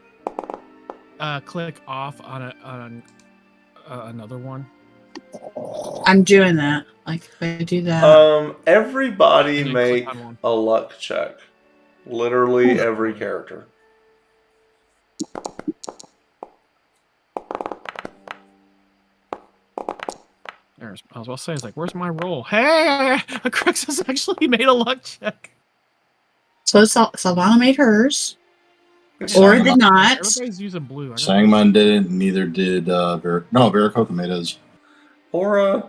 Click off on another one. I'm doing that. Like, if I do that. Everybody And then make click on one. a luck check. Literally every character. I was about to say, it's like, where's my roll? Hey, Crixus actually made a luck check. So Salvana made hers. Yeah. Or did not. Everybody's using blue. Sangman didn't, neither did Veracocha made his. Aura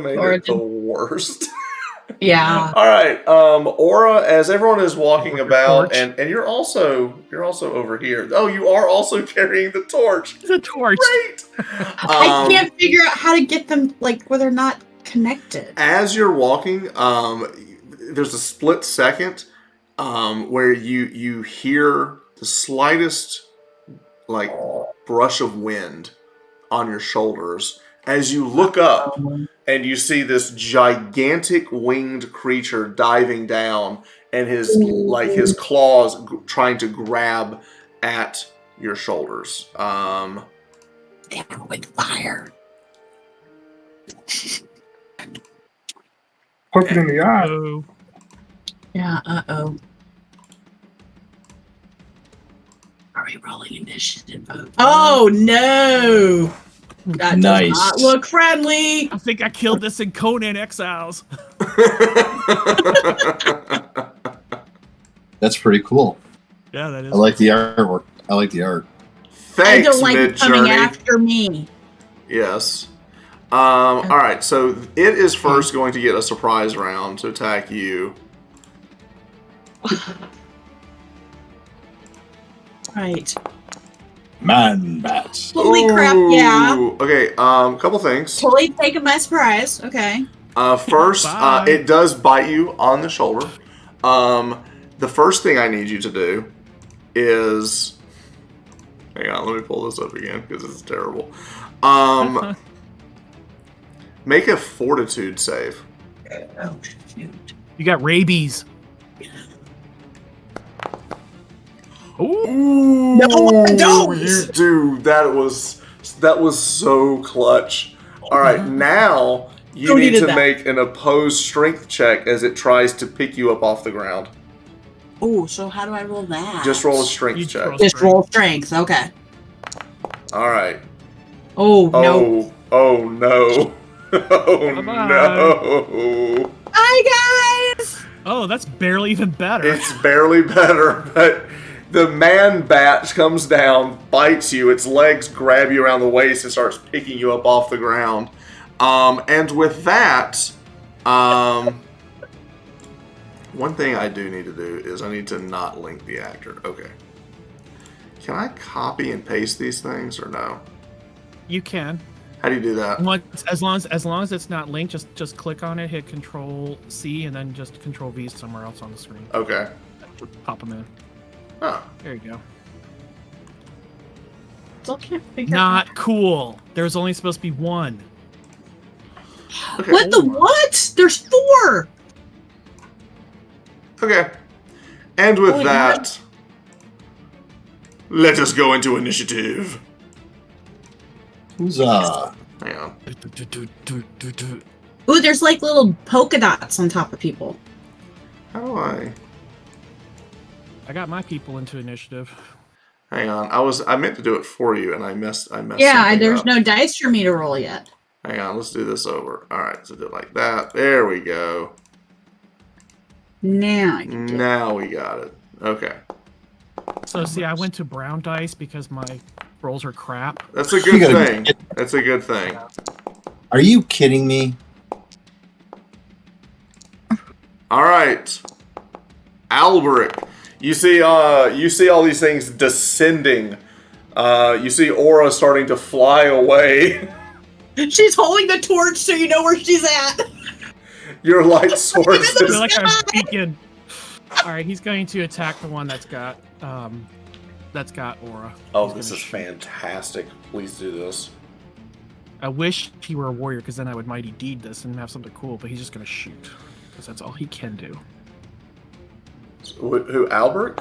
made Aura it the worst. Yeah. All right, Aura. As everyone is walking Your about, torch. and you're also over here. Oh, you are also carrying the torch. The torch. Great. I can't figure out how to get them like where they're not connected. As you're walking, there's a split second where you hear the slightest like brush of wind on your shoulders as you look up and you see this gigantic winged creature diving down and his claws trying to grab at your shoulders. With fire. Hook it in the eye. Oh, Yeah, uh-oh. Are we rolling initiative? Oh, no! That Nice. does not look friendly! I think I killed this in Conan Exiles. That's pretty cool. Yeah, that is. I like the artwork. I like the art. Thanks, I don't like it coming Midjourney. after me. Yes. All right, so it is first going to get a surprise round to attack you. Right. Man bats. Holy crap, yeah. Ooh, okay, couple things. Totally taken by surprise. Okay. First, Bye. it does bite you on the shoulder. The first thing I need you to do is... Hang on, let me pull this up again, because it's terrible. Make a fortitude save. Oh, shoot. You got rabies. Ooh, No, I don't! You do. That was so clutch. All right, now you Who need needed to that? make an opposed strength check as it tries to pick you up off the ground. Oh, so how do I roll that? Just roll a strength You check. roll Just roll strength. Okay. All right. Oh, no. Oh no. Oh Bye-bye. no. Hi, guys! Oh, that's barely even better. It's barely better, but the man bat comes down, bites you, its legs grab you around the waist and starts picking you up off the ground. And with that, one thing I do need to do is I need to not link the actor. Okay. Can I copy and paste these things or no? You can. How do you do that? As long as it's not linked, just click on it, hit Control C, and then just Control V somewhere else on the screen. Okay. Pop them in. Oh. There you go. Still can't figure out. Not cool. There's only supposed to be one. Okay. What the what? There's 4! Okay. And with Holy that, let us go into initiative. Who's Hang on. Ooh, there's like little polka dots on top of people. How do I? I got my people into initiative. Hang on. I meant to do it for you, and I messed. Yeah, something there's up. no dice for me to roll yet. Hang on. Let's do this over. All right. So do it like that. There we go. Now I can do it. Now we got it. Okay. So see, I went to brown dice because my rolls are crap. That's a You good gotta thing. get- That's a good thing. Are you kidding me? All right. Alberic. You see all these things descending. You see Aura starting to fly away. She's holding the torch so you know where she's at. Your light source I feel is... like I'm speaking. All right, he's going to attack the one that's got aura. Oh, He's this gonna is shoot. fantastic. Please do this. I wish he were a warrior because then I would mighty deed this and have something cool. But he's just gonna shoot because that's all he can do. Who, Alberic?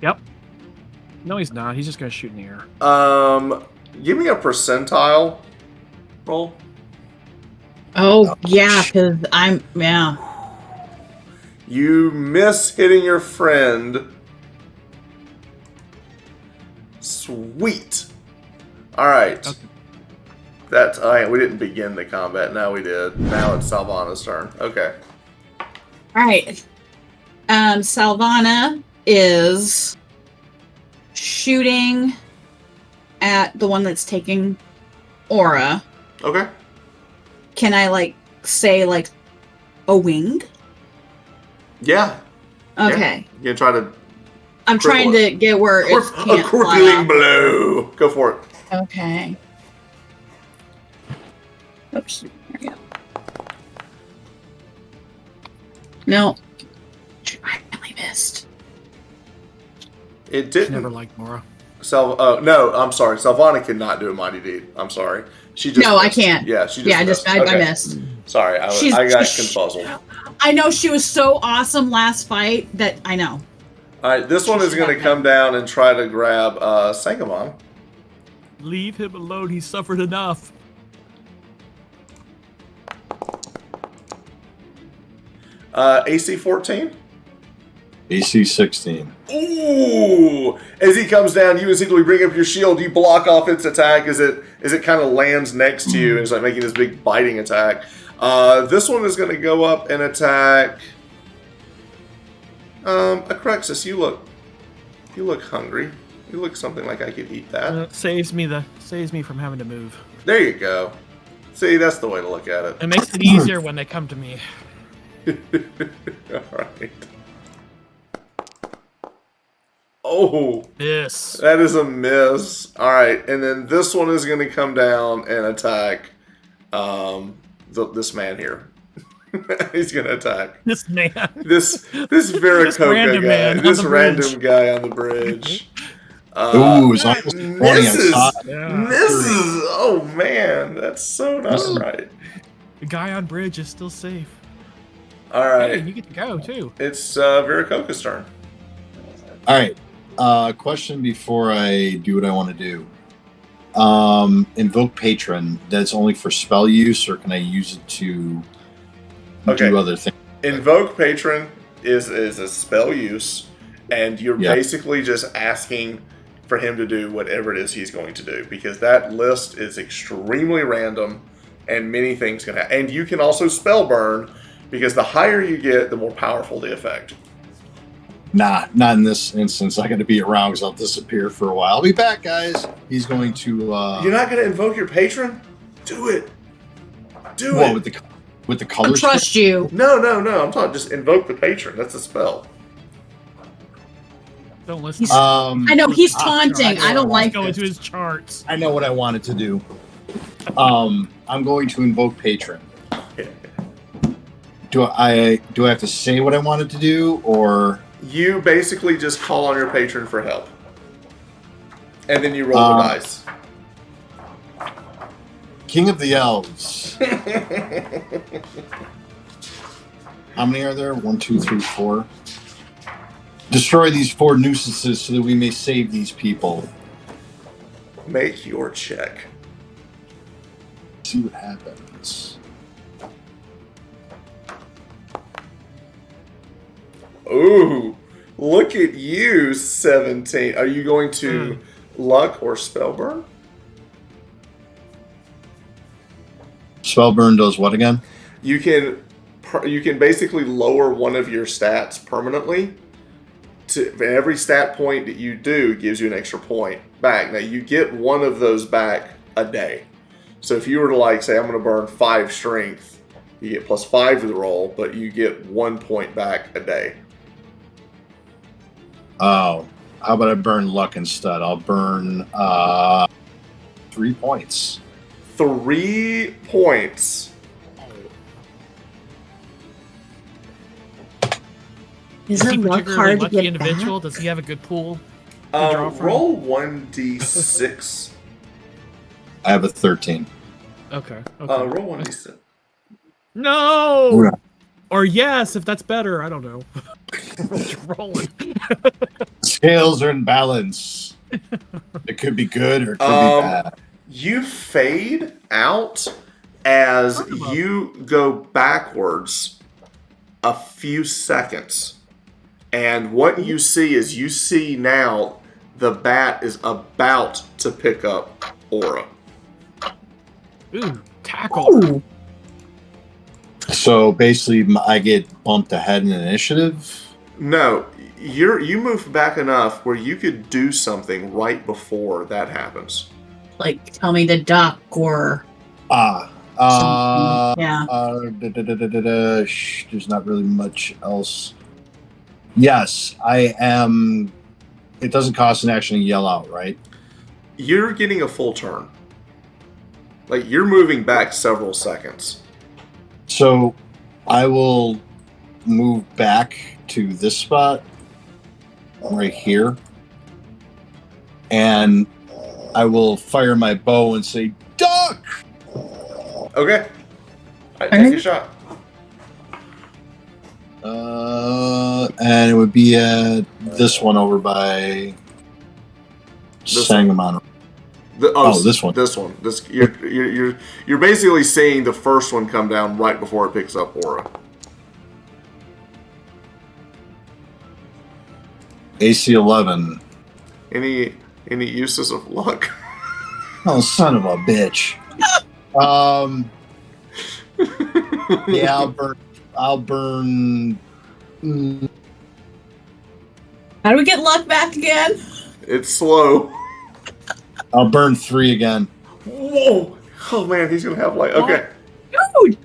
Yep. No, he's not. He's just gonna shoot in the air. Give me a percentile roll. Oh, yeah, because yeah. You miss hitting your friend. Sweet. All right. Okay. That's we didn't begin the combat. Now we did. Now it's Salvana's turn. Okay. All right. Salvana is shooting at the one that's taking aura. Okay. Can I say a wing? Yeah. Okay. Yeah. You can try to. I'm trying to get where it can't a crippling blow. Go for it. Okay. Oops. There we go. No. I really missed. It didn't. Never liked Nora. No, I'm sorry. Salvana cannot do a mighty deed. I'm sorry. She just. No, missed. I can't. Yeah, she just. I Okay. missed. Sorry, I got confuzzled. I know she was so awesome last fight that I know. All right, this one is going to come down and try to grab Sangamon. Leave him alone. He suffered enough. AC 14. AC 16. Ooh! As he comes down, you instinctively bring up your shield. You block off its attack as it kind of lands next to you and it's like making this big biting attack. This one is going to go up and attack. Acrexus, you look hungry. You look something like I could eat that. Saves me from having to move. There you go. See, that's the way to look at it. It makes it easier when they come to me. All right. Oh, Yes. that is a miss. All right, and then this one is going to come down and attack this man here. He's going to attack This man. this Viracocha random guy. man on This the random bridge. guy on the bridge. Ooh, it's almost misses. Yeah. Misses. Oh man, that's so not right. The guy on bridge is still safe. All Hey, right, you get to go too. it's Viracocha's turn. All right. Question before I do what I want to do. Invoke Patron. That's only for spell use, or can I use it to Okay. do other things? Invoke Patron is a spell use, and you're Yeah. basically just asking for him to do whatever it is he's going to do, because that list is extremely random, and many things can happen. And you can also spell burn, because the higher you get, the more powerful the effect. Nah, not in this instance. I got to be around because I'll disappear for a while. I'll be back, guys. He's going to. You're not going to invoke your patron? Do it. Do What, it. with the I colors? trust you. No. I'm talking just invoke the patron. That's a spell. Don't listen. I know he's taunting. I don't like Go this. into his charts. I know what I wanted to do. I'm going to invoke Patron. Do I have to say what I wanted to do, or You basically just call on your patron for help. And then you roll the dice. King of the Elves? How many are there? 1, 2, 3, 4. Destroy these 4 nuisances so that we may save these people. Make your check. See what happens. Ooh, look at you, 17. Are you going to luck or spell burn? Spellburn does what again? You can basically lower one of your stats permanently. For every stat point that you do gives you an extra point back. Now you get one of those back a day. So if you were to say I'm going to burn 5 strength, you get +5 to the roll, but you get 1 point back a day. Oh, how about I burn luck instead? I'll burn 3 points. 3 points. Is Is it he luck particularly hard to lucky get individual? back? Does he have a good pool? draw from? Roll 1d6. I have a 13. Okay. Roll 1d6. No! Yeah. Or yes, if that's better. I don't know. Just rolling. Scales are in balance. It could be good or it could be bad. You fade out as you go backwards a few seconds. And what you see now the bat is about to pick up aura. Ooh, tackle. Ooh. So basically, I get bumped ahead in initiative. No, you moved back enough where you could do something right before that happens. Like, tell me to duck or Yeah. There's not really much else. Yes, I am. It doesn't cost an action to yell out, right? You're getting a full turn. Like, you're moving back several seconds. So I will move back to this spot right here. And I will fire my bow and say, duck! Okay. Alright, take your shot. And it would be at this one over by Sangamon. This one. This one. You're basically seeing the first one come down right before it picks up aura. AC 11. Any uses of luck? Oh, son of a bitch. Yeah, I'll burn. How do we get luck back again? It's slow. I'll burn 3 again. Whoa! Oh man, he's gonna have like okay. Dude!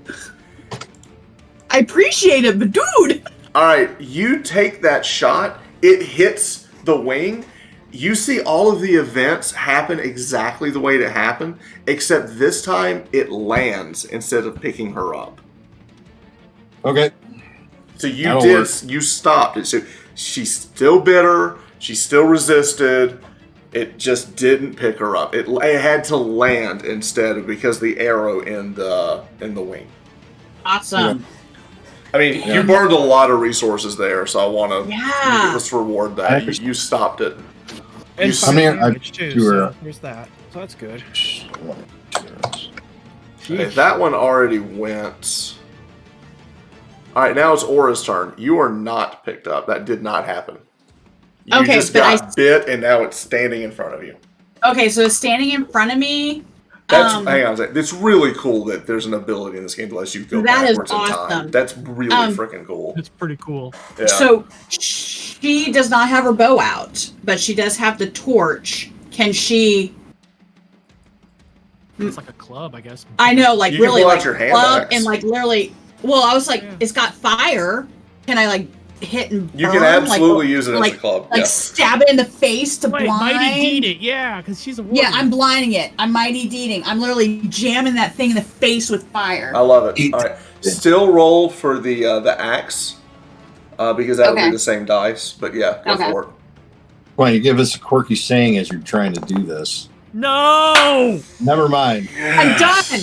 I appreciate it, but dude! Alright, you take that shot, it hits the wing. You see all of the events happen exactly the way it happened, except this time it lands instead of picking her up. Okay. So you stopped it. So she's still bitter, she still resisted. It just didn't pick her up. It had to land instead because the arrow in the wing. awesome. I mean, you burned a lot of resources there, so I want to let's reward that. But you stopped it. And You some here, damage too, so there's that. So that's good. Okay, that one already went. All right, now it's Aura's turn. You are not picked up. That did not happen. You Okay, just but got bit, and now it's standing in front of you. Okay, so it's standing in front of me. Hang on a second. It's really cool that there's an ability in this game to let you go That is backwards in time. awesome. That's really freaking cool. It's pretty cool. Yeah. So she does not have her bow out, but she does have the torch. Can she? It's like a club, I guess. I know, like You can really, pull out like your hand club axe. and like literally. Well, I was like, it's got fire. Can I like hit and burn? You can absolutely use it as a club. Like Yeah. stab it in the face to Wait, blind. Mighty Deed it, yeah, because she's a warrior. Yeah, I'm blinding it. I'm mighty deeding. I'm literally jamming that thing in the face with fire. I love it. All right, still roll for the axe because that would be the same dice. But yeah, go for it. Why don't you give us a quirky saying as you're trying to do this? No! Never mind. I'm done.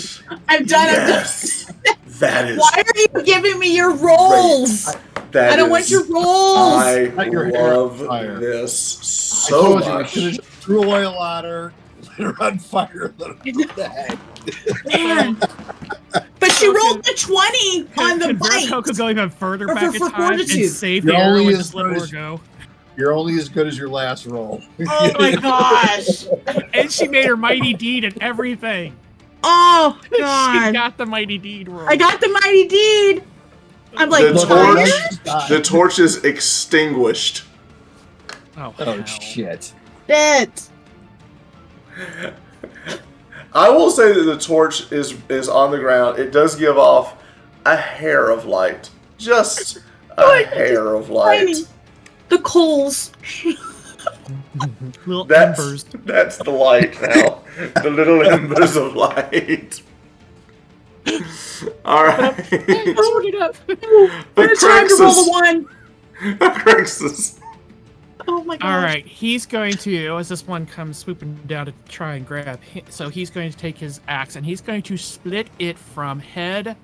I'm done. Yes. That is. Why are you giving me your rolls? I don't want your rolls. I Not your love fire. this I so told you, I much. should have just threw oil on her, lit her on fire, let her go the heck. Man. But she rolled the 20 on the Can bite. Coco go even further Or back for in time and fortitude. save You're the arrow only and as just let good her as- go? You're only as good as your last roll. Oh my gosh. And she made her mighty deed and everything. Oh She god. got the mighty deed roll. I got the mighty deed. I'm like, The tired? The torch is extinguished. Oh, Oh hell. shit! Shit. I will say that the torch is on the ground. It does give off a hair of light. Just a hair of light. tiny. The coals. Little That's, embers. that's the light now. The little embers of light. Alright. Put it up. It's time to roll the one. Crixus. Oh my gosh. All right, he's going to, as this one comes swooping down to try and grab him, so he's going to take his axe and he's going to split it from head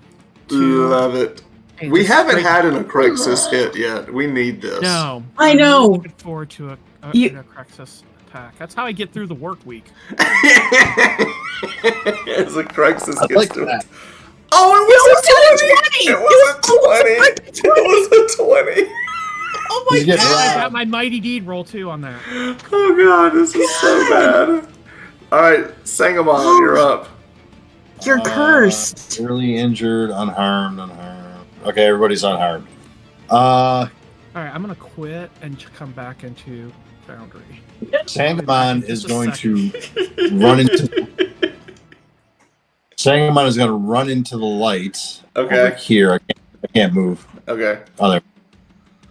to... Love it. and We just haven't straight- had an Crixus hit yet. We need this. No. I I'm know. looking forward to a You- Crixus attack. That's how I get through the work week. As a Crixus I gets like to it. that. Oh, it was a 20! It was a 20! It was a 20! Oh my He's getting I god. got my mighty deed roll too on that. Oh god, this is so bad. Alright, Sangamon, you're up. You're cursed. Really injured, unharmed. Okay, everybody's unharmed. All right, I'm gonna quit and come back into Foundry. Sangamon is going to run into. Sangamon is going to run into the light over here. I can't move. Okay. Oh, there.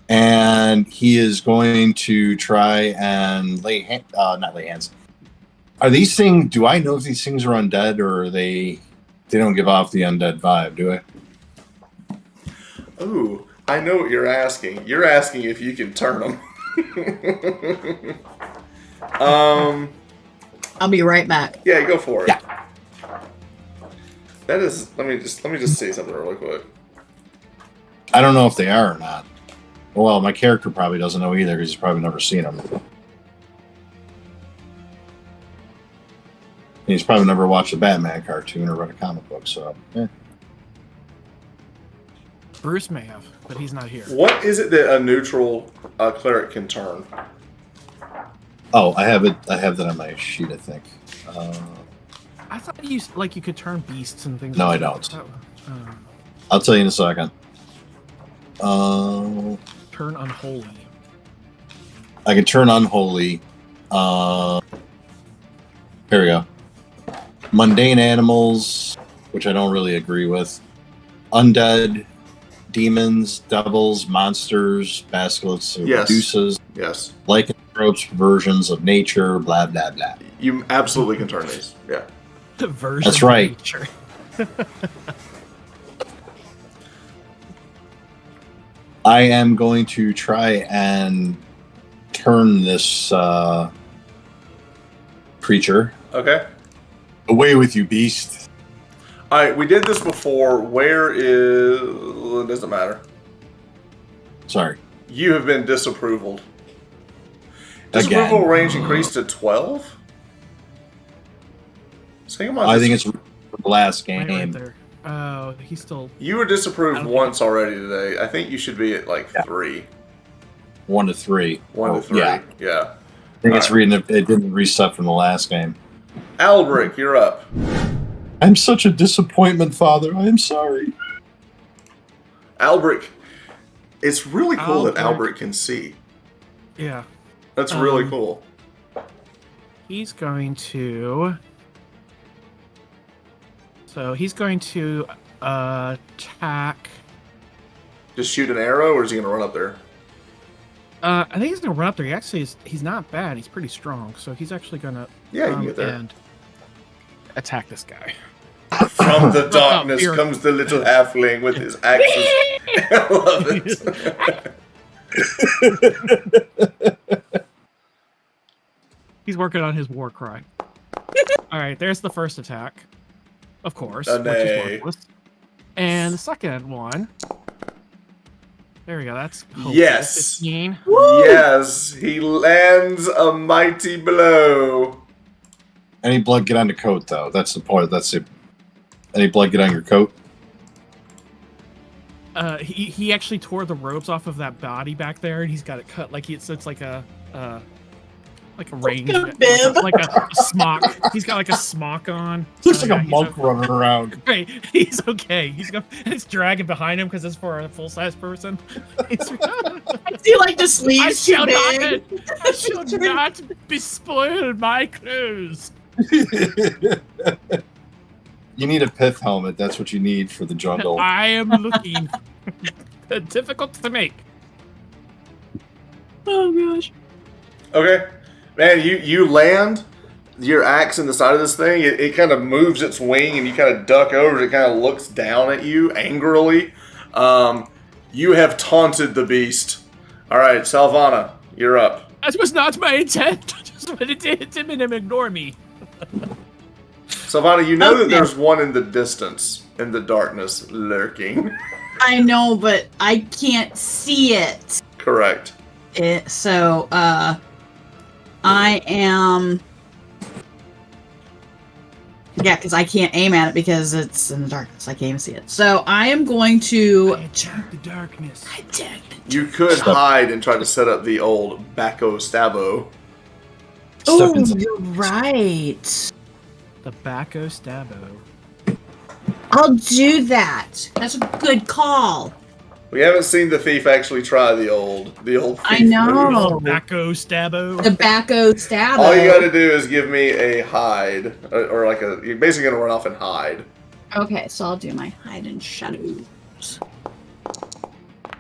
And he is going to try and not lay hands. Are these things? Do I know if these things are undead, or are they? They don't give off the undead vibe, do I? Ooh, I know what you're asking. You're asking if you can turn them. I'll be right back. Yeah, go for it. Yeah. That is. Let me just say something really quick. I don't know if they are or not. Well, my character probably doesn't know either because he's probably never seen them. He's probably never watched a Batman cartoon or read a comic book, so. Bruce may have, but he's not here. What is it that a neutral cleric can turn? Oh, I have it. I have that on my sheet, I think. I thought you could turn beasts and things. No, like I don't. That. I'll tell you in a second. Turn unholy. I can turn unholy. Here we go. Mundane animals, which I don't really agree with. Undead, demons, devils, monsters, basilisks, Meduses. Yes. Lycanthropes, perversions of nature, blah, blah, blah. You absolutely can turn these. Yeah. Version That's right. Of nature. I am going to try and turn this creature. Okay. Away with you, beast. All right, we did this before. Where is... It doesn't matter. Sorry. You have been disapproval. Disapproval range increased to 12? I think it's the last game. Right there. Oh, he's still... You were disapproved once already today. I think you should be at like 3. 1 to 3. 1 to 3. Yeah. I think it's reading. It didn't reset from the last game. Albrick, you're up. I'm such a disappointment, Father. I am sorry. Albrick. It's really cool that Albrick can see. Yeah. That's really cool. He's going to... So he's going to attack... Just shoot an arrow, or is he going to run up there? I think he's going to run up there. He actually he's not bad. He's pretty strong. So he's actually going to you can get there. And attack this guy. From the darkness comes the little halfling with his axes. I love it. He's working on his war cry. All right, there's the first attack. Of course, which is worthless. And the second one. There we go. That's yes. 15. Yes, he lands a mighty blow. Any blood get on the coat, though? That's the point. That's it. Any blood get on your coat? He actually tore the robes off of that body back there, and he's got it cut like it's like a range, like a smock. He's got like a smock on. Looks like a monk running around. Right, he's okay. It's dragging behind him because it's for a full size person. I feel like the sleeves too big. I shall not bespoil my clothes. You need a pith helmet. That's what you need for the jungle. I am looking. Difficult to make. Oh gosh. Okay. Man, you land your axe in the side of this thing. It kind of moves its wing, and you kind of duck over. It kind of looks down at you angrily. You have taunted the beast. All right, Salvana, you're up. That was not my intent. I just wanted to hit him and him ignore me. Salvana, you know that there's one in the distance, in the darkness, lurking. I know, but I can't see it. Correct. So, I am... Yeah, because I can't aim at it because it's in the darkness. I can't even see it. So I am going to... I attack the darkness. You could hide and try to set up the old Bacco Stabbo. Oh, you're right. The Bacco Stabbo. I'll do that. That's a good call. We haven't seen the thief actually try the old thief I know. move. Tobacco stabbo. Tobacco stabbo. All you got to do is give me a hide, or like you're basically gonna run off and hide. Okay, so I'll do my hide and shadows.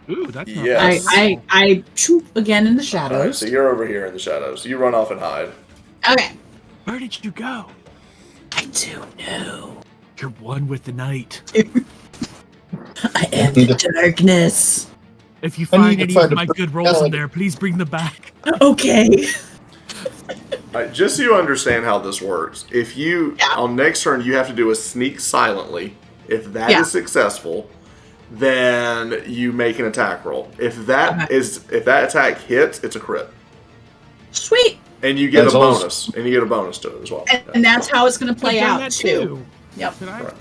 Ooh, that's not Yes. I shoot again in the All right, shadows. so you're over here in the shadows. You run off and hide. Okay. Where did you go? I don't know. You're one with the night. I am the darkness. If you I find need to any find of a my good rolls in there, please bring them back. Okay. All right, just so you understand how this works, if you on next turn you have to do a sneak silently. If that is successful, then you make an attack roll. If that if that attack hits, it's a crit, Sweet. and you get As a long as- bonus, and you get a bonus to it as well. And that's how it's going to play I've done out that too. Yep. Could I? Right.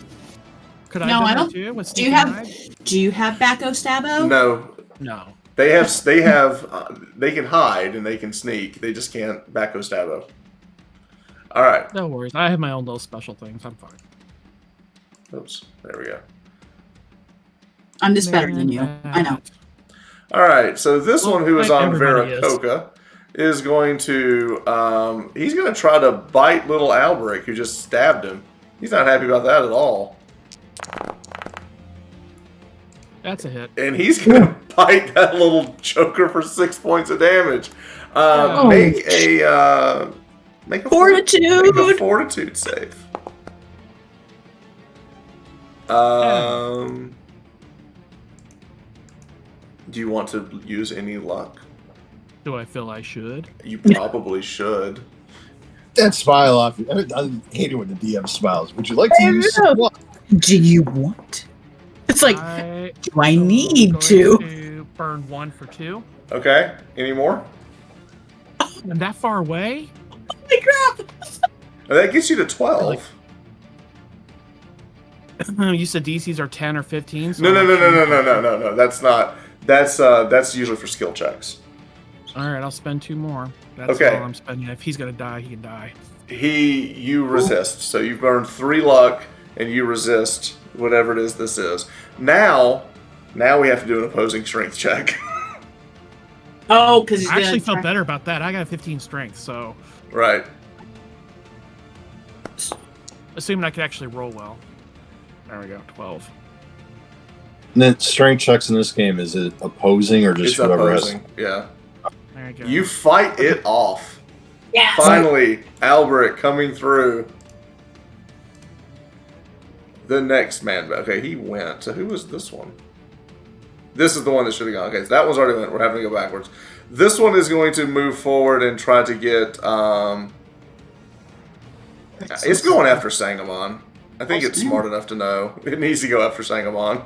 Could I? No, do I that don't. Too, with Do you sneak have? and hide? Do you have Bacco Stabbo? No, No. they can hide and they can sneak. They just can't back stabbo. All right. No worries. I have my own little special things. I'm fine. Oops. There we go. I'm just better than you. I know. All right. So this one, who is on everybody is. Veracoca, is going to he's going to try to bite little Alberic, who just stabbed him. He's not happy about that at all. That's a hit. And he's going to bite that little joker for 6 points of damage. Make a Fortitude. Make a fortitude save. Do you want to use any luck? Do I feel I should? You probably should. That smile off. I hate it when the DM smiles. Would you like to use some luck? Do you want? It's like, do I need going to? Burn 1 for 2. Okay. Any more? And that far away? Holy crap! That gets you to 12. You said DCs are 10 or 15. So No. That's not. That's usually for skill checks. All right, I'll spend 2 more. That's Okay. all I'm spending. If he's gonna die, he can die. You resist. So you've burned 3 luck, and you resist whatever it is this is. Now we have to do an opposing strength check. Oh, because he's I actually gonna felt better about that. I got a 15 strength, so Right. assuming I could actually roll well. There we go, 12. And then strength checks in this game, is it opposing or just It's whoever opposing. Yeah. There you go. You fight it off. Yes. Finally, Alberic coming through. The next man. Okay, he went. So who was this one? This is the one that should have gone. Okay, so that one's already went. We're having to go backwards. This one is going to move forward and try to get. It's going after Sangamon. I think it's smart enough to know it needs to go after Sangamon.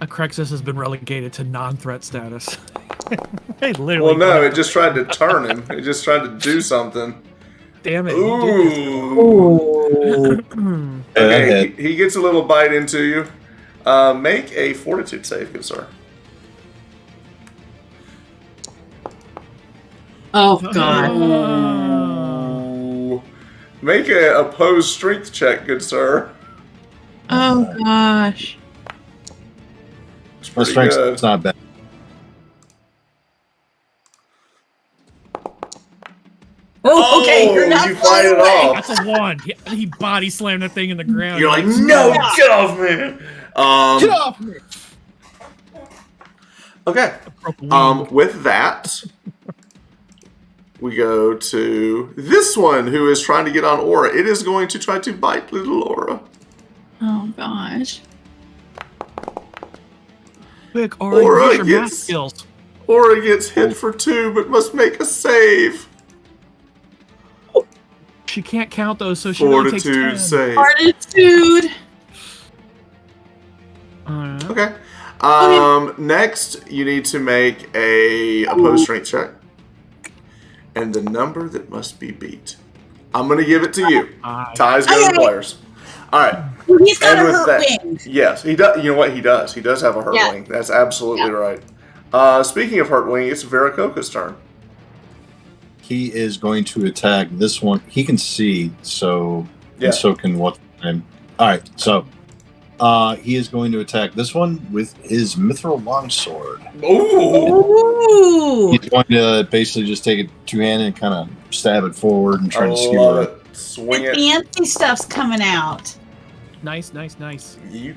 Akrexis has been relegated to non-threat status. They literally. Well, no, it just tried to turn him. It just tried to do something. Damn it! Ooh. Okay, Hit. he gets a little bite into you. Make a fortitude save, good sir. Oh God. Ooh. Make a opposed strength check, good sir. Oh gosh. It's My pretty strength's good. not bad. Oh, okay. You're not you fight it flying away. off. That's a 1. He body slammed that thing in the ground. You're like, no, get off me. Get off me! Okay. With that, we go to this one who is trying to get on Aura. It is going to try to bite little Aura. Oh gosh. Quick, Ori, Aura use your math gets- skills. Aura gets hit for 2, but must make a save. She can't count those, so she only takes 10. Fortitude save. Fortitude. Okay. Next, you need to make a opposed strength check. And the number that must be beat. I'm going to give it to you. Ties go to the players. All right. He's got And a with hurt that, wing. yes, he does. You know what? He does. He does have a hurt Yeah. wing. That's absolutely right. Speaking of hurt wing, it's Veracoca's turn. he is going to attack this one. He can see, so and so can what's his name. All right, so he is going to attack this one with his mithril longsword. Ooh! He's going to basically just take it two-handed and kind of stab it forward and try to skewer it. Swing it. The fancy stuff's coming out. Nice. You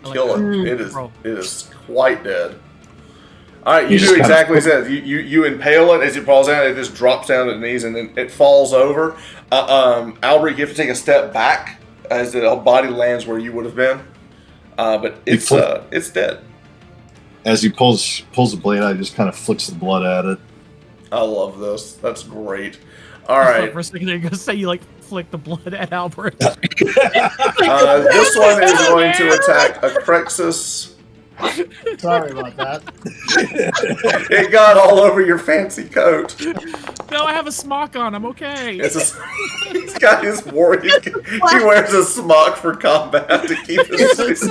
I like kill that. it. It is quite dead. All right, you do just exactly as it says. You impale it as it falls down. It just drops down to the knees and then it falls over. Albert, you have to take a step back as the body lands where you would have been. But it's dead. As he pulls the blade out, he just kind of flicks the blood at it. I love this. That's great. All right. For a second, you're gonna say you like flick the blood at Albert. This one is going to attack Acrexus. Sorry about that. It got all over your fancy coat. No, I have a smock on. I'm okay. He's got his warrior. He wears a smock for combat to keep his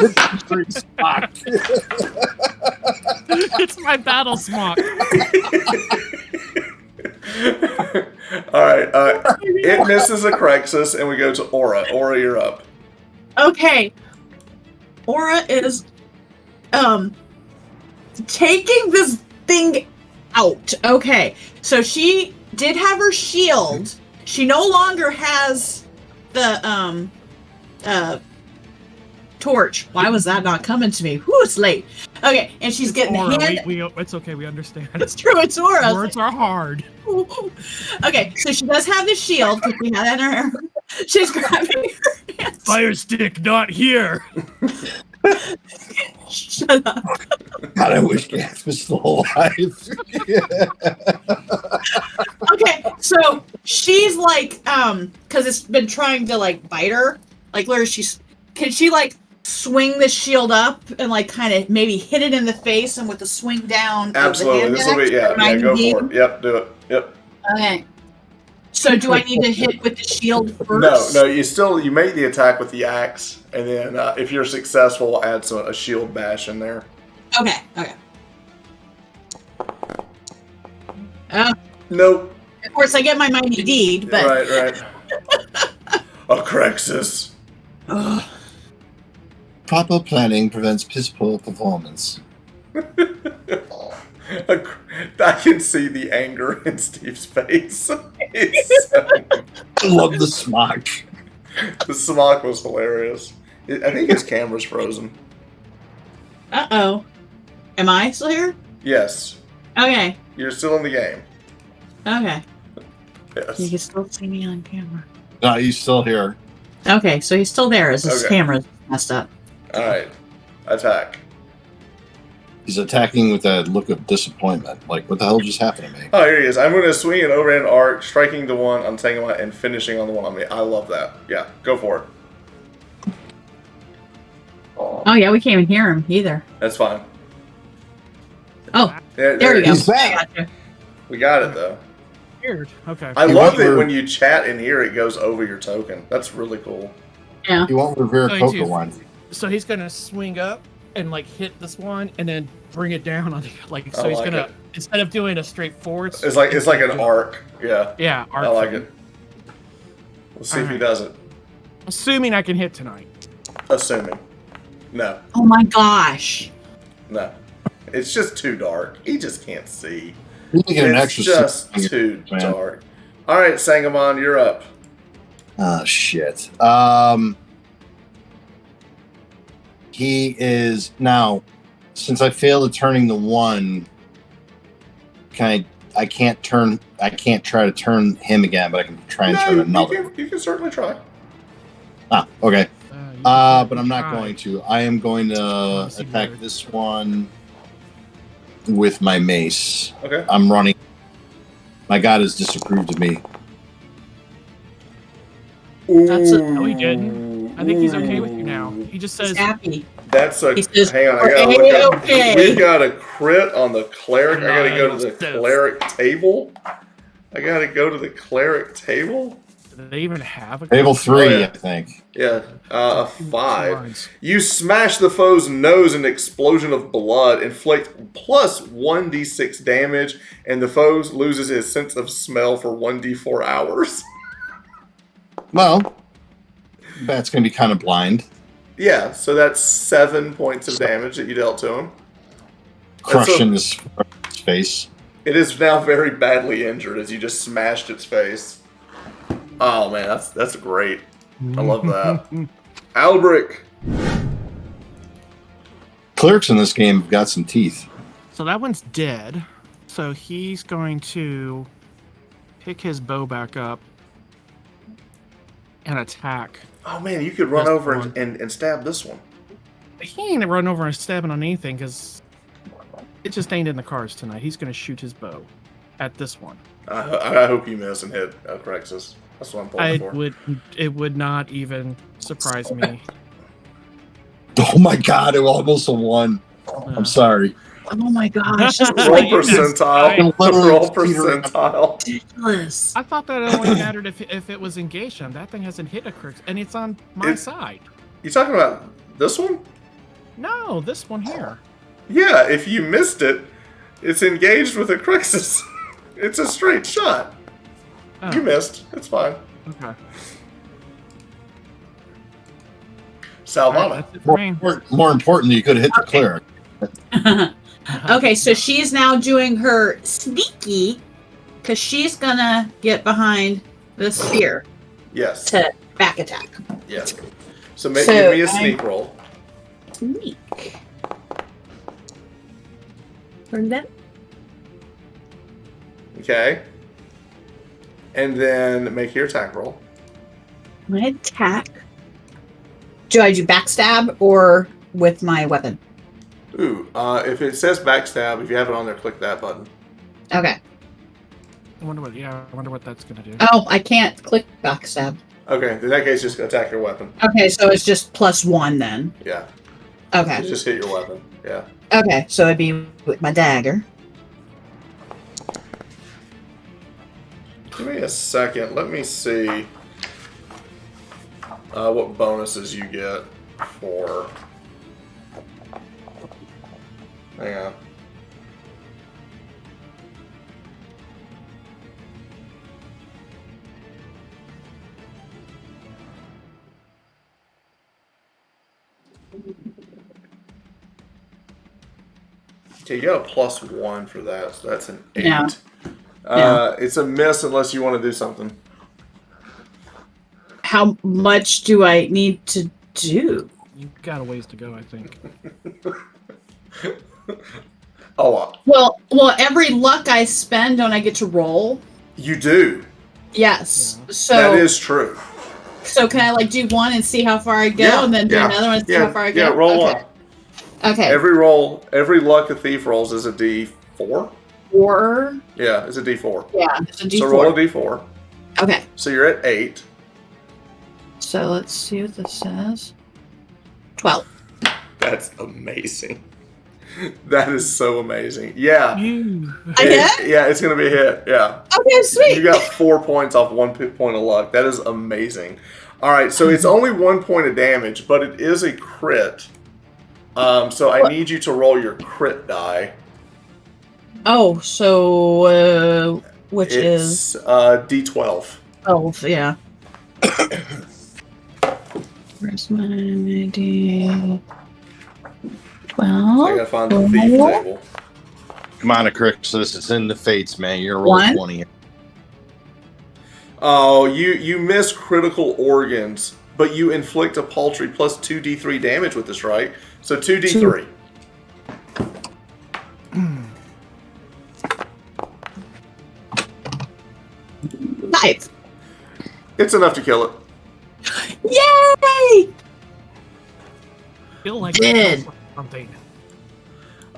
Smock. It's my battle smock. All right. It misses Acrexus, and we go to Aura. Aura, you're up. Okay. Aura is taking this thing out. Okay. So she did have her shield. She no longer has the torch. Why was that not coming to me? Whew, it's late. Okay, and she's getting Aura. hand. It's okay. We understand. It's true. It's Aura. Words are hard. Okay, so she does have the shield because we had that in her. She's grabbing her hands. Fire stick, not here. Shut up. God, I wish Gas was still alive. Okay, so she's like, because it's been trying to like bite her. Like, where can she like swing the shield up and like kind of maybe hit it in the face and with the swing down? Absolutely. This will be go for it. Yep, do it. Yep. Okay. So do I need to hit with the shield first? No. You make the attack with the axe, and then if you're successful, add a shield bash in there. Okay. Nope. Of course, I get my mighty deed, but Right. Acrexus. Proper planning prevents piss-poor performance. I can see the anger in Steve's face. I love the smock. The smock was hilarious. I think his camera's frozen. Uh-oh. Am I still here? Yes. Okay. You're still in the game. Okay. Yes. You can still see me on camera. No, he's still here. Okay, so he's still there as his camera's messed up. Alright. Attack. He's attacking with that look of disappointment. Like, what the hell just happened to me? Oh, here he is. I'm going to swing an overhand arc, striking the one on Tanglemite and finishing on the one on me. I love that. Yeah, go for it. Oh, yeah, we can't even hear him either. That's fine. Oh, There we go. He's back. Gotcha. We got it, though. Weird. Okay. I love that when you chat in here, it goes over your token. That's really cool. Yeah. You won't revere Going Coca to- one. So he's gonna swing up and like hit this one, and then bring it down on the like. So I he's like gonna it. instead of doing a straight forward. It's like an arc. Yeah. Yeah, arc I like thing. it. We'll see if he Alright. does it. Assuming I can hit tonight. Assuming. No. Oh my gosh. No. It's just too dark. He just can't see. You can get an It's extra just six, too man. dark. All right, Sangamon, you're up. Oh, shit. He is now, since I failed at turning the one, I can't try to turn him again, but I can try and turn another. You can certainly try. Ah, okay. You But I'm not try. going to. I am going to see attack better. this one with my mace. Okay. I'm running. My god has disapproved of me. No, he didn't. I think he's okay with you now. He just says, He's happy. That's a. He says, Hang on, I "We're gotta look up. A-okay." We got a crit on the cleric. I gotta go to the Nice. cleric table. I gotta go to the cleric table. Do they even have a Table 3, Oh, yeah. I think. Yeah, a Two 5. lines. You smash the foe's nose, an explosion of blood, inflict plus 1d6 damage, and the foe loses his sense of smell for 1d4 hours. Well, Bat's going to be kind of blind. Yeah, so that's 7 points of damage that you dealt to him. Crushing his face. It is now very badly injured as you just smashed its face. Oh man, that's great. I love that. Albric. Clerics in this game have got some teeth. So that one's dead. So he's going to pick his bow back up and attack. Oh man, you could run This over one. and stab this one. He ain't run over and stabbing on anything because it just ain't in the cards tonight. He's going to shoot his bow at this one. I hope you miss and hit Crexus. That's what I'm pulling for. It would not even surprise me. Oh my god, it was almost a 1. I'm sorry. Oh my gosh. Roll percentile. Roll percentile. Ridiculous. I thought that only mattered if it was engaged on. That thing hasn't hit a Crix, and it's on my side. You talking about this one? No, this one here. Yeah, if you missed it, it's engaged with a Crixus. It's a straight shot. Oh, You missed. It's fine. okay. Salvana. That's it for me. More importantly, you could have hit the cleric. Okay, so she's now doing her sneaky because she's gonna get behind the spear Yes. to back attack. Yes. So, So give me a sneak roll. Sneak. Turn that. Okay. And then make your attack roll. My attack. Do I do backstab or with my weapon? Ooh, if it says backstab, if you have it on there, click that button. Okay. I wonder what that's gonna do. Oh, I can't click backstab. Okay, in that case, just attack your weapon. Okay, so it's just +1 then. Yeah. Okay. Just hit your weapon. Yeah. Okay, so it'd be with my dagger. Give me a second. Let me see what bonuses you get for. Hang on. Okay, you got a +1 for that, so that's an 8. Yeah. It's a miss unless you want to do something. How much do I need to do? You've got a ways to go, I think. Oh, Well, every luck I spend, don't I get to roll? you do. Yes. Yeah. So That is true. So can I like do one and see how far I go, Yeah, and then do yeah, another one and see yeah, how far I go? Yeah, roll okay. one. Okay. Every luck a thief rolls is a D4. 4. Yeah, it's a D4. Yeah, it's a D4. So roll a D4. Okay. So you're at 8. So let's see what this says. 12. That's amazing. That is so amazing. Yeah. I hit? Yeah, it's gonna be a hit. Yeah. Okay, sweet. You got 4 points off 1 point of luck. That is amazing. All right, so it's only 1 point of damage, but it is a crit. So I need you to roll your crit die. Oh, so which is It's D12. 12? Yeah. Where's my D? 12. I gotta find the thief table. Come on, Crixus. It's in the fates, man. You're roll 1. 20. Oh, you miss critical organs, but you inflict a paltry plus 2d3 damage with this, right? So 2d3. Five. It's enough to kill it. Yay! Feel like Did. something.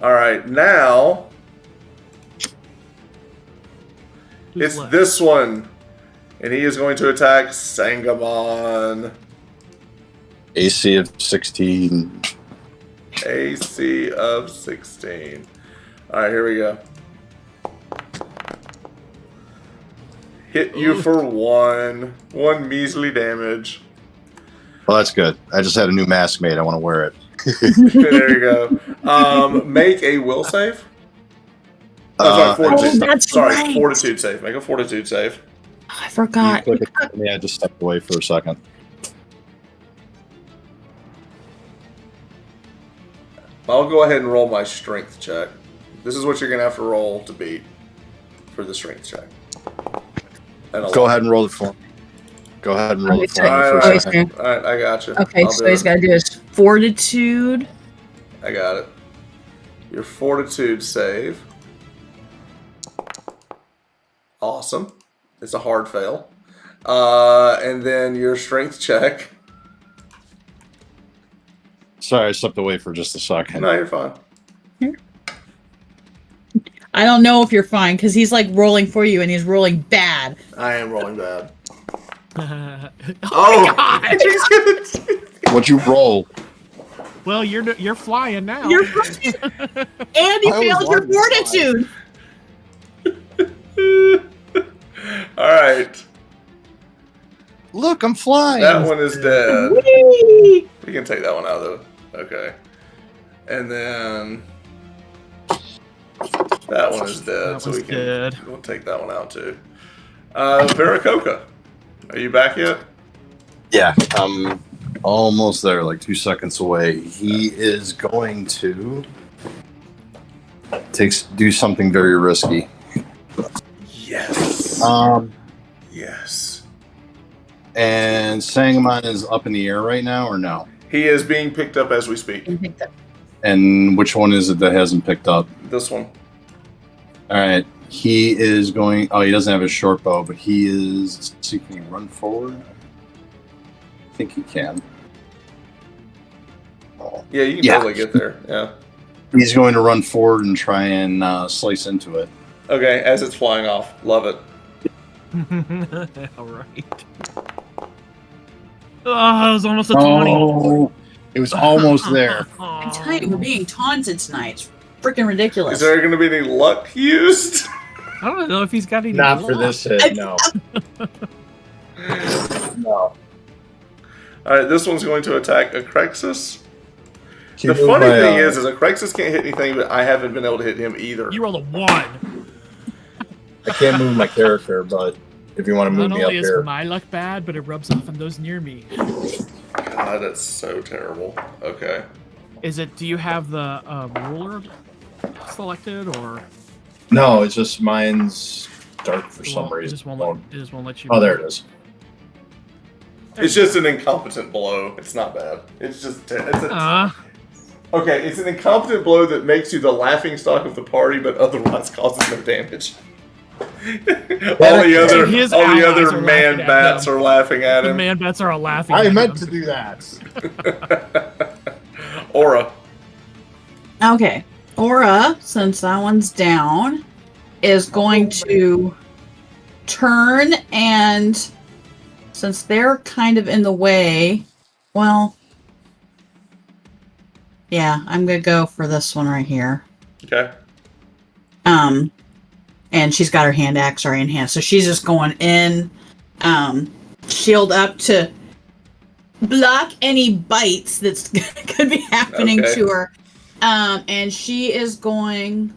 All right, now Who's it's left? this one, and he is going to attack Sangamon. AC of 16. AC of 16. All right, here we go. Hit you for one measly damage. Well, that's good. I just had a new mask made. I want to wear it. There you go. Make a will save. Sorry, fortitude. That's right. Fortitude save. Make a fortitude save. I forgot. Yeah, I just stepped away for a second. I'll go ahead and roll my strength check. This is what you're going to have to roll to beat for the strength check. Go ahead and roll it for me. Go ahead and roll it for me for a second. All right, I got you. Okay, so he's got to do his fortitude. I got it. Your fortitude save. Awesome. It's a hard fail. And then your strength check. Sorry, I stepped away for just a second. No, you're fine. I don't know if you're fine because he's like rolling for you and he's rolling bad. I am rolling bad. Oh my God! What'd you roll? Well, you're flying now. You're flying. And you failed your fortitude. All right. Look, I'm flying. That one is dead. Whee! We can take that one out of the... Okay. And then... That one is dead, so we'll take that one out too. Veracoca, are you back yet? Yeah, I'm almost there, like 2 seconds away. He is going to do something very risky. Yes. Yes. And Sangamon is up in the air right now, or no? He is being picked up as we speak. And which one is it that hasn't picked up? This one. All right. He is going... Oh, he doesn't have his short bow, but he is... Let's see, can he run forward? I think he can. Yeah, you can totally get there. Yeah. He's going to run forward and try and slice into it. Okay, as it's flying off. Love it. All right. Oh, it was almost a 20. Oh, it was almost there. I'm telling you, we're being taunted tonight. It's freaking ridiculous. Is there going to be any luck used? I don't know if he's got any Not luck. for this hit, no. No. Alright, this one's going to attack Akrexus. The funny thing is Akrexus can't hit anything, but I haven't been able to hit him either. You rolled a 1. I can't move my character, but if you want to move me up Not only here. is my luck bad, but it rubs off on those near me. God, that's so terrible. Okay. Do you have the ruler selected, or? No, it's just mine's dark for some reason. It just won't let you. Oh, there it is. It's just an incompetent blow. It's not bad. It's just... Okay, it's an incompetent blow that makes you the laughingstock of the party, but otherwise causes no damage. all the other man bats are laughing at him. The man bats are all laughing. I meant to do that. Aura. Okay. Aura, since that one's down, is going to turn and since they're kind of in the way, well, yeah, I'm going to go for this one right here. Okay. And she's got her hand axe already in hand, so she's just going in, shield up to block any bites that's could be happening to her. And she is going...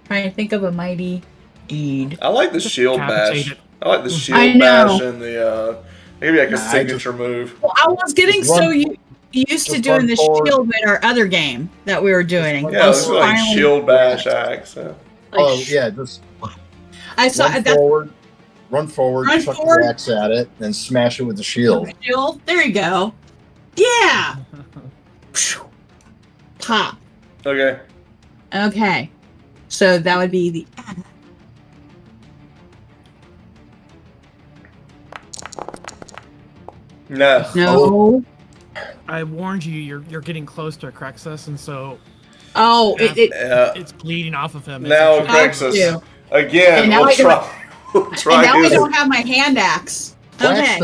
Trying to think of a mighty deed. I like the shield bash. I like the shield bash and the, maybe like a signature move. Well, I was getting used to doing the shield in our other game that we were doing. Yeah, it's like shield bash axe. Yeah. Just I saw run forward, chuck the axe at it, and smash it with the shield. There you go. Yeah. Pop. Okay. Okay. So that would be the. No. No. I warned you. You're getting close to Akrexus, and so. Oh, it's bleeding off of him. Now Akrexus again. We'll try. And now I don't have my hand axe. Okay.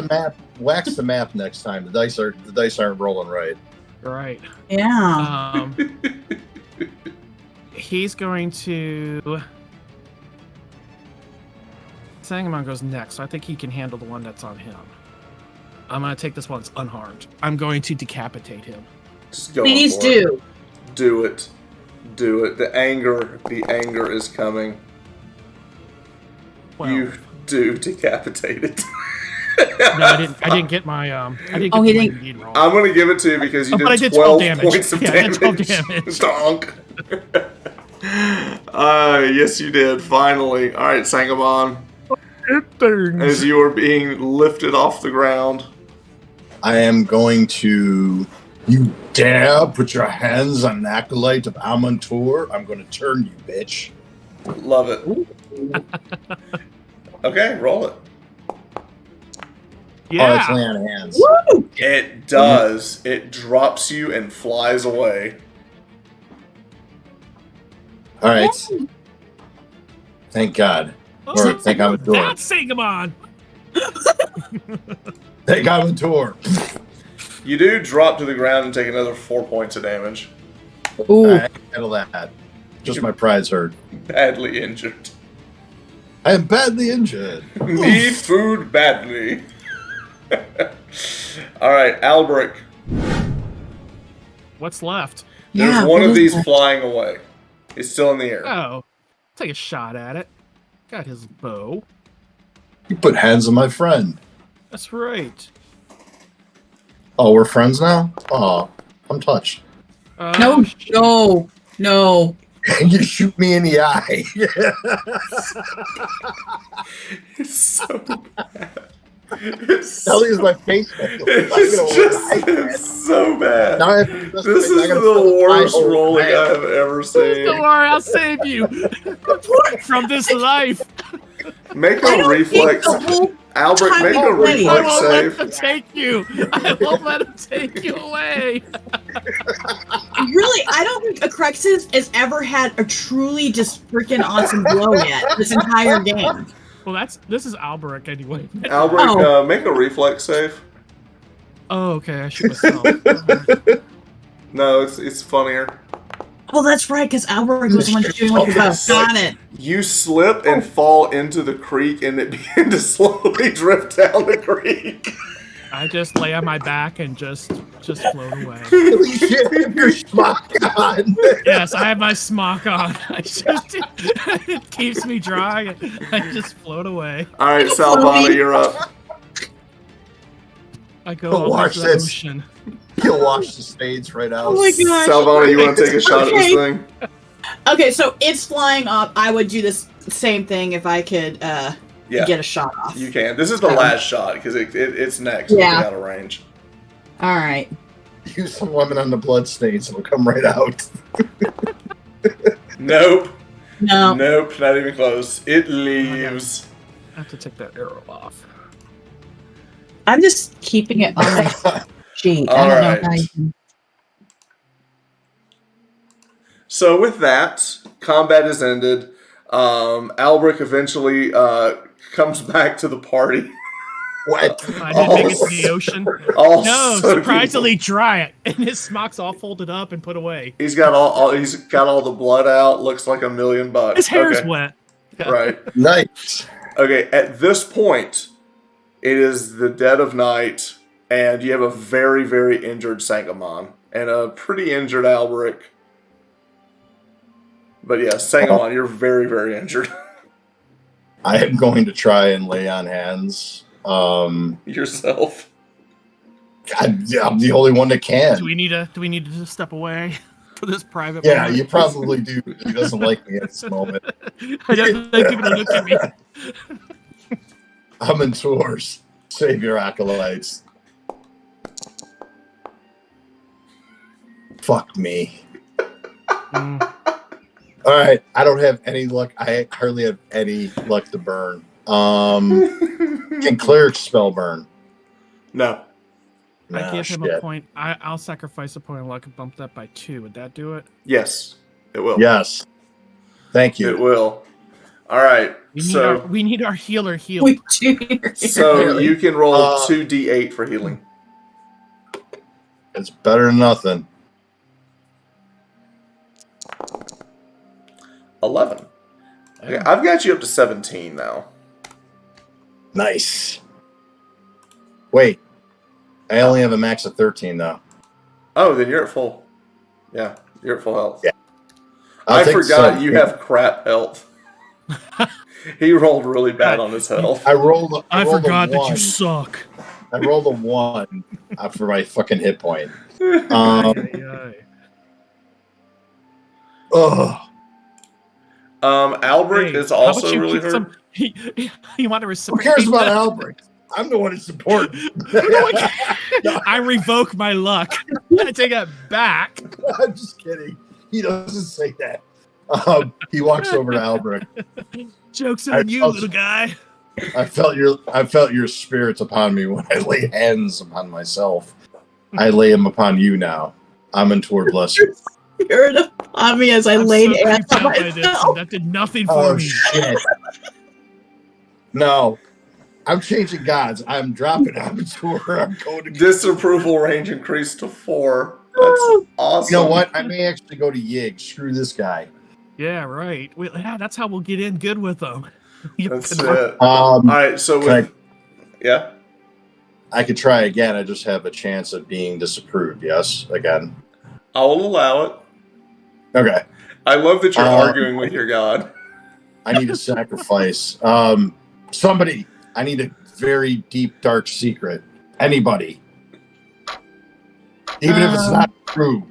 Wax the map next time. The dice aren't rolling right. Right. Yeah. He's going to Sangamon goes next, so I think he can handle the one that's on him. I'm going to take this one that's unharmed. I'm going to decapitate him. Just go Please for it. do. Do it. Do it. The anger is coming. 12. You do decapitate it. No, I didn't get my he didn't. indeed roll. I'm gonna give it to you because you But I did did 12 damage. points of Yeah, I did 12 damage. damage. Donk. Yes, you did. Finally. All right, Sangamon. As you are being lifted off the ground. I am going to. You dare put your hands on an acolyte of Amontour? I'm going to turn you, bitch. Love it. Okay, roll it. Oh, it's Yeah. lay on hands. Woo! It does. It drops you and flies away. All right. Thank God. Or thank Amontour. That's Sangamon. Thank Amontour. You do drop to the ground and take another 4 points of damage. Ooh. I can handle that. Just my pride's hurt. Badly injured. I am badly injured. Need food badly. Alright, Albrecht. What's left? There's Yeah, one what of is these that? flying away. It's still in the air. Oh, take a shot at it. Got his bow. You put hands on my friend. That's right. Oh, we're friends now? Oh, I'm touched. No. You shoot me in the eye. It's so bad. It's Hell is my face. it's so bad. Now I have to This is the worst rolling I have ever seen. Don't worry, I'll save you from this life. Make I a don't reflex. think the whole Albrecht, time make a already. I reflex won't let save. them take you. I won't let them take you away. Really, I don't think Acrexis has ever had a truly just freaking awesome blow yet this entire game. Well, this is Albrecht anyway. Albrecht, Oh. make a reflex save. Oh, okay. I shoot myself. No, it's funnier. Oh, that's right, because Albert was the one shooting with the bow. Got it. You slip and fall into the creek, and it begin to slowly drift down the creek. I just lay on my back and just float away. Holy shit, have your smock on. Yes, I have my smock on. It keeps me dry. I just float away. All right, Salvana, you're up. I go out Watch into the this. ocean. He'll wash the spades right out. Oh my gosh. Salvana, you want to take a shot at this Okay. thing? Okay, so it's flying up. I would do this same thing if I could Yeah, get a shot off. you can. This is the last shot because it's next. Yeah. It's out of range. All right. Use some lemon on the blood stains. It'll come right out. Nope. No. Nope. Not even close. It leaves. I have to take that arrow off. I'm just keeping it on my sheet. I don't know how Alright. you can... So with that, combat is ended. Albrecht eventually comes back to the party. What? I didn't make it to the ocean. All No, soaking- surprisingly dry. And his smock's all folded up and put away. He's got all the blood out. Looks like $1 million. His hair's Okay. wet. Right. Nice. Okay. At this point, it is the dead of night, and you have a very, very injured Sangamon and a pretty injured Albrecht. But yeah, Sangamon, you're very, very injured. I am going to try and lay on hands. Yourself. I'm the only one that can. Do we need to just step away for this private Yeah, moment? you probably do. He doesn't like me at this moment. I don't think people look at me. I'm in tours. Save your acolytes. Fuck me. All right, I don't have any luck. I hardly have any luck to burn. Can cleric spell burn? No. I give him a shit. point. I'll sacrifice a point of luck and bump that by 2. Would that do it? Yes, it will. Yes. Thank It you. will. All right. We need our healer healed. We do. So you can roll Uh, 2d8 for healing. It's better than nothing. 11. Okay, I've got you up to 17 now. Nice. Wait, I only have a max of 13 though. Oh, then you're at full. Yeah, you're at full health. Yeah. I forgot you have crap health. He rolled really bad on his health. I rolled I forgot a 1. that you suck. I rolled a 1 for my fucking hit point. Albrecht is also really hurt. You want to reciprocate? Who cares about Albrecht? I'm the one who's important. I revoke my luck. I take it back. I'm just kidding. He doesn't say that. He walks over to Albrecht. Joke's on you, little guy. I felt your spirits upon me when I lay hands upon myself. I lay them upon you now. Amontour bless you. Spirit upon me as I laid hands on myself. That did nothing for me. Shit. No. I'm changing gods. I'm dropping Amontour. I'm going to disapproval range increased to 4. That's awesome. You know what? I may actually go to Yig. Screw this guy. Yeah, right. That's how we'll get in good with them. That's it. All right, so yeah, I could try again. I just have a chance of being disapproved. Yes, again. I will allow it. Okay. I love that you're arguing with your god. I need a sacrifice. Somebody. I need a very deep, dark secret. Anybody. Even if it's not true.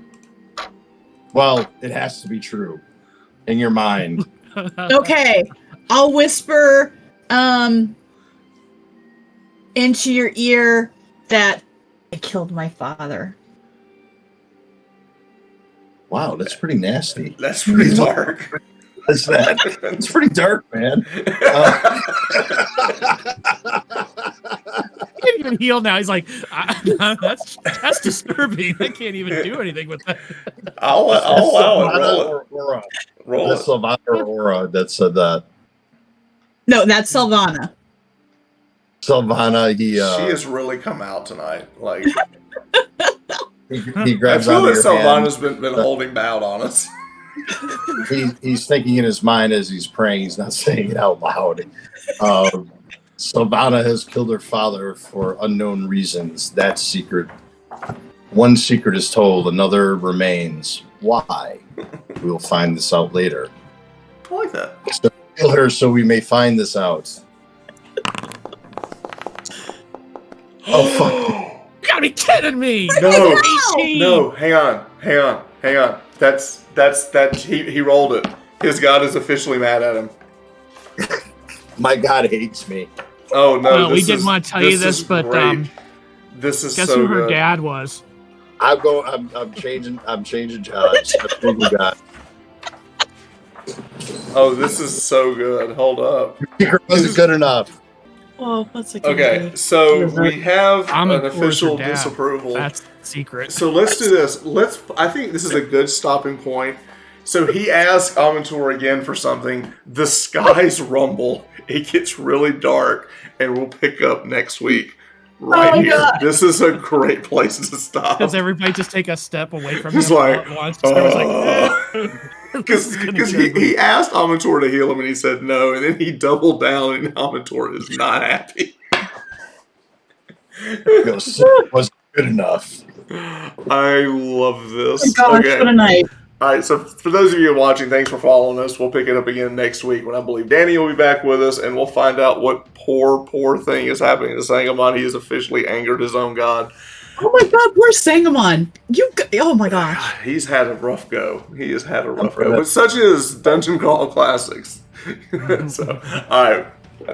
Well, it has to be true. In your mind. Okay. I'll whisper into your ear that I killed my father. Wow, that's pretty nasty. That's pretty dark. What's that? It's pretty dark, man. He can't even heal now. He's like, that's disturbing. I can't even do anything with that. I'll allow it. Roll That's Sylvana or Aura that said that. No, that's Sylvana. Sylvana, she has really come out tonight. Like he grabs I feel onto that your hand. Sylvana's been holding out on us. He's thinking in his mind as he's praying. He's not saying it out loud. Sylvana has killed her father for unknown reasons. That's secret. One secret is told, another remains. Why? We'll find this out later. I like that. So kill her so we may find this out. Oh, fuck. You gotta be kidding me! No, hang on. That's he rolled it. His god is officially mad at him. My god hates me. Oh no! Well, we didn't want to tell you this, but this is guess so who her good. dad was? I'm changing gods. I'm changing god. Oh, this is so good. Hold up. It wasn't good enough. Oh, what's it? Okay, so we have I'm an a official dad. disapproval. That's secret. So let's do this. I think this is a good stopping point. So he asks Amontour again for something. The skies rumble. It gets really dark, and we'll pick up next week right here. God. This is a great place to stop. Does everybody just take a step away from Just him like, all at once? Because he asked Amontour to heal him, and he said no, and then he doubled down, and Amontour is not happy. It wasn't good enough. I love this. Oh my gosh, what a night. All right, so for those of you watching, thanks for following us. We'll pick it up again next week when I believe Danny will be back with us, and we'll find out what poor thing is happening to Sangamon. He has officially angered his own god. Oh my god, where's Sangamon? Oh my gosh. He's had a rough go. He has had a rough go. But such is Dungeon Crawl Classics. So, all right.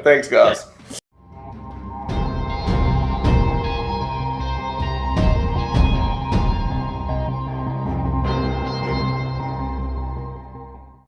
Thanks, guys.